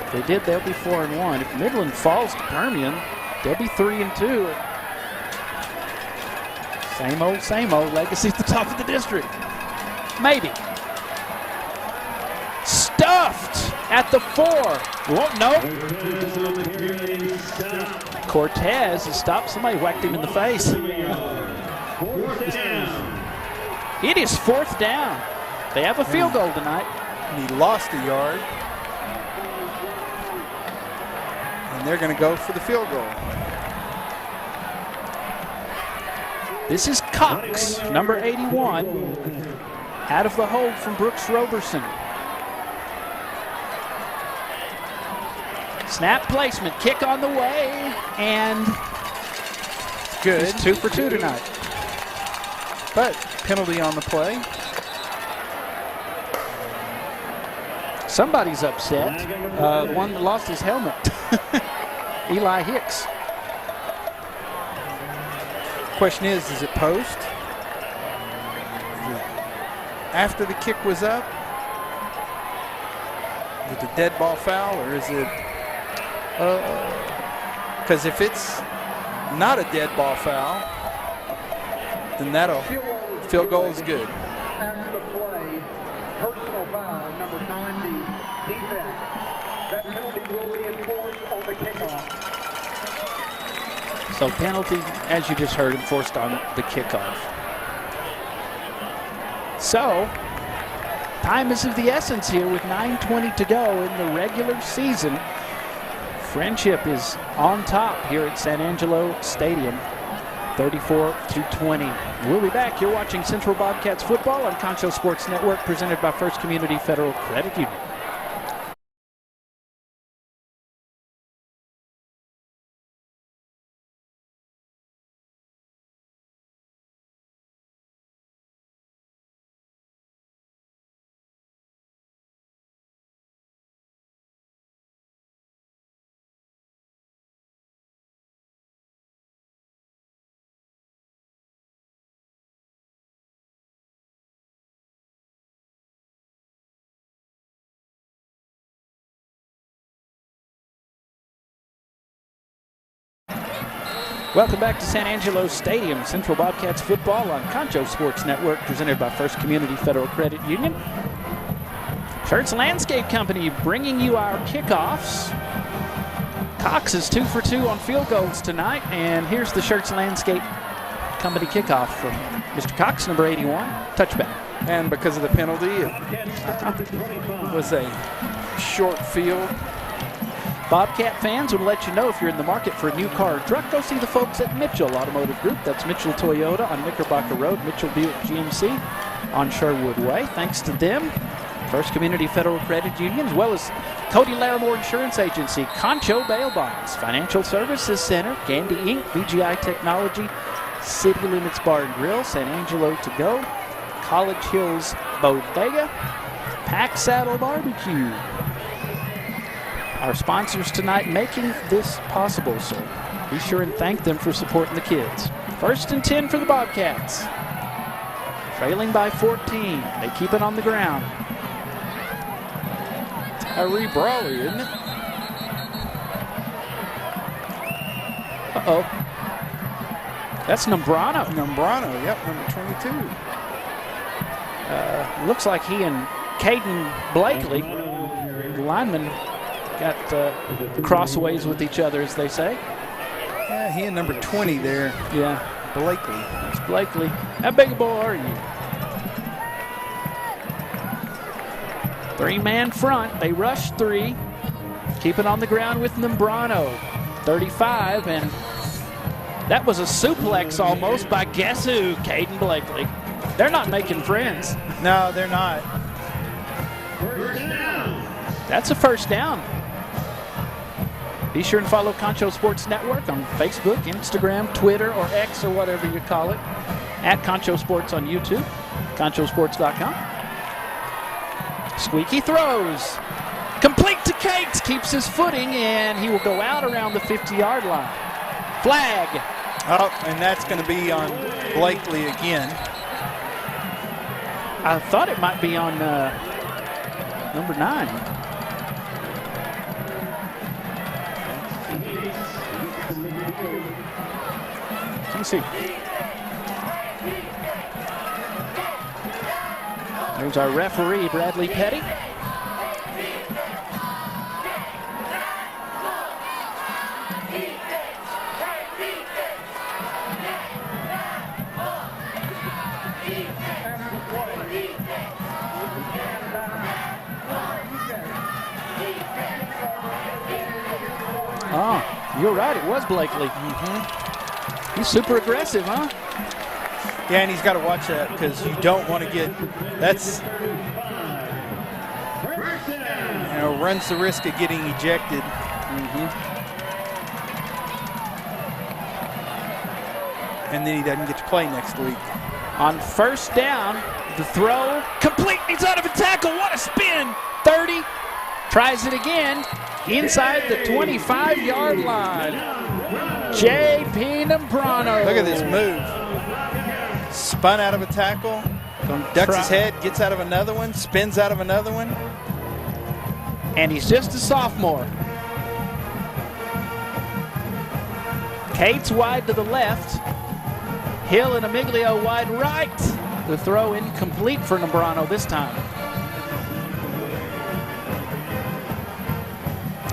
If they did, they'll be 4-1. If Midland falls to Permian, they'll be 3-2. Same old. Legacy's the top of the district. Maybe. Stuffed at the 4. Nope. Cortez has stopped. Somebody whacked him in the face. It is 4th down. They have a field goal tonight. And he lost a yard. And they're going to go for the field goal. This is Cox, number 81, out of the hold from Brooks Roberson. Snap placement, kick on the way, and good. It's 2 for 2 tonight. But penalty on the play. Somebody's upset. One that lost his helmet. Eli Hicks. Question is it post? After the kick was up? Is it a dead ball foul, or is it? Because if it's not a dead ball foul, then that'll field goal is good. After the play, personal foul, number 90, defense. That penalty will be enforced on the kickoff. So penalty, as you just heard, enforced on the kickoff. So time is of the essence here with 9:20 to go in the regular season. Frenship is on top here at San Angelo Stadium, 34-20. We'll be back. You're watching Central Bobcats football on Concho Sports Network, presented by First Community Federal Credit Union. Welcome back to San Angelo Stadium. Central Bobcats football on Concho Sports Network, presented by First Community Federal Credit Union. Schertz Landscape Company bringing you our kickoffs. Cox is 2 for 2 on field goals tonight, and here's the Schertz Landscape Company kickoff from Mr. Cox, number 81, touchback. And because of the penalty, it was a short field. Bobcat fans would let you know if you're in the market for a new car or truck, go see the folks at Mitchell Automotive Group. That's Mitchell Toyota on Knickerbocker Road, Mitchell Buick GMC on Sherwood Way. Thanks to them, First Community Federal Credit Union, as well as Cody Larimore Insurance Agency, Concho Bail Bonds, Financial Services Center, Gandy Inc., VGI Technology, City Limits Bar and Grill, San Angelo To Go, College Hills Bodega, Pack Saddle Barbecue. Our sponsors tonight making this possible, so be sure and thank them for supporting the kids. 1st and 10 for the Bobcats. Trailing by 14. They keep it on the ground. Tyree Brawley, isn't it? Uh-oh. That's Nombrano. Nombrano, yep, number 22. Looks like he and Caden Blakely, the lineman, got crossways with each other, as they say. Yeah, he and number 20 there. Yeah. Blakely. It's Blakely. How big a boy are you? 3-man front. They rush 3. Keep it on the ground with Nombrano. 35, and that was a suplex almost by guess who? Caden Blakely. They're not making friends. No, they're not. That's a first down. Be sure and follow Concho Sports Network on Facebook, Instagram, Twitter, or X, or whatever you call it. At Concho Sports on YouTube, conchosports.com. Squeaky throws. Complete to Cates. Keeps his footing, and he will go out around the 50-yard line. Flag. Oh, and that's going to be on Blakely again. I thought it might be on number 9. Let me see. There's our referee, Bradley Petty. Oh, you're right. It was Blakely. He's super aggressive, huh? Yeah, and he's got to watch that because you don't want to get that's, runs the risk of getting ejected. And then he doesn't get to play next week. On first down, the throw complete. He's out of a tackle. What a spin! 30. Tries it again. Inside the 25-yard line. J.P. Nombrano. Look at this move. Spun out of a tackle, ducks his head, gets out of another one, spins out of another one. And he's just a sophomore. Cates wide to the left. Hill and Amiglio wide right. The throw incomplete for Nombrano this time.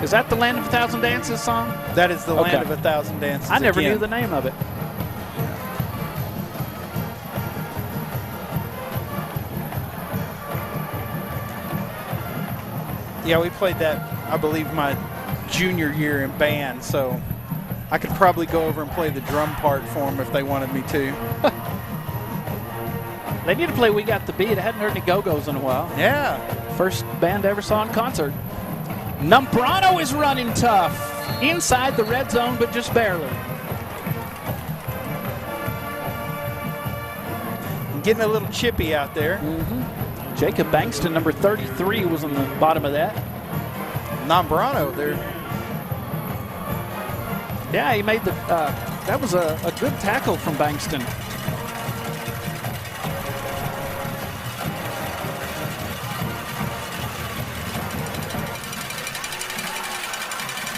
Is that the Land of a Thousand Dances song? That is the Land of a Thousand Dances. I never knew the name of it. Yeah, we played that, I believe, my junior year in band, so I could probably go over and play the drum part for them if they wanted me to. They need to play We Got the Beat. I hadn't heard any Go-Go's in a while. Yeah. First band I ever saw in concert. Nombrano is running tough. Inside the red zone, but just barely. Getting a little chippy out there. Jacob Bankston, number 33, was on the bottom of that. Nombrano there. Yeah, he made the, that was a good tackle from Bankston.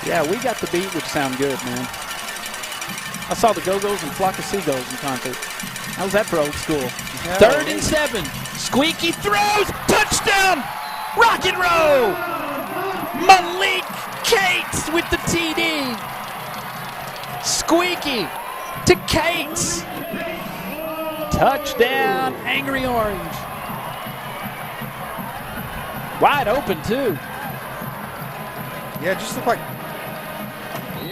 Yeah, We Got the Beat would sound good, man. I saw the Go-Go's and Flock of Seagulls in concert. How's that for old school? Yeah, 3rd and 7. Squeaky throws. Touchdown. Rock and roll. Malik Cates with the TD. Squeaky to Cates. Touchdown, Angry Orange. Wide open, too. Yeah, it just looked like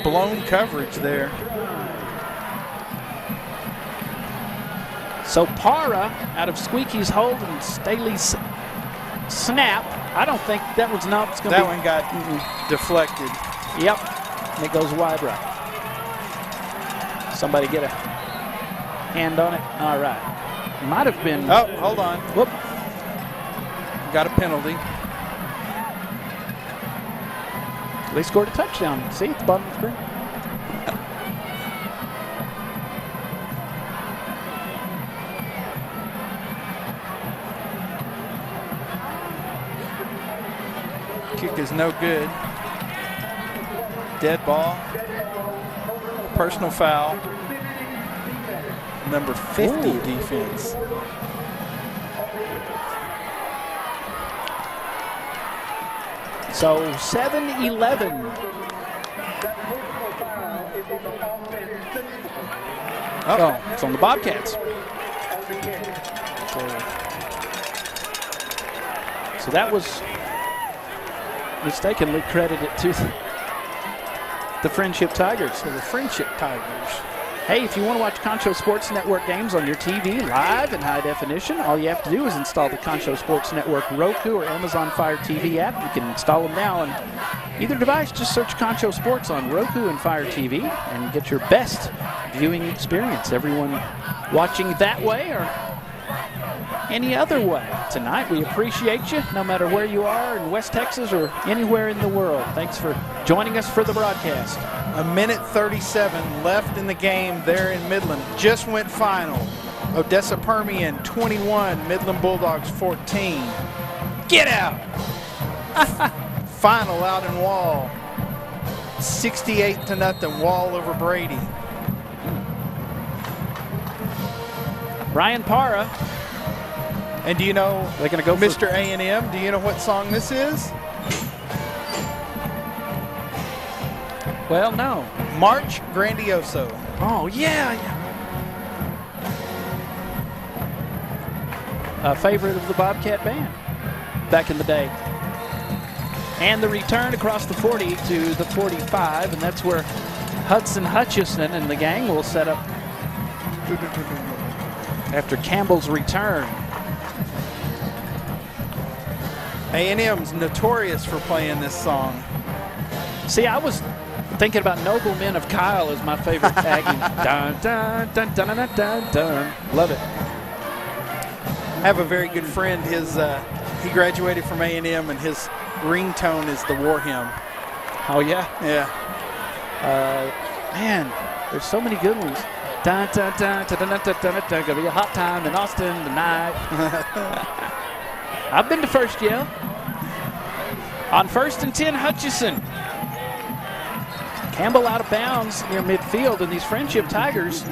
blown coverage there. So Para out of Squeaky's hold and Staley's snap. I don't think that was not. It's gonna That be, one got deflected. Yep, and it goes wide right. Somebody get a hand on it. All right. Might have been. Oh, hold on. Whoop. Got a penalty. They scored a touchdown. See at the bottom of the screen. Kick is no good. Dead ball. Personal foul. Number 50 defense. So 7-11. Oh, it's on the Bobcats. So that was mistakenly credited to the Frenship Tigers. So the Frenship Tigers. Hey, if you want to watch Concho Sports Network games on your TV live in high definition, all you have to do is install the Concho Sports Network Roku or Amazon Fire TV app. You can install them now on either device. Just search Concho Sports on Roku and Fire TV and get your best viewing experience. Everyone watching that way or any other way tonight, we appreciate you no matter where you are in West Texas or anywhere in the world. Thanks for joining us for the broadcast. 1:37 left in the game there in Midland. Just went final. Odessa Permian 21, Midland Bulldogs 14. Get out! Final out in Wall. 68-0 Wall over Brady. Brian Para. And do you know, they're going to go Mr. A&M, do you know what song this is? Well, no. March Grandioso. Oh, yeah. A favorite of the Bobcat band back in the day. And the return across the 40 to the 45, and that's where Hudson Hutchison and the gang will set up after Campbell's return. A&M's notorious for playing this song. See, I was thinking about Noble Men of Kyle as my favorite tagging. Dun, dun, dun, dun, dun, dun, dun. Love it. I have a very good friend. He graduated from A&M, and his ringtone is the War Hymn. Oh, yeah? Yeah. Man, there's so many good ones. Dun, dun, dun, dun, dun, dun, dun, dun, dun. Gonna be a hot time in Austin tonight. I've been to First Yale. On 1st and 10, Hutchison. Campbell out of bounds near midfield, and these Frenship Tigers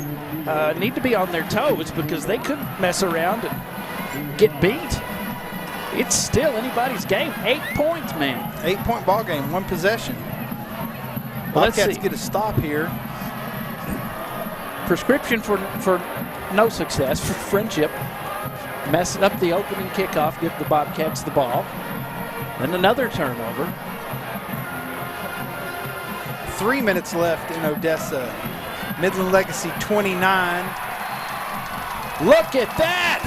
need to be on their toes because they could mess around and get beat. It's still anybody's game. 8 points, man. 8-point ball game, 1 possession. Well, Bobcats get a stop here. Prescription for no success for Frenship. Mess up the opening kickoff, give the Bobcats the ball. Then another turnover. 3 minutes left in Odessa. Midland Legacy 29. Look at that!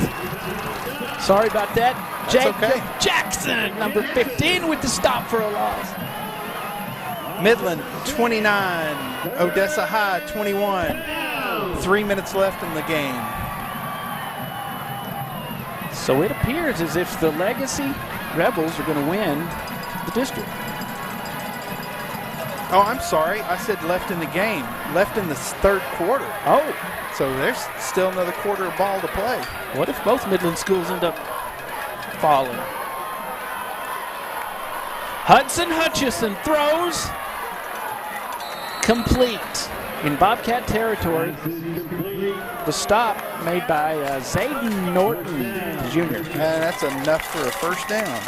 Sorry about that. That's okay. Jackson, number 15, with the stop for a loss. Midland 29, Odessa High 21. 3 minutes left in the game. So it appears as if the Legacy Rebels are going to win the district. Oh, I'm sorry. I said left in the game. Left in the 3rd quarter. Oh. So there's still another quarter of ball to play. What if both Midland schools end up falling? Hudson Hutchison throws. Complete. in Bobcat territory. The stop made by Zayden Norton Jr. That's enough for a first down.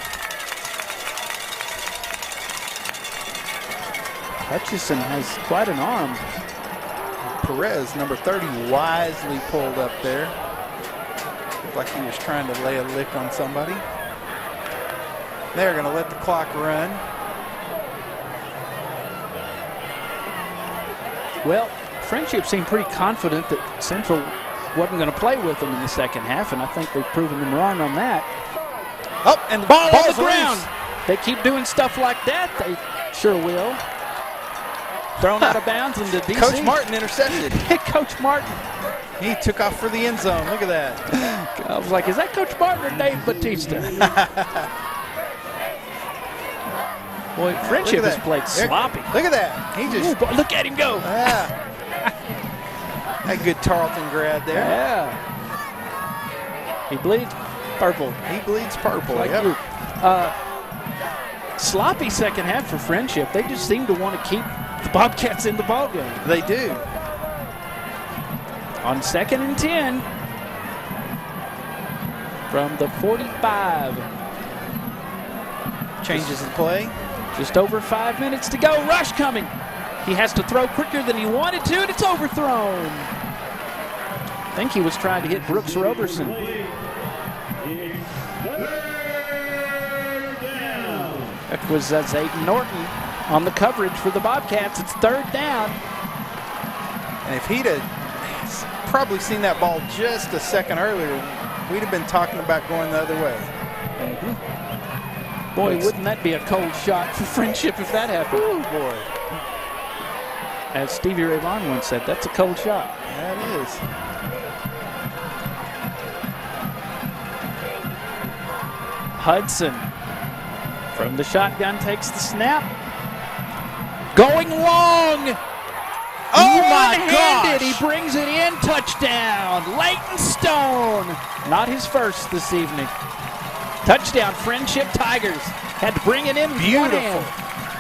Hutchison has quite an arm. Perez, number 30, wisely pulled up there. Looked like he was trying to lay a lick on somebody. They're going to let the clock run. Well, Frenship seemed pretty confident that Central wasn't going to play with them in the second half, and I think they've proven them wrong on that. Oh, and the ball on the ball's ground. loose. They keep doing stuff like that. They sure will. Thrown out of bounds into DC. Coach Martin intercepted. Coach Martin. He took off for the end zone. Look at that. I was like, is that Coach Martin or Dave Batista? Boy, Frenship has played sloppy. Look at that. He just look at him go. Yeah. A good Tarleton grab there. Yeah. He bleeds purple. He bleeds purple. Like yep. you. Sloppy second half for Frenship. They just seem to want to keep the Bobcats in the ballgame. They do. On 2nd and 10 from the 45. Changes the play. Just over 5 minutes to go. Rush coming. He has to throw quicker than he wanted to, and it's overthrown. I think he was trying to hit Brooks Roberson. That was Zayden Norton on the coverage for the Bobcats. It's 3rd down. And if he'd have probably seen that ball just a second earlier, we'd have been talking about going the other way. Boy, wouldn't that be a cold shot for Frenship if that happened. Oh, boy. As Stevie Ray Vaughan once said, that's a cold shot. That is. Hudson from the shotgun takes the snap. Going long. Oh, my gosh. He brings it in. Touchdown. Leighton Stone. Not his first this evening. Touchdown, Frenship Tigers. Had to bring it in with one hand.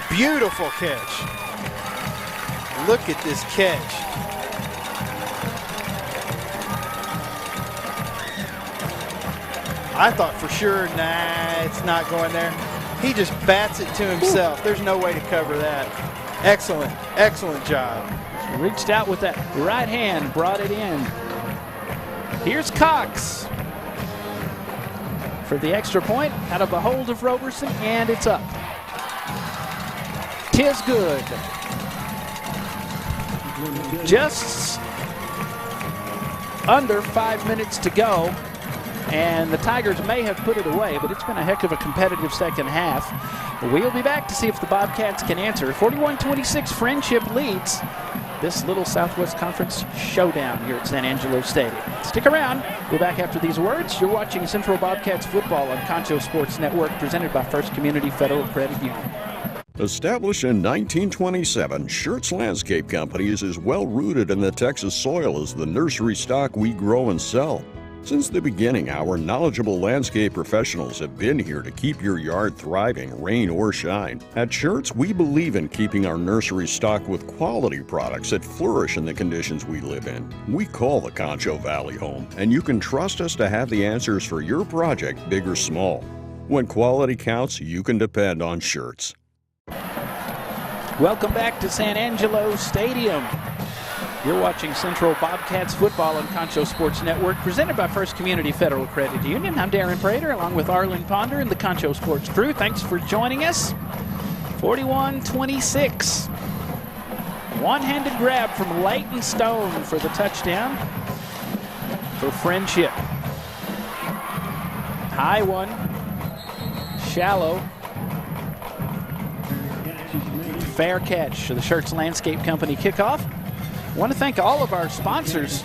Beautiful catch. Look at this catch. I thought for sure, nah, it's not going there. He just bats it to himself. There's no way to cover that. Excellent, excellent job. He reached out with that right hand, brought it in. Here's Cox for the extra point out of a hold of Roberson, and it's up. 'Tis good. Just under 5 minutes to go, and the Tigers may have put it away, but it's been a heck of a competitive second half. We'll be back to see if the Bobcats can answer. 41-26, Frenship leads this little Southwest Conference showdown here at San Angelo Stadium. Stick around. We're back after these words. You're watching Central Bobcats football on Concho Sports Network, presented by First Community Federal Credit Union. Established in 1927, Schertz Landscape Company is as well rooted in the Texas soil as the nursery stock we grow and sell. Since the beginning, our knowledgeable landscape professionals have been here to keep your yard thriving, rain or shine. At Schertz, we believe in keeping our nursery stocked with quality products that flourish in the conditions we live in. We call the Concho Valley home, and you can trust us to have the answers for your project, big or small. When quality counts, you can depend on Schertz. Welcome back to San Angelo Stadium. You're watching Central Bobcats football on Concho Sports Network, presented by First Community Federal Credit Union. I'm Darren Prater, along with Arlen Ponder and the Concho Sports crew. Thanks for joining us. 41-26. One-handed grab from Leighton Stone for the touchdown for Frenship. High one. Shallow. Fair catch to the Schertz Landscape Company kickoff. I want to thank all of our sponsors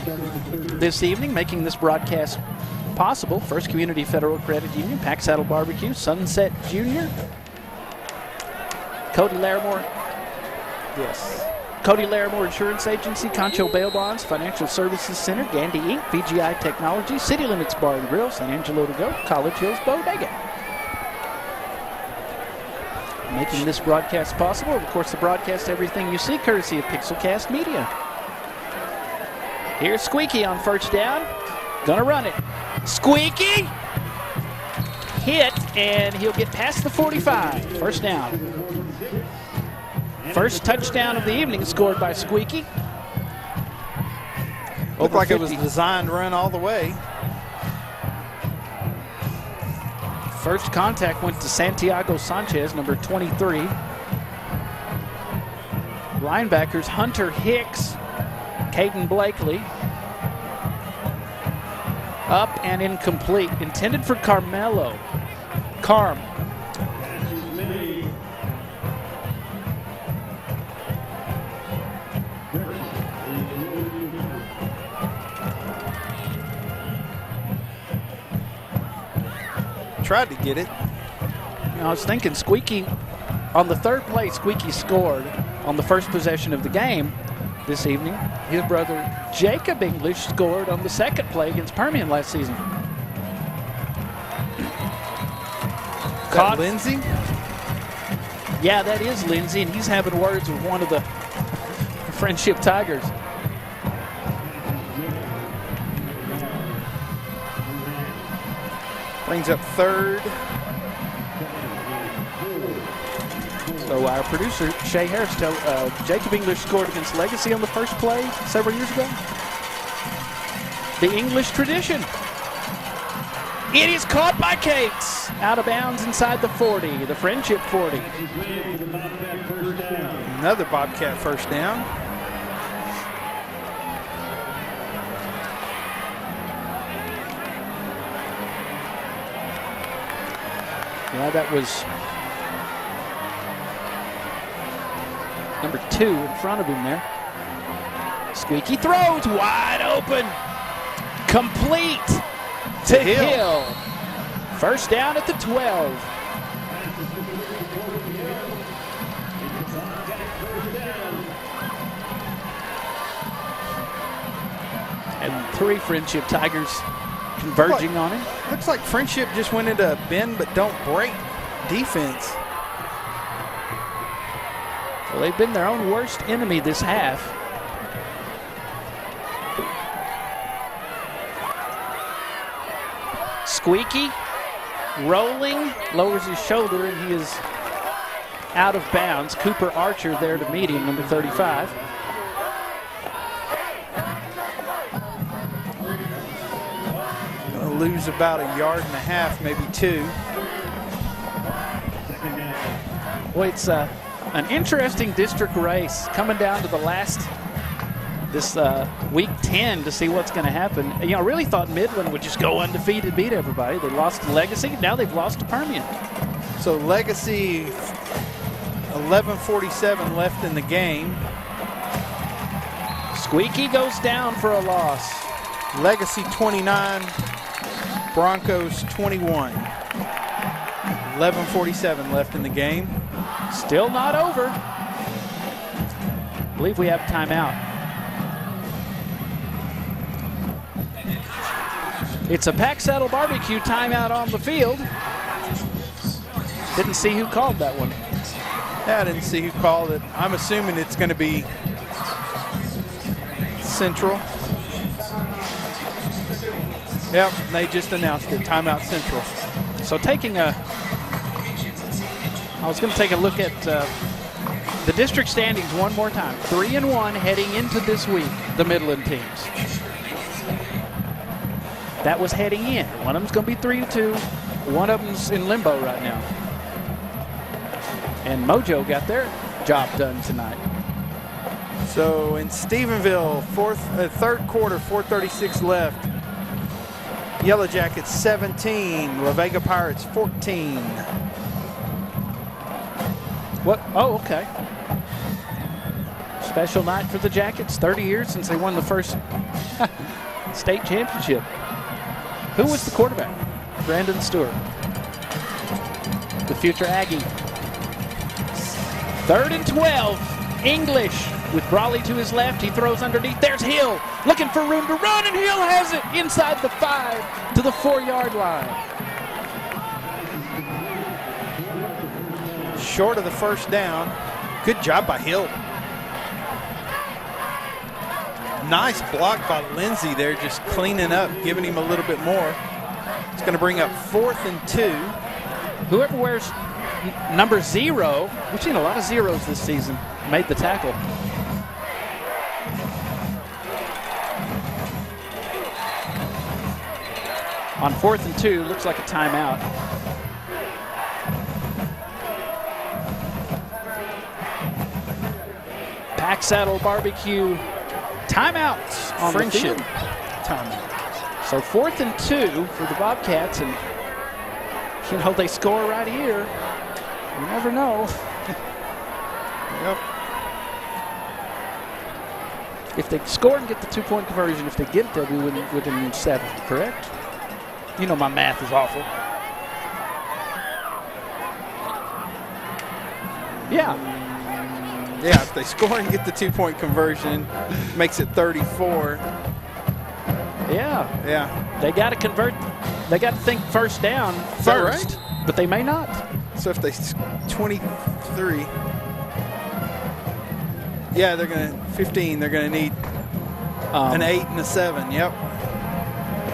this evening, making this broadcast possible. First Community Federal Credit Union, Pack Saddle Barbecue, Sunset Junior, Cody Larimore Insurance Agency, Concho Bail Bonds, Financial Services Center, Gandy Inc., VGI Technology, City Limits Bar and Grill, San Angelo to Go, College Hills Bodega. Making this broadcast possible, of course, the broadcast Everything You See, courtesy of Pixelcast Media. Here's Squeaky on first down. Gonna run it. Squeaky! Hit, and he'll get past the 45. First down. First touchdown of the evening scored by Squeaky. Looked like it was designed to run all the way. First contact went to Santiago Sanchez, number 23. Linebackers Hunter Hicks, Caden Blakely. Up and incomplete. Intended for Carmelo. Carm. Tried to get it. I was thinking Squeaky, on the third play, Squeaky scored on the first possession of the game this evening. His brother Jacob English scored on the second play against Permian last season. Caught Lindsay? Yeah, that is Lindsay, and he's having words with one of the Frenship Tigers. Brings up third. So our producer, Shay Harris, Jacob English scored against Legacy on the first play several years ago. The English tradition. It is caught by Cates. Out of bounds inside the 40, the Frenship 40. Another Bobcat first down. Yeah, that was number 2 in front of him there. Squeaky throws wide open. Complete to Hill. First down at the 12. And 3 Frenship Tigers converging on him. Looks like Frenship just went into a bend but don't break defense. Well, they've been their own worst enemy this half. Squeaky rolling, lowers his shoulder, and he is out of bounds. Cooper Archer there to meet him, number 35. Gonna lose about 1.5 yards, maybe 2. Well, it's an interesting district race coming down to the last, this week 10 to see what's going to happen. You know, I really thought Midland would just go undefeated, beat everybody. They lost to Legacy. Now they've lost to Permian. So Legacy, 11:47 left in the game. Squeaky goes down for a loss. Legacy 29, Broncos 21. 11:47 left in the game. Still not over. I believe we have timeout. It's a Pack Saddle Barbecue timeout on the field. Didn't see who called that one. Yeah, I didn't see who called it. I'm assuming it's going to be Central. Yep, they just announced it. Timeout Central. So I was going to take a look at the district standings one more time. 3-1 heading into this week, the Midland teams. That was heading in. One of them's going to be 3-2. One of them's in limbo right now. And Mojo got their job done tonight. So in Stephenville, third quarter, 4:36 left. Yellow Jackets 17, La Vega Pirates 14. What? Oh, okay. Special night for the Jackets. 30 years since they won the first state championship. Who was the quarterback? Brandon Stewart, the future Aggie. 3rd and 12. English with Brawley to his left. He throws underneath. There's Hill looking for room to run, and Hill has it inside the 5 to the 4-yard line. Short of the first down. Good job by Hill. Nice block by Lindsey there, just cleaning up, giving him a little bit more. It's going to bring up 4th and 2. Whoever wears number 0, we've seen a lot of zeros this season, made the tackle. On 4th and 2, looks like a timeout. Pack Saddle Barbecue timeouts on Frenship the field. timeout. So 4th and 2 for the Bobcats, and you know they score right here. You never know. Yep. If they score and get the 2-point conversion, if they get it, they'll be within 7, correct? You know my math is awful. Yeah. Yeah, if they score and get the 2-point conversion, makes it 34. Yeah. Yeah. They got to convert. They got to think first down first, right? But they may not. So if they 23. Yeah, they're going to 15. They're going to need an 8 and a 7. Yep.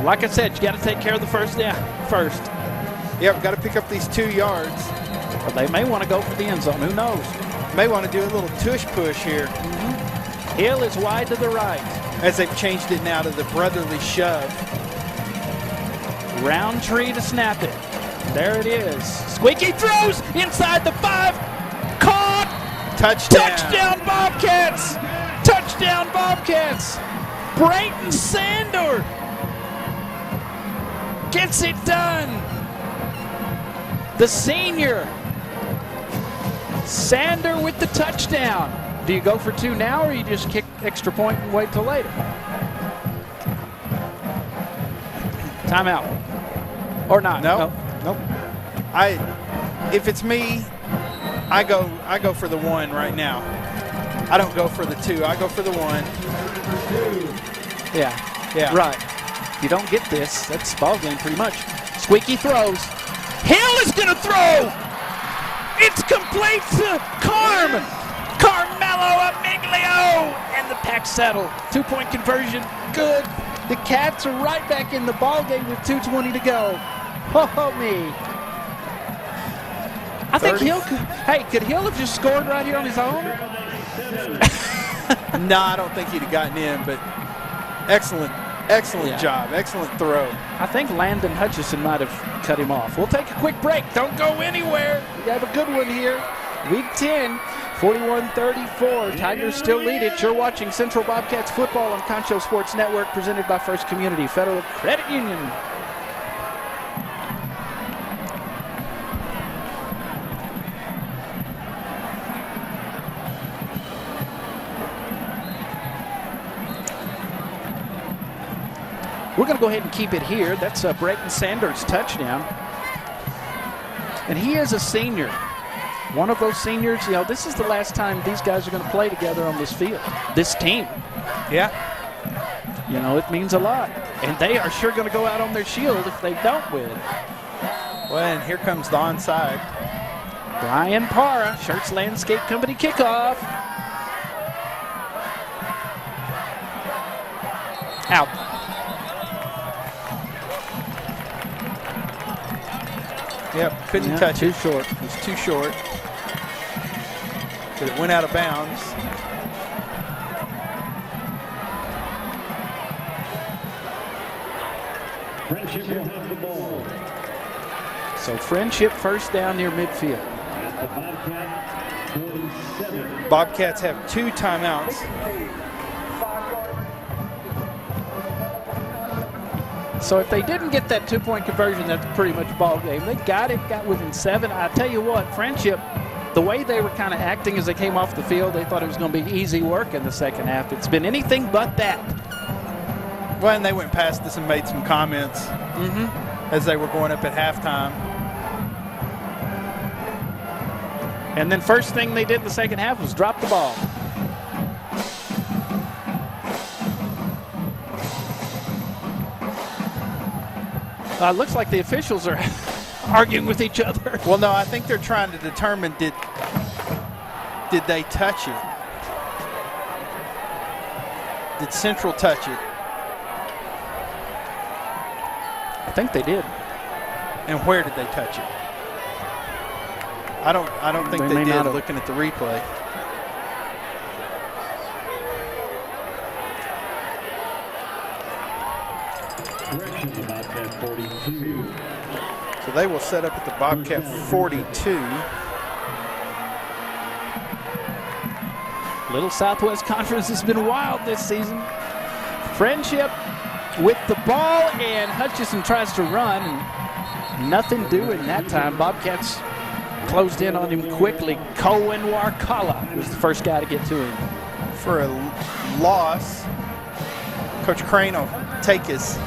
Like I said, you got to take care of the first down first. Yep, got to pick up these 2 yards. But they may want to go for the end zone. Who knows? May want to do a little tush push here. Mm-hmm. Hill is wide to the right. As they've changed it now to the brotherly shove. Roundtree to snap it. There it is. Squeaky throws inside the 5. Caught. Touchdown. Touchdown Bobcats. Touchdown Bobcats. Brayton Sander gets it done. The senior. Sander with the touchdown. Do you go for 2 now, or you just kick extra point and wait till later? Timeout. Or not? Nope. Nope. If it's me, I go for the 1 right now. I don't go for the 2. I go for the 1. Yeah. Yeah. Right. If you don't get this, that's ball game pretty much. Squeaky throws. Hill is going to throw. It's complete to Carmelo Amiglio, and the Pack Saddle 2-point conversion, good. The Cats are right back in the ball game with 2:20 to go. Oh me! I think Hill could Hill have just scored right here on his own? No, I don't think he'd have gotten in, but excellent job, excellent throw. I think Landon Hutchison might have cut him off. We'll take a quick break. Don't go anywhere. We have a good one here. Week 10, 41-34. Tigers still lead it. You're watching Central Bobcats football on Concho Sports Network, presented by First Community Federal Credit Union. We're going to go ahead and keep it here. That's Brayton Sanders' touchdown. And he is a senior. One of those seniors, you know, this is the last time these guys are going to play together on this field, this team. Yeah. You know, it means a lot. And they are sure going to go out on their shield if they don't win. Well, and here comes the onside. Brian Parra, Shirts Landscape Company kickoff. Out. Yep, couldn't touch too it. Short. It was too short. But it went out of bounds. Frenship will have the ball. So Frenship first down near midfield. At the Bobcat 47. Bobcats have 2 timeouts. So if they didn't get that 2-point conversion, that's pretty much ball game. They got it, got within 7. I tell you what, Frenship, the way they were kind of acting as they came off the field, they thought it was going to be easy work in the second half. It's been anything but that. Well, and they went past this and made some comments as they were going up at halftime. And then first thing they did in the second half was drop the ball. Looks like the officials are arguing with each other. Well, no, I think they're trying to determine did they touch it. Did Central touch it? I think they did. And where did they touch it? I don't think they did, looking at the replay. So they will set up at the Bobcat 42. Little Southwest Conference has been wild this season. Frenship with the ball, and Hutchison tries to run, and nothing doing that time. Bobcats closed in on him quickly. Cohen Warkala was the first guy to get to him. For a loss, Coach Crane will take his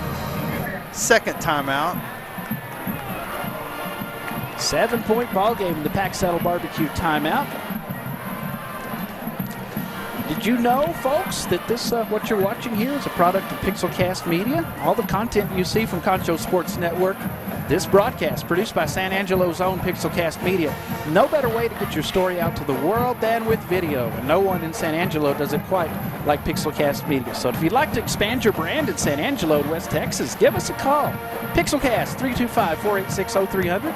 second timeout. 7-point ball game in the Pack Saddle Barbecue timeout. Did you know, folks, that this what you're watching here is a product of Pixelcast Media? All the content you see from Concho Sports Network, this broadcast produced by San Angelo's own Pixelcast Media. No better way to get your story out to the world than with video, and no one in San Angelo does it quite like Pixelcast Media. So if you'd like to expand your brand in San Angelo and West Texas, give us a call. Pixelcast, 325-486-0300,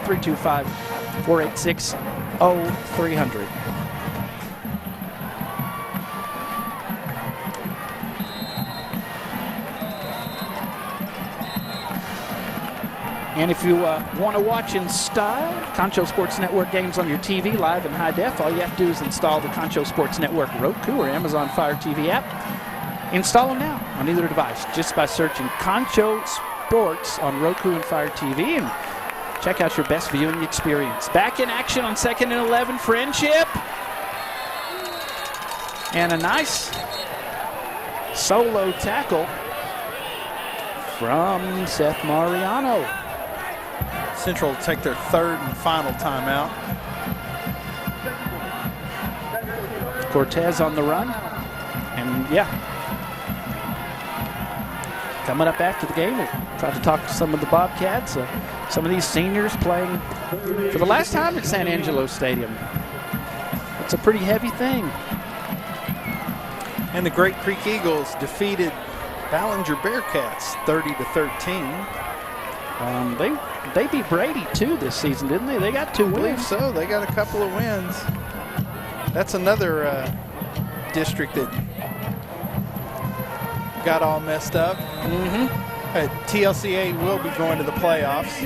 325-486-0300. And if you want to watch in style Concho Sports Network games on your TV live in high def, all you have to do is install the Concho Sports Network Roku or Amazon Fire TV app. Install them now on either device just by searching Concho Sports on Roku and Fire TV, and check out your best viewing experience. Back in action on 2nd and 11, Frenship. And a nice solo tackle from Seth Mariano. Central will take their third and final timeout. Cortez on the run. And yeah, coming up after the game, we'll try to talk to some of the Bobcats, some of these seniors playing for the last time at San Angelo Stadium. It's a pretty heavy thing. And the Great Creek Eagles defeated Ballinger Bearcats 30-13. They beat Brady too this season, didn't they? They got 2 wins. I believe so. They got a couple of wins. That's another district that got all messed up. TLCA will be going to the playoffs.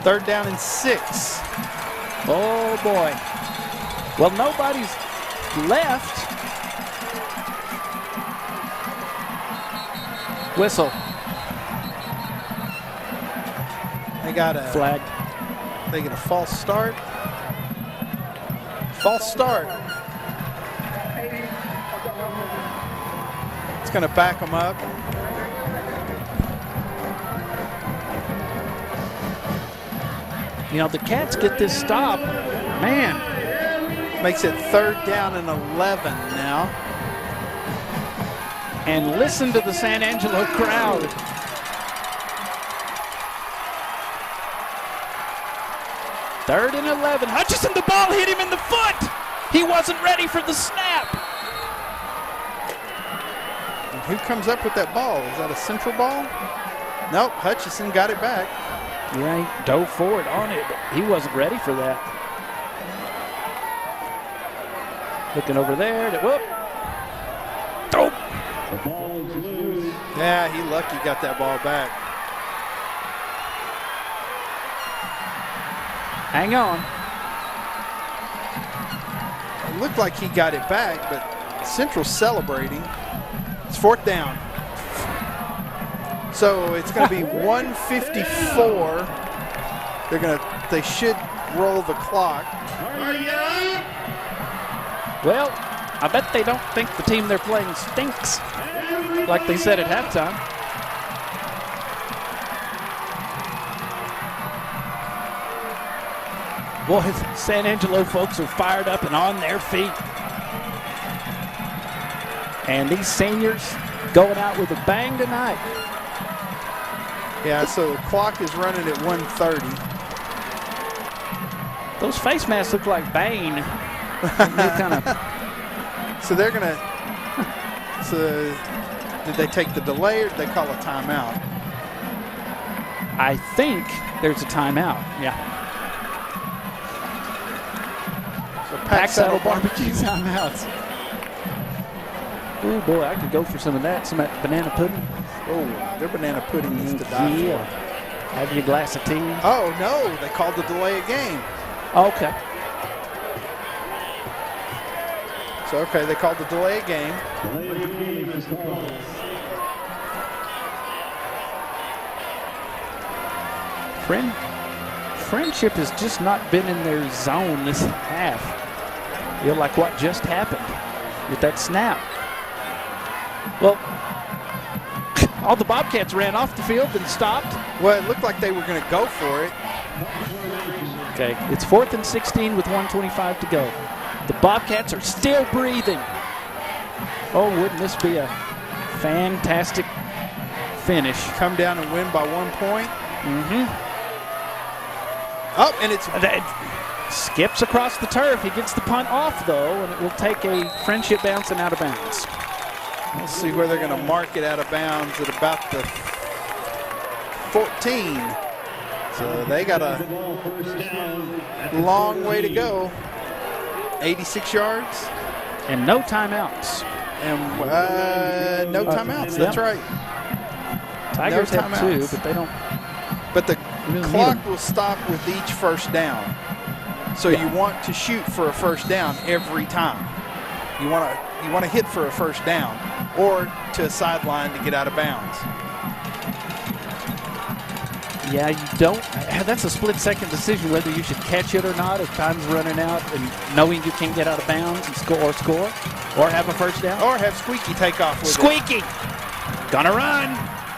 Third down and 6. Oh boy. Well, nobody's left. Whistle. They got a flag. They get a false start. False start. It's going to back them up. You know, the Cats get this stop. Man. Makes it third down and 11 now. And listen to the San Angelo crowd. Third and 11. Hutchison, the ball hit him in the foot. He wasn't ready for the snap. And who comes up with that ball? Is that a Central ball? Nope, Hutchison got it back. Yeah, he dove forward on it, but he wasn't ready for that. Looking over there. Whoop. Oh. Yeah, he lucky got that ball back. Hang on. It looked like he got it back, but Central's celebrating. It's fourth down. So it's going to be 1:54. They should roll the clock. Well, I bet they don't think the team they're playing stinks, like they said at halftime. Boy, San Angelo folks are fired up and on their feet. And these seniors going out with a bang tonight. Yeah, so the clock is running at 1:30. Those face masks look like Bane. So they're going to – so did they take the delay or did they call a timeout? I think there's a timeout, yeah. So Pack Saddle Barbecue timeouts. Oh, boy, I could go for some of that banana pudding. Oh, their banana pudding is to die for. Have your glass of tea. Oh, no, they called the delay a game. Okay. So, okay, they called the delay a game. Friendship has just not been in their zone this half. Feel like what just happened with that snap. Well, all the Bobcats ran off the field and stopped. Well, it looked like they were going to go for it. Okay, it's 4th and 16 with 1:25 to go. The Bobcats are still breathing. Oh, wouldn't this be a fantastic finish? Come down and win by 1 point. Mm-hmm. Oh, and it's skips across the turf. He gets the punt off, though, and it will take a Friendship bounce and out of bounds. We'll see where they're going to mark it out of bounds at about the 14. So they got a long way to go. 86 yards. And no timeouts. And no timeouts, that's right. Tigers have 2, but they don't. But the clock will stop with each first down. So you want to shoot for a first down every time. You want to hit for a first down or to a sideline to get out of bounds. Yeah, you don't. That's a split-second decision whether you should catch it or not if time's running out and knowing you can't get out of bounds and score, or have a first down. Or have Squeaky take off with Squeaky! Gonna run.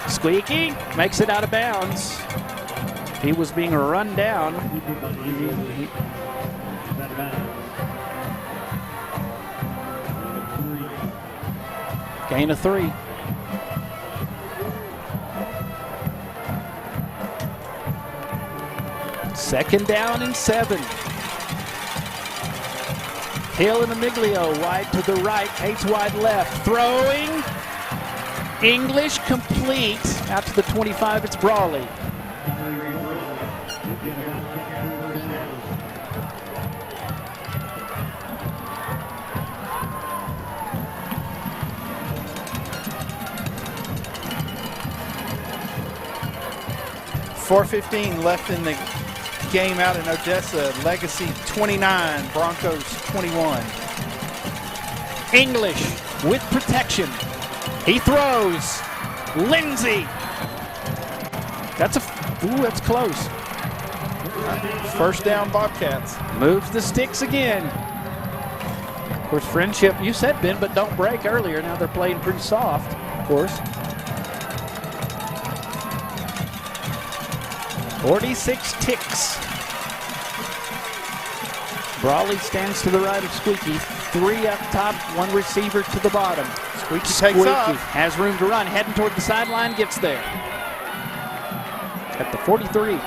Squeaky makes it out of bounds. He was being run down. Gain of 3. Second down and 7. Hill and Amiglio wide to the right. Cates wide left. Throwing. English complete. Out to the 25. It's Brawley. .4:15 left in the game out in Odessa. Legacy 29, Broncos 21. English with protection. He throws. Lindsay. That's close. First down, Bobcats. Moves the sticks again. Of course, Friendship, you said bend but don't break earlier. Now they're playing pretty soft, of course. 46 ticks. Brawley stands to the right of Squeaky. 3 up top, 1 receiver to the bottom. Squeaky takes off. Has room to run. Heading toward the sideline, gets there. At the 43.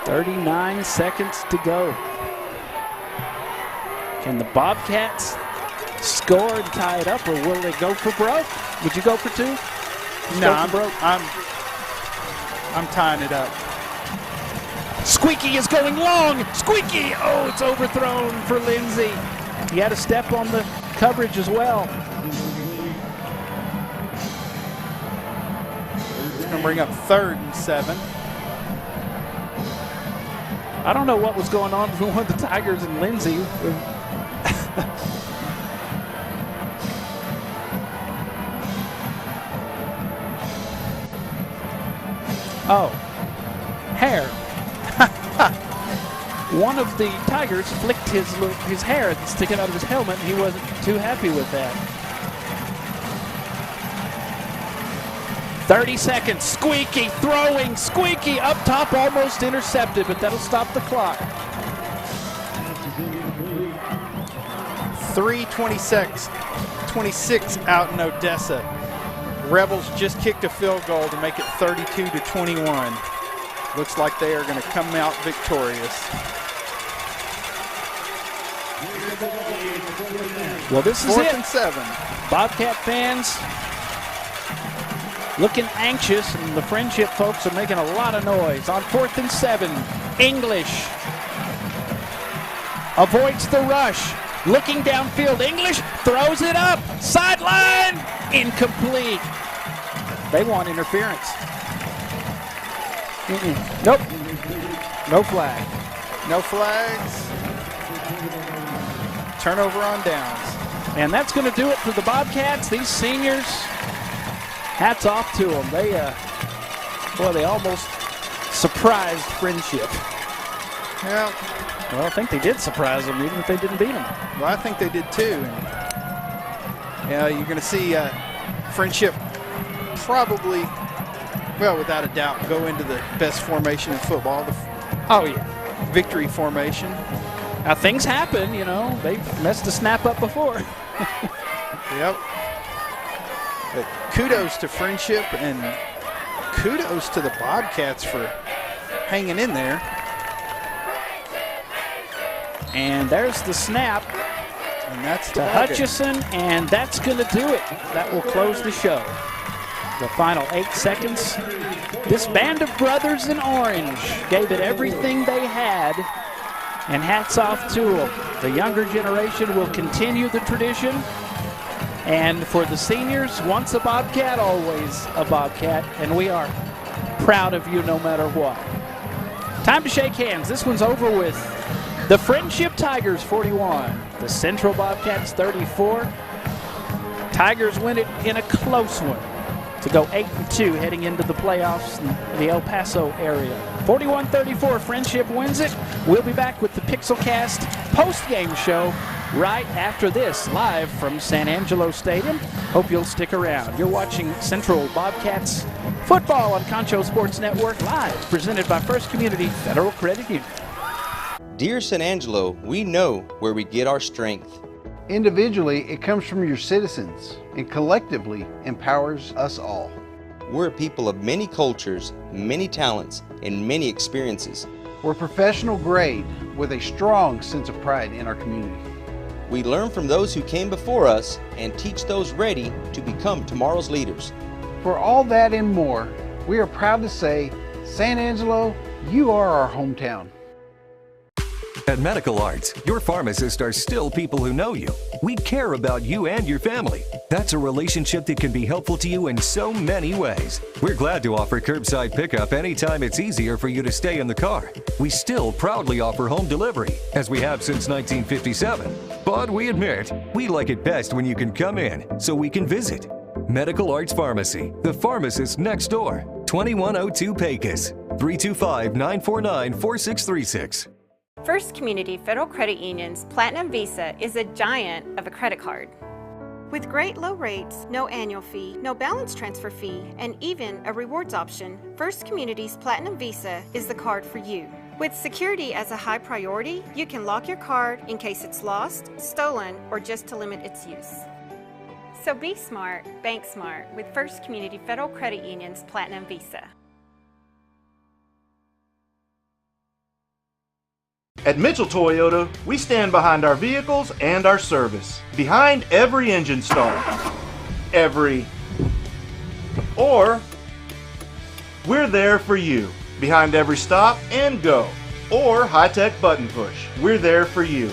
.39 seconds to go. Can the Bobcats score and tie it up, or will they go for broke? Would you go for 2? No, I'm broke. I'm tying it up. Squeaky is going long. Squeaky! Oh, it's overthrown for Lindsay. He had a step on the coverage as well. It's going to bring up 3rd and 7. I don't know what was going on between the Tigers and Lindsay. Oh, hair. One of the Tigers flicked his hair sticking out of his helmet, and he wasn't too happy with that. 30 seconds. Squeaky throwing. Squeaky up top, almost intercepted, but that'll stop the clock. 3:26 26 out in Odessa. Rebels just kicked a field goal to make it 32-21. Looks like they are going to come out victorious. Well, this is it. 4th and 7. Bobcat fans looking anxious, and the Frenship folks are making a lot of noise. On 4th and 7, English avoids the rush. Looking downfield, English throws it up. Sideline, incomplete. They want interference. Nope. No flag. No flags. Turnover on downs. And that's going to do it for the Bobcats. These seniors, hats off to them. They almost surprised Frenship. Yeah. Well, I think they did surprise them, even if they didn't beat them. Well, I think they did too. And, you're going to see Frenship probably, well, without a doubt, go into the best formation in football. Victory formation. Now, things happen, They've messed a snap up before. Yep. But kudos to Frenship and kudos to the Bobcats for hanging in there. And there's the snap. And that's to Hutchison, and that's going to do it. That will close the show. The final 8 seconds. This band of brothers in orange gave it everything they had, and hats off to them. The younger generation will continue the tradition. And for the seniors, once a Bobcat, always a Bobcat, and we are proud of you no matter what. Time to shake hands. This one's over with. The Frenship Tigers 41, the Central Bobcats 34. Tigers win it in a close one to go 8-2 heading into the playoffs in the El Paso area. 41-34, Frenship wins it. We'll be back with the Pixelcast postgame show right after this, live from San Angelo Stadium. Hope you'll stick around. You're watching Central Bobcats football on Concho Sports Network live, presented by First Community Federal Credit Union. Dear San Angelo, we know where we get our strength. Individually, it comes from your citizens, and collectively empowers us all. We're a people of many cultures, many talents, and many experiences. We're professional grade with a strong sense of pride in our community. We learn from those who came before us and teach those ready to become tomorrow's leaders. For all that and more, we are proud to say, San Angelo, you are our hometown. At Medical Arts, your pharmacists are still people who know you. We care about you and your family. That's a relationship that can be helpful to you in so many ways. We're glad to offer curbside pickup anytime it's easier for you to stay in the car. We still proudly offer home delivery, as we have since 1957. But we admit, we like it best when you can come in, so we can visit. Medical Arts Pharmacy, the pharmacist next door. 2102 Pecos, 325-949-4636. First Community Federal Credit Union's Platinum Visa is a giant of a credit card. With great low rates, no annual fee, no balance transfer fee, and even a rewards option, First Community's Platinum Visa is the card for you. With security as a high priority, you can lock your card in case it's lost, stolen, or just to limit its use. So be smart, bank smart with First Community Federal Credit Union's Platinum Visa. At Mitchell Toyota, we stand behind our vehicles and our service. Behind every engine start. Or, we're there for you. Behind every stop and go. Or high-tech button push. We're there for you.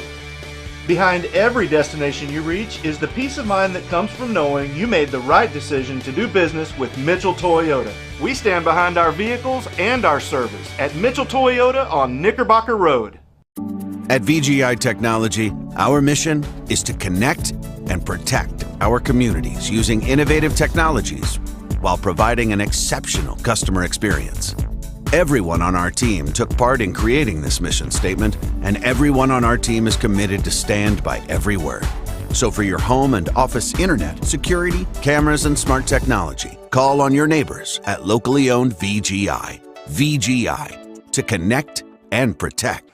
Behind every destination you reach is the peace of mind that comes from knowing you made the right decision to do business with Mitchell Toyota. We stand behind our vehicles and our service at Mitchell Toyota on Knickerbocker Road. At VGI Technology, our mission is to connect and protect our communities using innovative technologies while providing an exceptional customer experience. Everyone on our team took part in creating this mission statement, and everyone on our team is committed to stand by every word. So for your home and office internet, security, cameras, and smart technology, call on your neighbors at locally owned VGI. VGI, to connect and protect.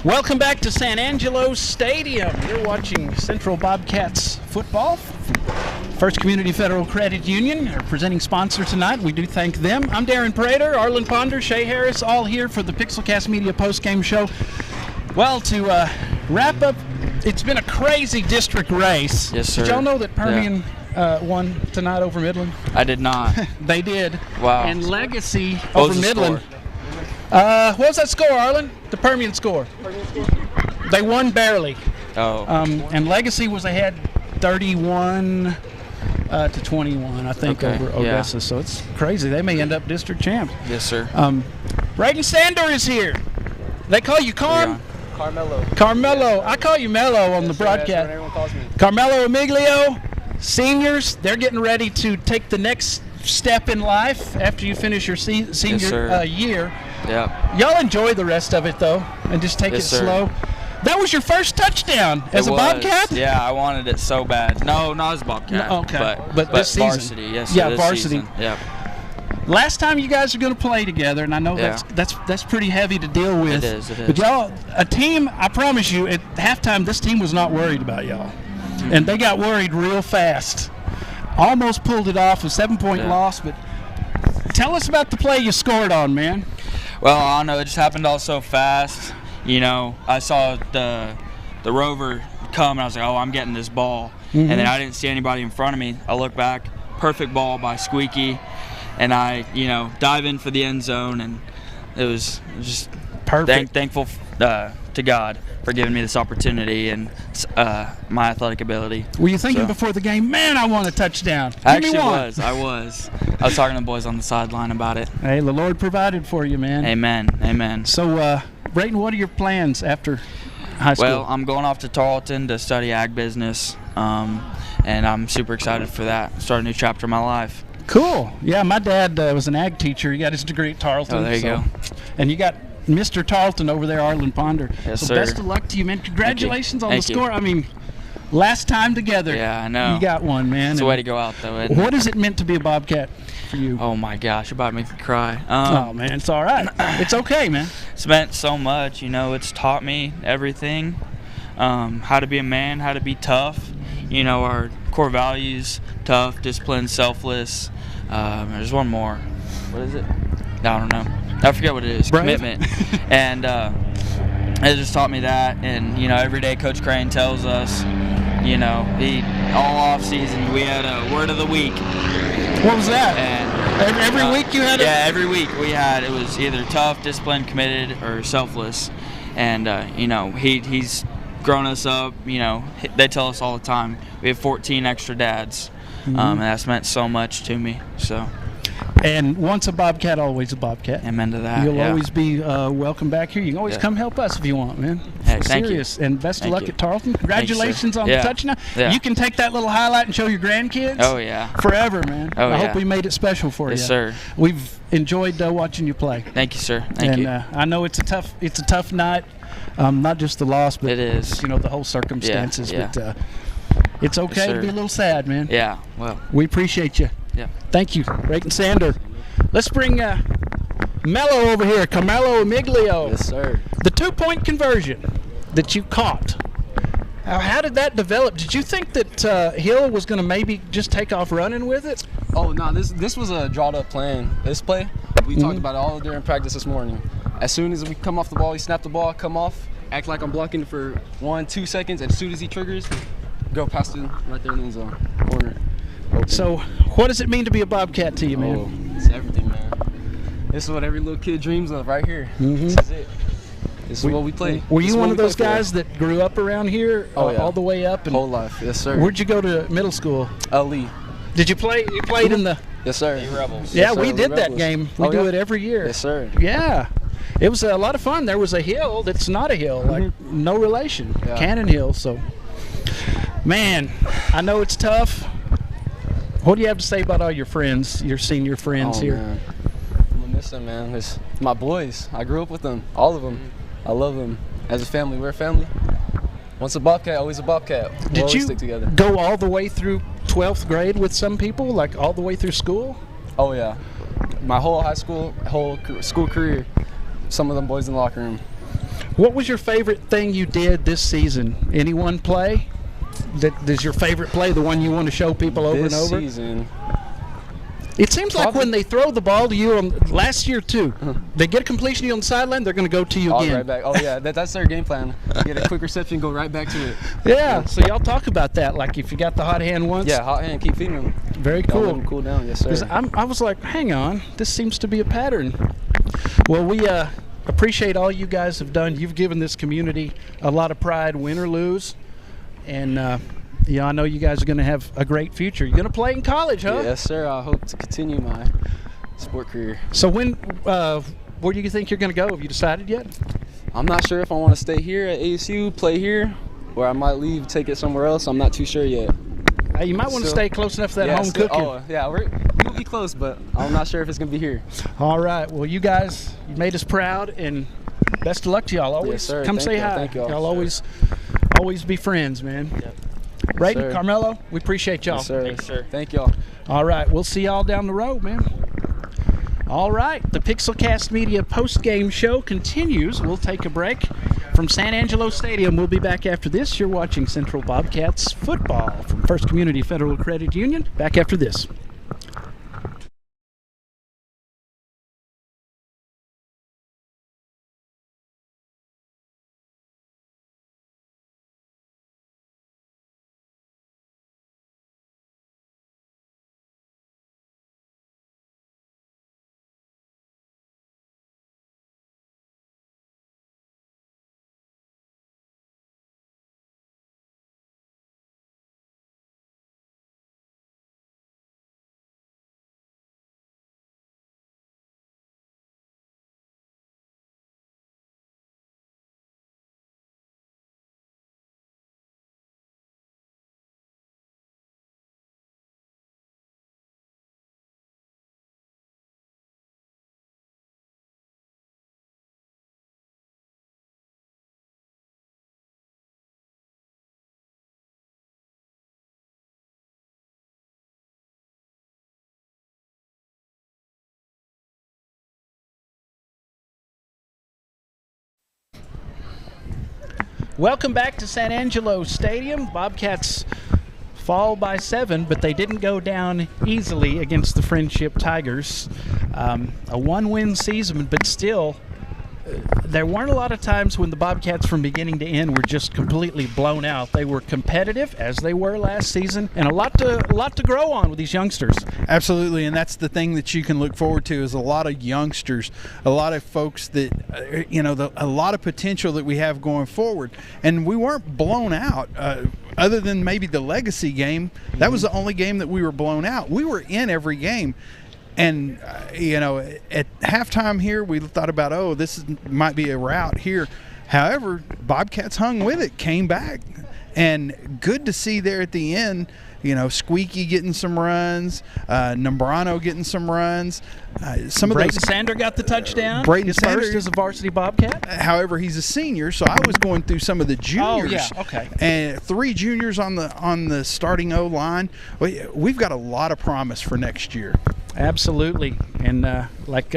Welcome back to San Angelo Stadium. You're watching Central Bobcats football. First Community Federal Credit Union, our presenting sponsor tonight. We do thank them. I'm Darren Prater, Arlen Ponder, Shay Harris, all here for the Pixelcast Media postgame show. Well, to wrap up, it's been a crazy district race. Yes, sir. Did y'all know that Permian won tonight over Midland? I did not. They did. Wow. And Legacy What over was the Midland. score? What was that score, Arlen? The Permian score. They won barely. Oh. And Legacy was ahead 31 to 21, I think, Okay, over Odessa. So it's crazy. They may end up district champ. Yes, sir. Braden Sander is here. They call you Carmelo. I call you Mello on the broadcast. That's what everyone calls me. Carmelo Emiglio, seniors, they're getting ready to take the next step in life after you finish your senior year. Yeah. Y'all enjoy the rest of it, though, and just take it slow. That was your first touchdown as a Bobcat? Yeah, I wanted it so bad. No, not as a Bobcat. No, okay. But this season. varsity, yes. Yeah, this varsity. Season. Yeah. Last time you guys are going to play together, and I know that's pretty heavy to deal with. It is. But y'all, a team, I promise you, at halftime, this team was not worried about y'all. And they got worried real fast. Almost pulled it off, a 7-point loss, but tell us about the play you scored on, man. Well, I don't know, it just happened all so fast. You know, I saw the rover come, and I was like, oh, I'm getting this ball. And then I didn't see anybody in front of me. I look back, perfect ball by Squeaky, and I, dive in for the end zone, and it was just perfect. Thankful to God for giving me this opportunity and my athletic ability. Were you thinking before the game, man, I want a touchdown? I was. I was talking to the boys on the sideline about it. Hey, the Lord provided for you, man. Amen. So, Brayton, what are your plans after high school? Well, I'm going off to Tarleton to study ag business, and I'm super excited for that. Start a new chapter of my life. Cool. Yeah, my dad was an ag teacher. He got his degree at Tarleton. Oh, there you go. And you got Mr. Tarleton over there, Arlen Ponder. Yes, so sir. Best of luck to you, man. Congratulations on Thank the you. score. I mean, last time together. Yeah, I know. You got one, man. It's a way to go out, though, isn't What has it meant to be a Bobcat for you? Oh, my gosh. You're about to make me cry. Oh, man, it's all right. It's okay, man. It's meant so much. It's taught me everything. How to be a man, how to be tough. Our core values, tough, disciplined, selfless. There's one more. What is it? I don't know. I forget what it is. Brave? Commitment. And it just taught me that. And, every day Coach Crane tells us, all off season we had a word of the week. What was that? And every week you had Yeah, every week we had, it was either tough, disciplined, committed, or selfless. And, he's grown us up. They tell us all the time, we have 14 extra dads. And that's meant so much to me. So. And once a Bobcat, always a Bobcat. Amen to that. You'll always be welcome back here. You can always come help us if you want, man. Hey, thank Serious. you. And best of luck at Tarleton. Congratulations on the touchdown. Yeah. You can take that little highlight and show your grandkids. Oh, yeah. Forever, man. Oh, I hope we made it special for you. Yes, sir. We've enjoyed watching you play. Thank you, sir. Thank you. And I know it's a tough night. Not just the loss, but it is. The whole circumstances. Yeah. But it's okay to be a little sad, man. Yeah. Well. We appreciate you. Yeah. Thank you, Brayton Sander. Let's bring Mello over here, Carmelo Emiglio. Yes, sir. The 2-point conversion that you caught. How did that develop? Did you think that Hill was going to maybe just take off running with it? Oh, no, this was a drawn-up plan. This play, we talked about it all during practice this morning. As soon as we come off the ball, he snap the ball, come off, act like I'm blocking for 1-2 seconds, and as soon as he triggers, go past him right there in the end zone. Corner. Open. So, what does it mean to be a Bobcat to you, man? Oh, it's everything, man. This is what every little kid dreams of right here. This is it. This is what we play. Were you one of those guys that grew up around here all the way up? And whole life, yes, sir. Where'd you go to middle school? Lee. Did you play? You played in the... Yes, sir. Rebels. Yeah, yes, sir, we did that Rebels. game. We do it every year. Yes, sir. Yeah. It was a lot of fun. There was a hill that's not a hill, like no relation. Yeah. Cannon Hill. So, man, I know it's tough. What do you have to say about all your friends, your senior friends here? Man. I'm gonna miss them, man. It's my boys. I grew up with them, all of them. I love them. As a family, we're a family. Once a Bobcat, always a Bobcat. We'll always stick together. Did you go all the way through 12th grade with some people, like all the way through school? Oh, yeah. My whole high school, whole school career, some of them boys in the locker room. What was your favorite thing you did this season? Any one play? Is your favorite play the one you want to show people over and over? This season. It seems like when they throw the ball to you last year too, they get a completion to you on the sideline, they're going to go to you again. Right back. Oh yeah, that's their game plan. Get a quick reception, go right back to it. Yeah. So y'all talk about that. Like if you got the hot hand once. Yeah, hot hand. Keep feeding them. Very cool. Let them cool down. Yes, sir. 'Cause I was like, hang on, this seems to be a pattern. Well, we appreciate all you guys have done. You've given this community a lot of pride, win or lose, and. I know you guys are going to have a great future. You're going to play in college, huh? Yes, sir. I hope to continue my sport career. So where do you think you're going to go? Have you decided yet? I'm not sure if I want to stay here at ASU, play here, or I might leave, take it somewhere else. I'm not too sure yet. You might want to stay close enough for that home cooking. Oh, yeah, we'll be close, but I'm not sure if it's going to be here. All right. Well, you guys, you made us proud, and best of luck to y'all. Always come say hi. Thank y'all. Y'all always be friends, man. Yep. Brayden, Yes, Carmelo, we appreciate y'all. Yes, sir. Thanks, sir. Thank y'all. All right, we'll see y'all down the road, man. All right, the Pixelcast Media post-game show continues. We'll take a break from San Angelo Stadium. We'll be back after this. You're watching Central Bobcats football from First Community Federal Credit Union. Back after this. Welcome back to San Angelo Stadium. Bobcats fall by 7, but they didn't go down easily against the Frenship Tigers. A one-win season, but still, there weren't a lot of times when the Bobcats from beginning to end were just completely blown out. They were competitive, as they were last season, and a lot to grow on with these youngsters. Absolutely, and that's the thing that you can look forward to is a lot of youngsters, a lot of folks that, a lot of potential that we have going forward. And we weren't blown out. Other than maybe the legacy game, that was the only game that we were blown out. We were in every game. And, at halftime here, we thought about, this might be a rout here. However, Bobcats hung with it, came back. And good to see there at the end, Squeaky getting some runs, Nombrano getting some runs. Some of Brayden Sander got the touchdown. Brayden Sander first as a varsity Bobcat. However, he's a senior, so I was going through some of the juniors. Oh, yeah, okay. And 3 juniors on the starting O-line. We've got a lot of promise for next year. Absolutely. And like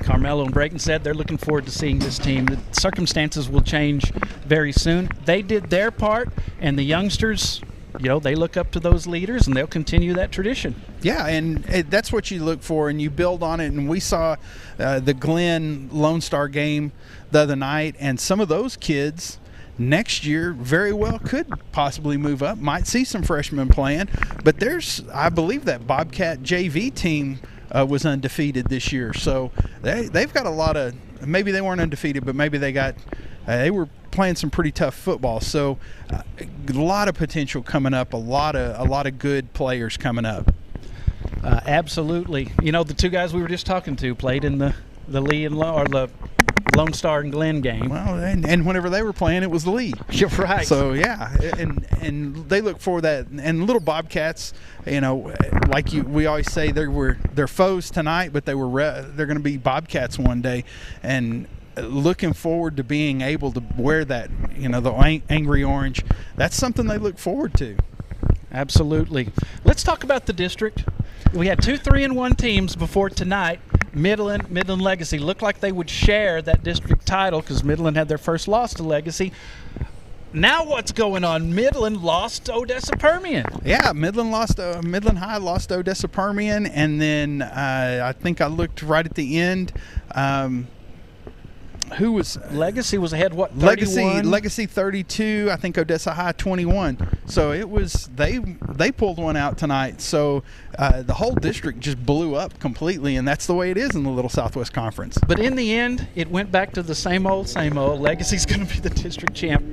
Carmelo and Brayden said, they're looking forward to seeing this team. The circumstances will change very soon. They did their part, and the youngsters, they look up to those leaders, and they'll continue that tradition. Yeah, and that's what you look for, and you build on it. And we saw the Glenn Lone Star game the other night, and some of those kids next year very well could possibly move up, might see some freshmen playing. But I believe that Bobcat JV team was undefeated this year. So they've got a lot of, maybe they weren't undefeated, but maybe they were playing some pretty tough football. So a lot of potential coming up, a lot of good players coming up. Absolutely. The 2 guys we were just talking to played in the Lee and the Lone Star and Glenn game. Well, and whenever they were playing, it was the Lee. You're right. So yeah, and they look for that. And little Bobcats, we always say they're foes tonight, but they're going to be Bobcats one day, and looking forward to being able to wear that, the angry orange. That's something they look forward to. Absolutely. Let's talk about the district. We had 2 3-1 teams before tonight. Midland Legacy looked like they would share that district title because Midland had their first loss to Legacy. Now what's going on? Midland lost to Odessa Permian. Yeah, Midland High lost to Odessa Permian, and then I think I looked right at the end. Who was Legacy was ahead? What, 31? Legacy 32. I think Odessa High 21. So it was they pulled one out tonight. So the whole district just blew up completely, and that's the way it is in the Little Southwest Conference. But in the end, it went back to the same old, same old. Legacy's going to be the district champ,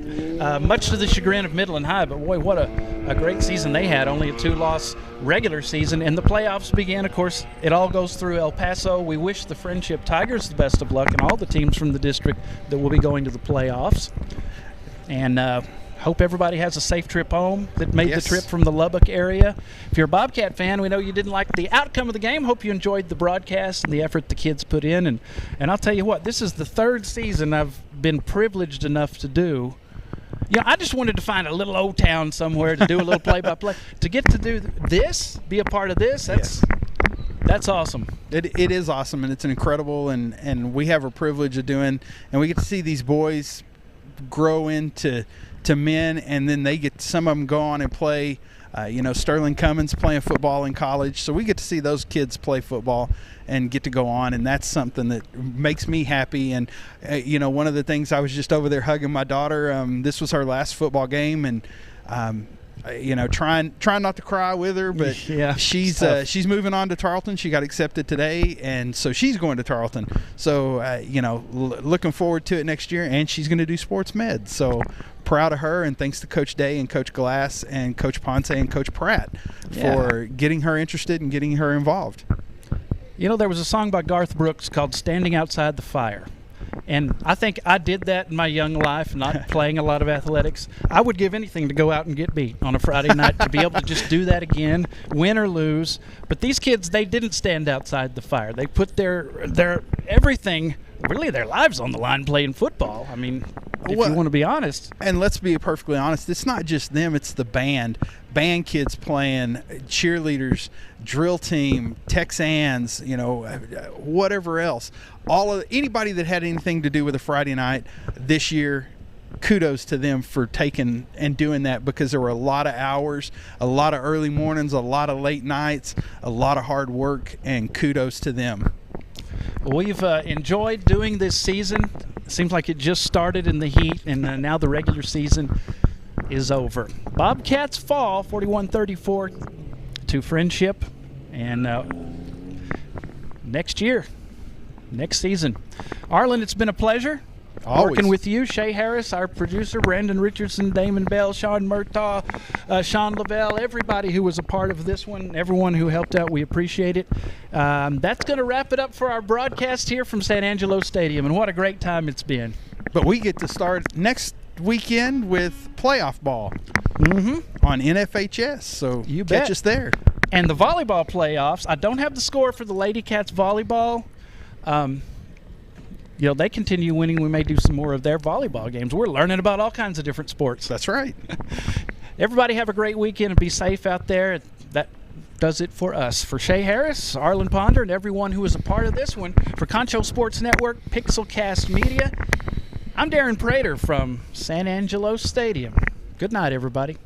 much to the chagrin of Midland High. But boy, what a great season they had. Only a 2-loss regular season, and the playoffs began. Of course, it all goes through El Paso. We wish the Frenship Tigers the best of luck and all the teams from the district that will be going to the playoffs. And hope everybody has a safe trip home that made the trip from the Lubbock area. If you're a Bobcat fan, we know you didn't like the outcome of the game. Hope you enjoyed the broadcast and the effort the kids put in. And I'll tell you what, this is the 3rd season I've been privileged enough to do. You know, I just wanted to find a little old town somewhere to do a little play-by-play. To get to do this, be a part of this, that's awesome. It is awesome, and it's incredible, and we have a privilege of doing, and we get to see these boys grow into men, and then they get, some of them go on and play. Sterling Cummins playing football in college, so we get to see those kids play football and get to go on, and that's something that makes me happy. And one of the things, I was just over there hugging my daughter. This was her last football game, and trying not to cry with her, but she's moving on to Tarleton. She got accepted today, and so she's going to Tarleton. So looking forward to it next year, and she's going to do sports med. So proud of her, and thanks to Coach Day and Coach Glass and Coach Ponce and Coach Pratt for getting her interested and getting her involved. There was a song by Garth Brooks called "Standing Outside the Fire." And I think I did that in my young life, not playing a lot of athletics. I would give anything to go out and get beat on a Friday night, to be able to just do that again, win or lose. But these kids, they didn't stand outside the fire. They put their everything, really their lives on the line playing football. I mean, if you want to be honest. And let's be perfectly honest, it's not just them, it's the band kids playing, cheerleaders, drill team, Texans, whatever else. Anybody that had anything to do with a Friday night this year, kudos to them for taking and doing that, because there were a lot of hours, a lot of early mornings, a lot of late nights, a lot of hard work, and kudos to them. We've enjoyed doing this season. Seems like it just started in the heat, and now the regular season is over. Bobcats fall 41-34 to Frenship, and next season. Arlen, it's been a pleasure working with you. Shay Harris, our producer, Brandon Richardson, Damon Bell, Sean Murtaugh, Sean Lavelle, everybody who was a part of this one, everyone who helped out, we appreciate it. That's going to wrap it up for our broadcast here from San Angelo Stadium, and what a great time it's been. But we get to start next weekend with playoff ball on NFHS, so you catch us there. And the volleyball playoffs, I don't have the score for the Lady Cats volleyball. They continue winning. We may do some more of their volleyball games. We're learning about all kinds of different sports. That's right. Everybody have a great weekend and be safe out there. That does it for us. For Shay Harris, Arlen Ponder, and everyone who was a part of this one, for Concho Sports Network, Pixelcast Media, I'm Darren Prater from San Angelo Stadium. Good night, everybody.